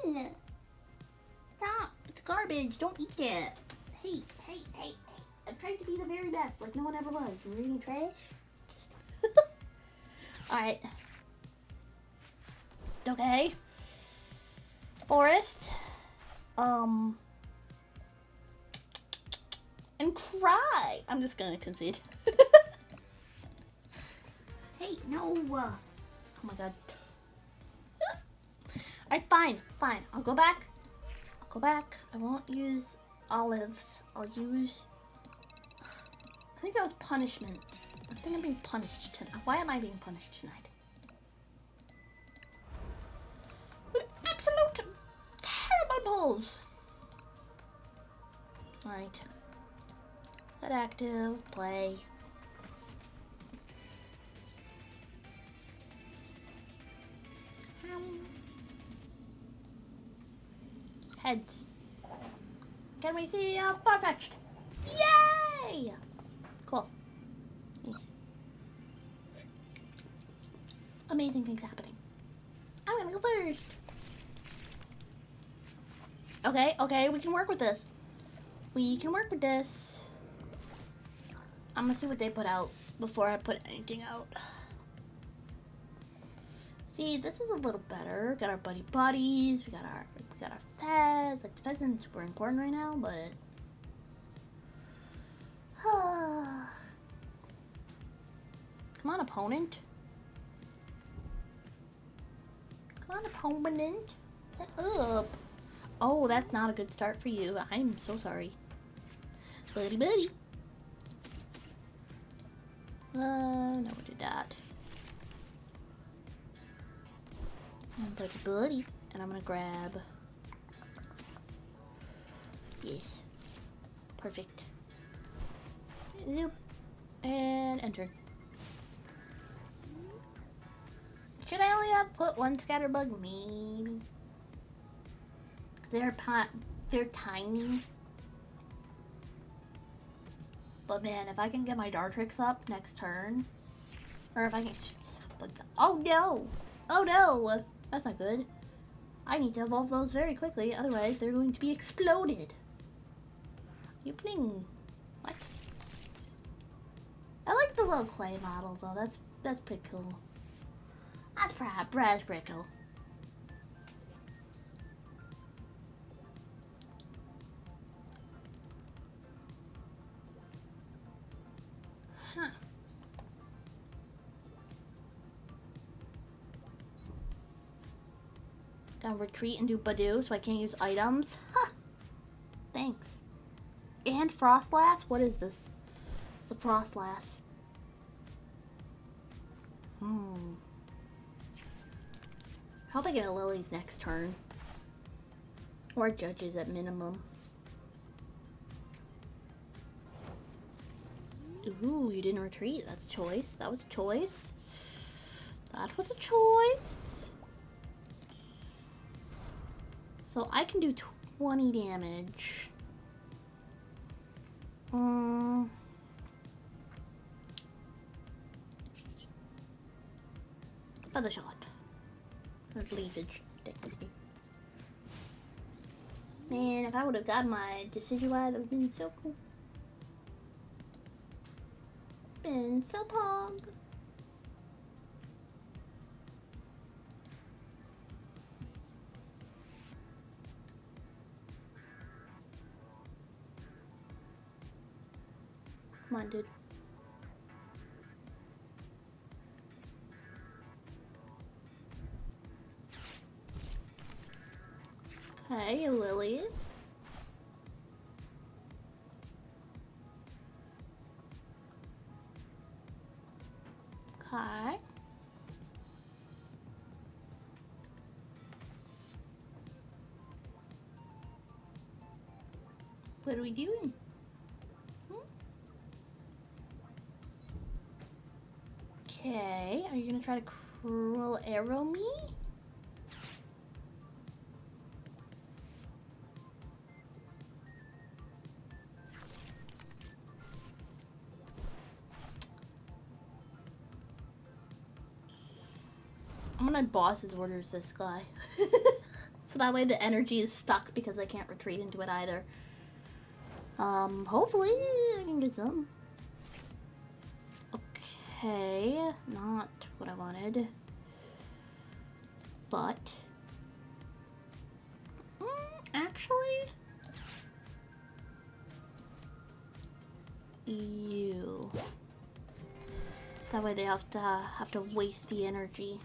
you doing? Stop. It's garbage. Don't eat it. Hey. I'm trying to be the very best, like no one ever was. You're eating trash? Alright. Okay. Forest. And cry. I'm just gonna concede. Hey, no. Oh my god. Alright, fine. I'll go back. I won't use olives. I'll use... I think that was punishment. I think I'm being punished tonight. Why am I being punished tonight? With absolute terrible balls. Alright. Set active. Play. Heads. Can we see Farfetch'd? Yay! Cool. Nice. Amazing things happening. I'm gonna go first. Okay, we can work with this. I'm gonna see what they put out before I put anything out. See, this is a little better. Got our buddies. We got our Fez. Like, the Fez isn't super important right now, but... Come on, opponent. Set up. Oh, that's not a good start for you. I'm so sorry. Buddy. No, we did that. Buddy. And I'm gonna grab... Yes. Perfect. Zoop. And enter. Should I only have put one scatterbug? Maybe. They're tiny. But man, if I can get my Dartrix up next turn, or if I can... Oh no! That's not good. I need to evolve those very quickly, otherwise they're going to be exploded. You playing... What? I like the little clay model though. That's pretty cool. That's pretty cool. Huh. Gotta retreat and do Badoo so I can't use items. Huh. Thanks. And Frostlass? What is this? It's a Frostlass. I hope I get a Lily's next turn. Or Judges at minimum. Ooh, you didn't retreat. That's a choice. That was a choice. So I can do 20 damage. Feather shot. Or leafage, technically. Man, if I would have got my decision right, it would have been so cool. Been so pog. Come on, dude. Okay. Okay, lilies. Okay. What are we doing? Okay, are you gonna try to cruel arrow me? I'm gonna boss's orders this guy. So that way the energy is stuck because I can't retreat into it either. Hopefully I can get some. Okay, not what I wanted. But actually, you. That way they have to waste the energy.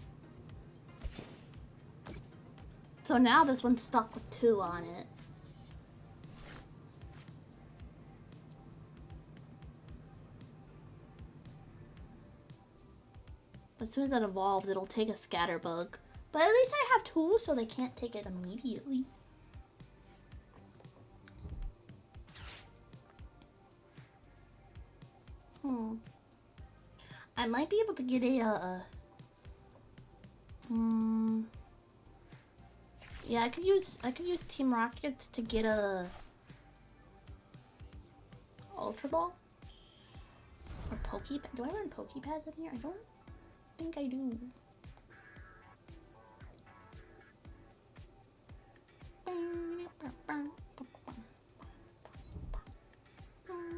So now this one's stuck with 2 on it. As soon as that evolves, it'll take a scatterbug. But at least I have 2, so they can't take it immediately. I might be able to get a yeah, I could use Team Rockets to get a Ultra Ball or Pokepad. Do I run Pokepads in here? I don't think I do. Come on. Come on. Come on.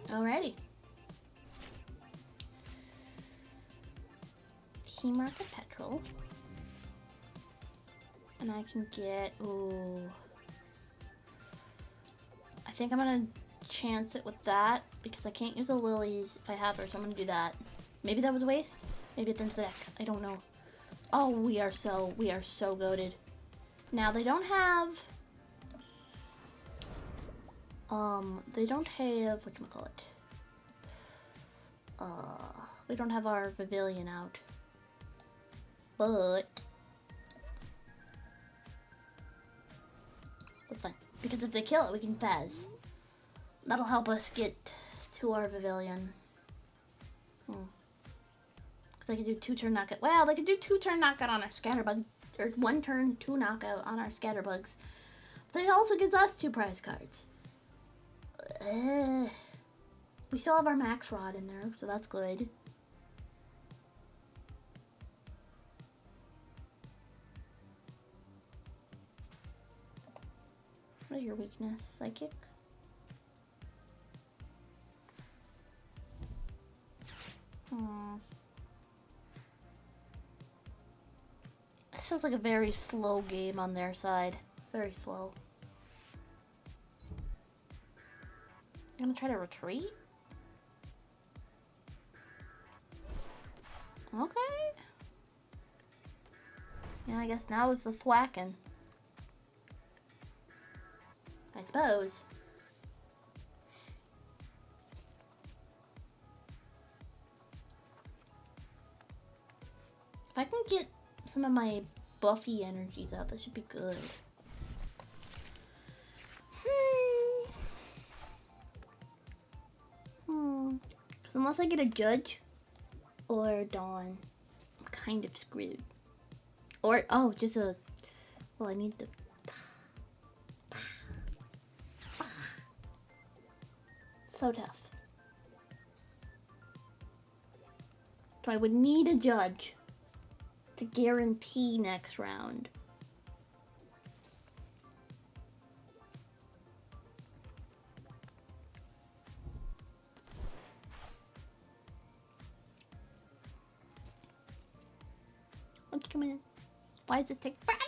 Alrighty. Team Rocket Petrol. And I can get, ooh. I think I'm gonna chance it with that because I can't use the lilies if I have her, so I'm gonna do that. Maybe that was a waste. Maybe it's in the deck. I don't know. Oh, we are so goated. Now they don't have whatchamacallit. We don't have our pavilion out. But that's fine. Because if they kill it, we can fez. That'll help us get to our pavilion. Because they can do 2-turn knockout. Well, they can do 2-turn knockout on our scatterbug. Or 1 turn, 2 knockout on our scatterbugs. But it also gives us 2 prize cards. We still have our max rod in there, so that's good. What is your weakness? Psychic? This feels like a very slow game on their side. Very slow. I'm gonna try to retreat? Okay. Yeah, I guess now it's the thwacking. I suppose. If I can get some of my Buffy energies out, that should be good. Because unless I get a Judge or Dawn, I'm kind of screwed. Or, oh, just a... Well, I need the... So tough. So I would need a Judge to guarantee next round. Come in. Why does this take forever?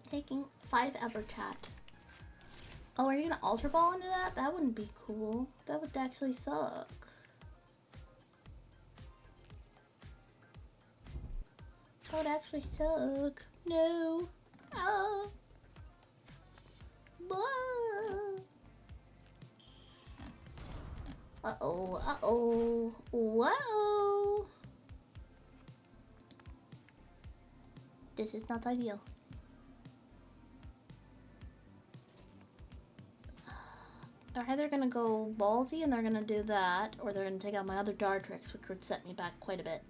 Taking 5 ever, chat. Oh, are you gonna Ultra Ball into that? That wouldn't be cool. That would actually suck. That would actually suck. No. Oh. Uh-oh, uh-oh. Whoa. This is not ideal. They're either gonna go ballsy and they're gonna do that, or they're gonna take out my other Dartrix, which would set me back quite a bit.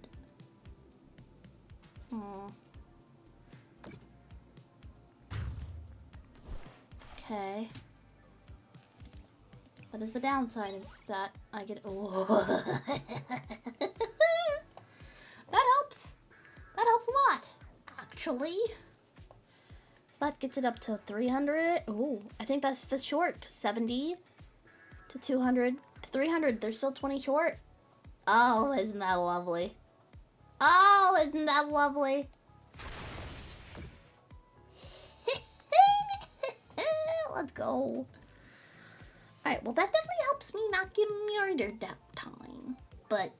Okay. What is the downside of that? I get. Oh. That helps. That helps a lot, actually. So that gets it up to 300. Oh, I think that's the short. 70 to 200 to 300. They're still 20 short. Oh, isn't that lovely? Oh, isn't that lovely? Let's go. Alright, well that definitely helps me not get murdered that time. But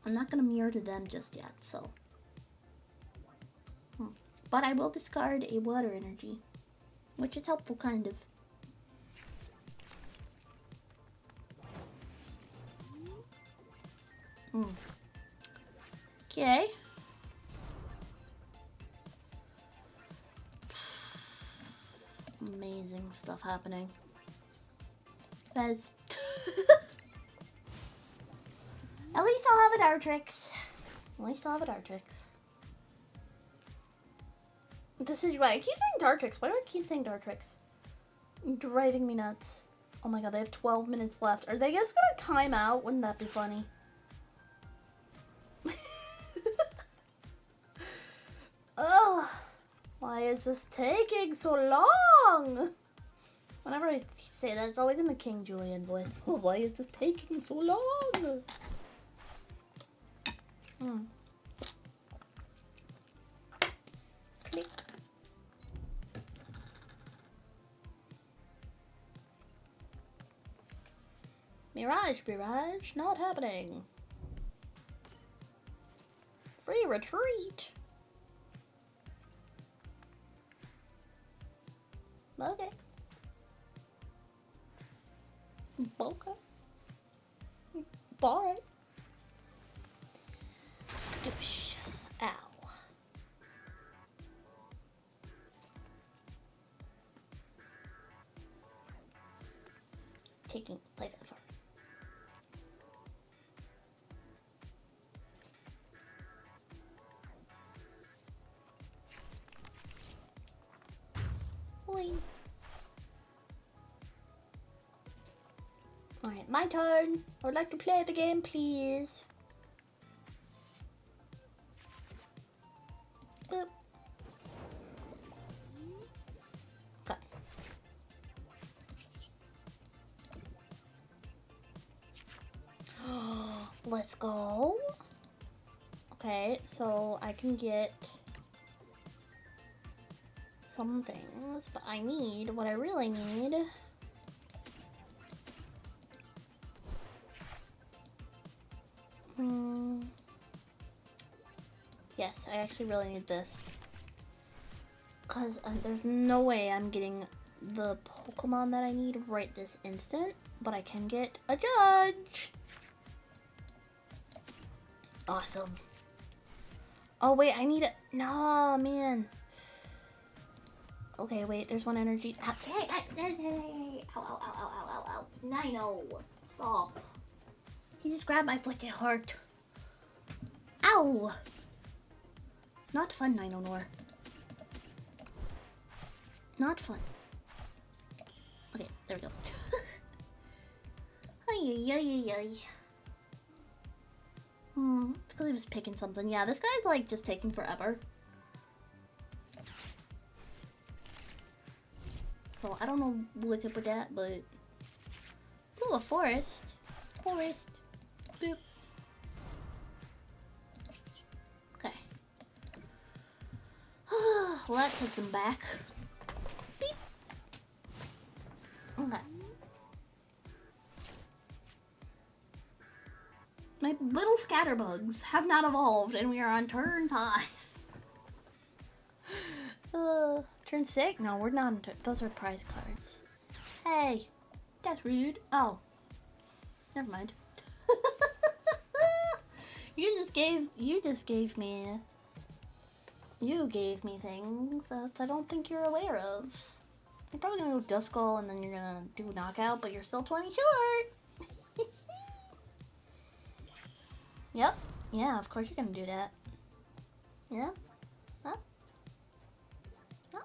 I'm not gonna murder them just yet, so. But I will discard a water energy, which is helpful, kind of. Okay. Amazing stuff happening. Fez. At least I'll have a Dartrix. At least I'll have a Dartrix. This is why I keep saying Dartrix. Why do I keep saying Dartrix? Driving me nuts. Oh my god, they have 12 minutes left. Are they just gonna time out? Wouldn't that be funny? Ugh. Why is this taking so long? Whenever I say that, it's always in the King Julian voice. Oh, why is this taking so long? Click. Mirage, not happening. Free retreat. Okay. Okay. Alright. Skadoosh. Ow. Taking life effort. Alright, my turn. I would like to play the game, please. Boop. Okay. Let's go. Okay, so I can get some things, but I need, what I really need, yes, I actually really need this, because there's no way I'm getting the Pokemon that I need right this instant, but I can get a judge. Awesome. Oh wait, I need a, no, man. Okay, wait, there's one energy. Hey, ow. Nino, stop. He just grabbed my flicked heart. Ow. Not fun, Nino Nor. Not fun. Okay, there we go. Ay. It's because he was picking something. Yeah, this guy's like just taking forever. So I don't know what's up with that, but ooh, a forest. Boop. Well, that sets him back. Beep. Okay. My little scatterbugs have not evolved, and we are on turn 5. Turn 6? No, we're not on turn. Those are prize cards. Hey, that's rude. Oh, never mind. You gave me things that I don't think you're aware of. You're probably gonna go Duskull and then you're gonna do Knockout, but you're still 20 short. Yep. Yeah, of course you're gonna do that. Yeah. Huh? Huh?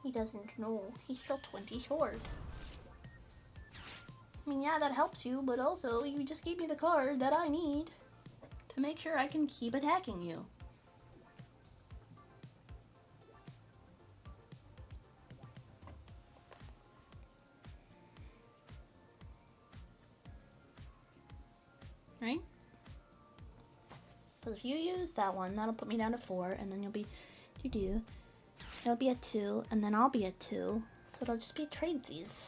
He doesn't know. He's still 20 short. I mean, yeah, that helps you, but also you just gave me the card that I need to make sure I can keep attacking you. Right? So if you use that one, that'll put me down to 4, and then you'll be, it'll be a 2, and then I'll be a 2, so it'll just be tradesies.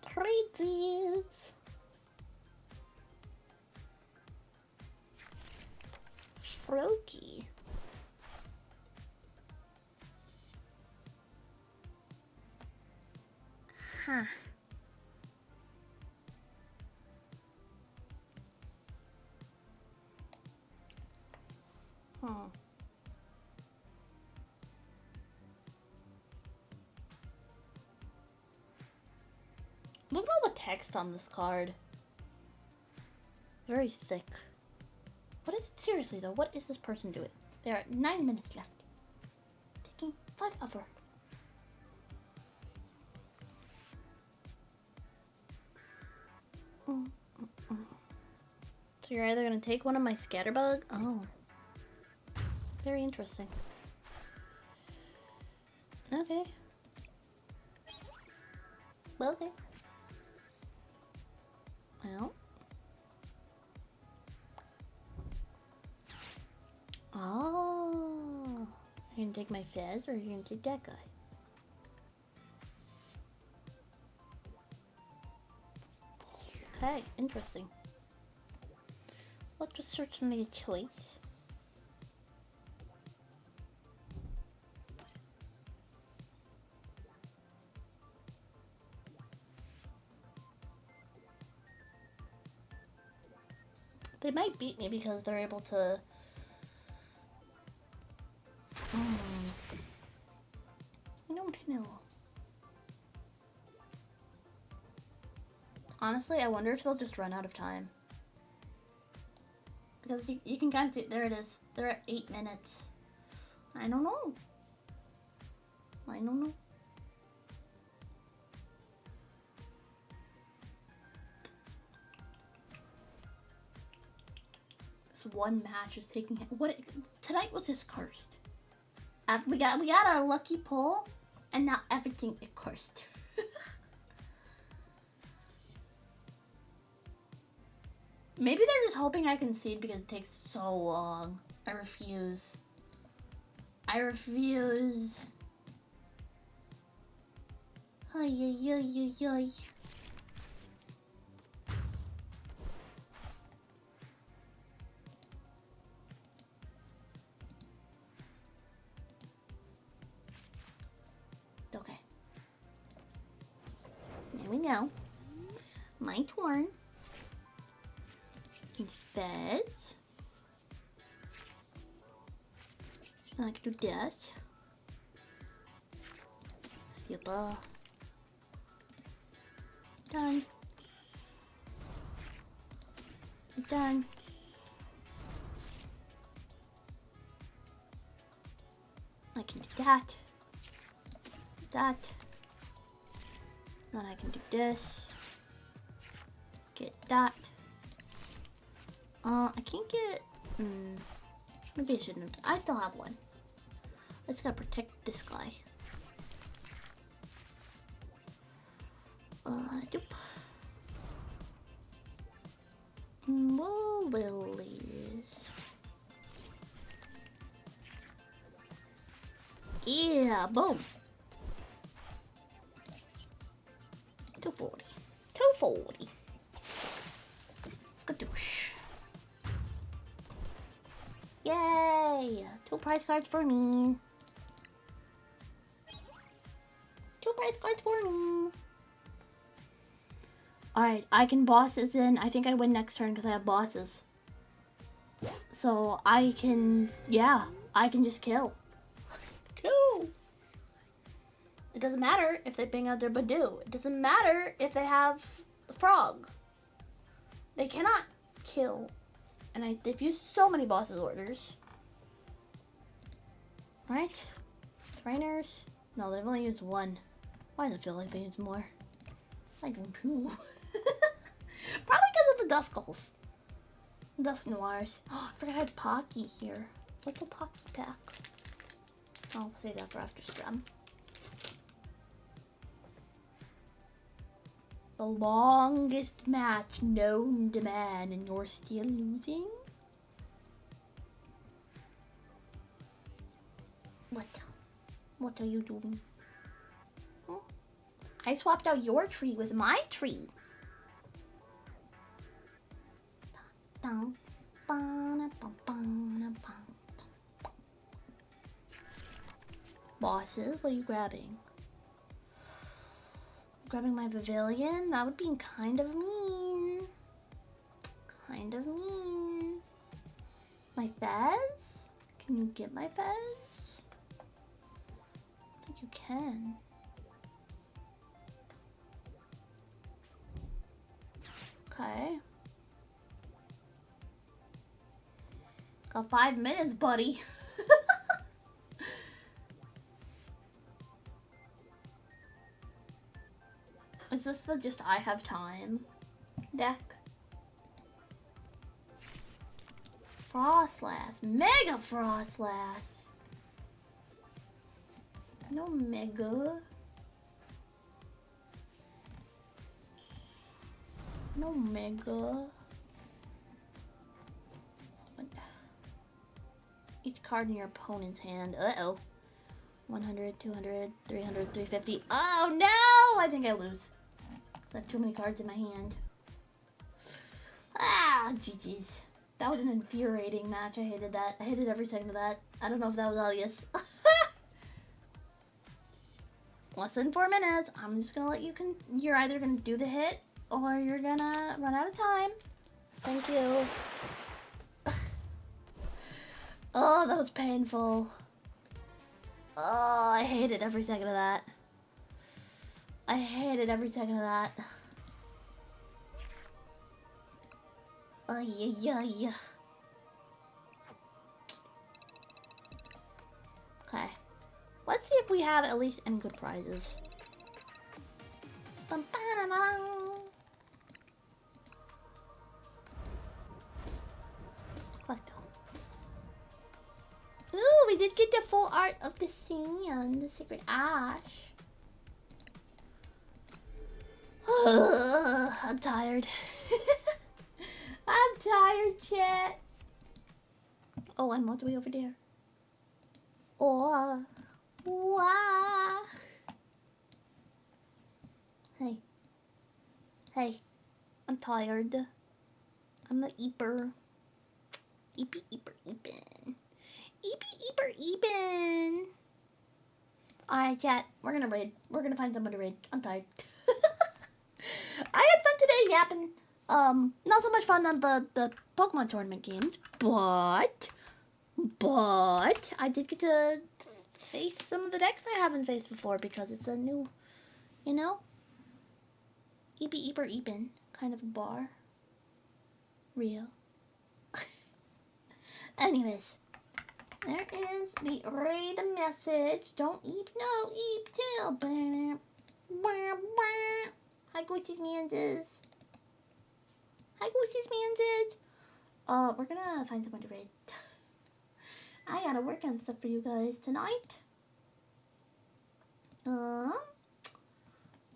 Tradesies! Strokey. Huh. Look at all the text on this card. Very thick. What is, seriously though, what is this person doing? There are 9 minutes left. Taking 5 over. So you're either gonna take one of my scatterbug? Oh. Very interesting. Okay. Well, okay. Well. Oh. You're gonna take my Fez or you're gonna take that guy? Okay, interesting. What was certainly a choice. They might beat me because they're able to... I don't know. Honestly, I wonder if they'll just run out of time. Because you can kind of see, there it is. They're at 8 minutes. I don't know. I don't know. This one match is taking it. What tonight was just cursed. We got our lucky pull, and now everything is cursed. Maybe they're just hoping I concede because it takes so long. I refuse. I refuse. Ay, ay, ay, ay, ay. Okay. There we go. My turn. Fez. I can do this. Skipper. Done. Done. I can do that. That. Then I can do this. Get that. I can't get... maybe I shouldn't have. I still have one. I just gotta protect this guy. Doop. More lilies. Yeah, boom. 240. 240. Skadoosh. Yay! 2 prize cards for me. 2 prize cards for me. Alright, I can boss this in. I think I win next turn because I have bosses. So I can, yeah, I can just kill. Cool. It doesn't matter if they bring out their Badoo. It doesn't matter if they have the frog. They cannot kill. And they've used so many bosses orders. Right? Trainers? No, they've only used 1. Why does it feel like they used more? Like 2. Probably because of the Duskulls. Dusk Noirs. Oh, I forgot I had Pocky here. What's a Pocky pack? I'll save that for after scrum. The longest match known to man, and you're still losing? What are you doing? I swapped out your tree with my tree. Bosses, what are you grabbing? Grabbing my pavilion? That would be kind of mean. Kind of mean. My fez? Can you get my fez? I think you can. Okay. Got 5 minutes, buddy. Is this the just I have time deck? Frostlass. Mega Frostlass. No Mega. No Mega. Each card in your opponent's hand. Uh-oh. 100, 200, 300, 350. Oh no! I think I lose. I have too many cards in my hand. Ah, GG's. That was an infuriating match. I hated that. I hated every second of that. I don't know if that was obvious. Less than 4 minutes. I'm just gonna let you you're either gonna do the hit or you're gonna run out of time. Thank you. Oh, that was painful. Oh, I hated every second of that. I hated every second of that. Oh, yeah. Okay. Let's see if we have at least any good prizes. Bum, ba-da-da. Collect. Ooh, we did get the full art of the sand, the sacred ash. I'm tired. I'm tired, chat. Oh, I'm all the way over there. Oh, wow. Hey, I'm tired. I'm the eeper. Eepin. Alright, chat. We're gonna raid. We're gonna find someone to raid. I'm tired. I had fun today yapping. Not so much fun on the Pokemon tournament games, but I did get to face some of the decks I haven't faced before because it's a new, you know, Eepin kind of a bar. Real. Anyways, there is the raid message. Don't eep, no eep till. Hi, Ghosties Manses. We're gonna find someone to raid. I gotta work on stuff for you guys tonight.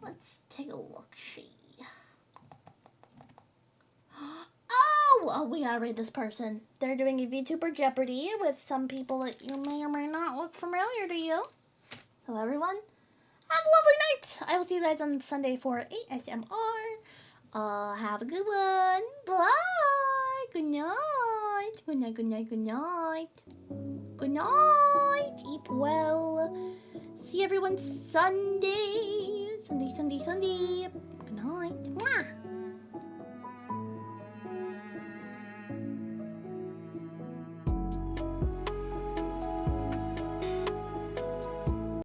Let's take a look. Oh, we gotta raid this person. They're doing a VTuber Jeopardy with some people that you may or may not look familiar to you. So everyone, have a lovely night. I will see you guys on Sunday for ASMR. Have a good one. Bye. Good night. Good night, good night, good night. Good night. Eat well. See everyone Sunday. Sunday. Good night. Mwah.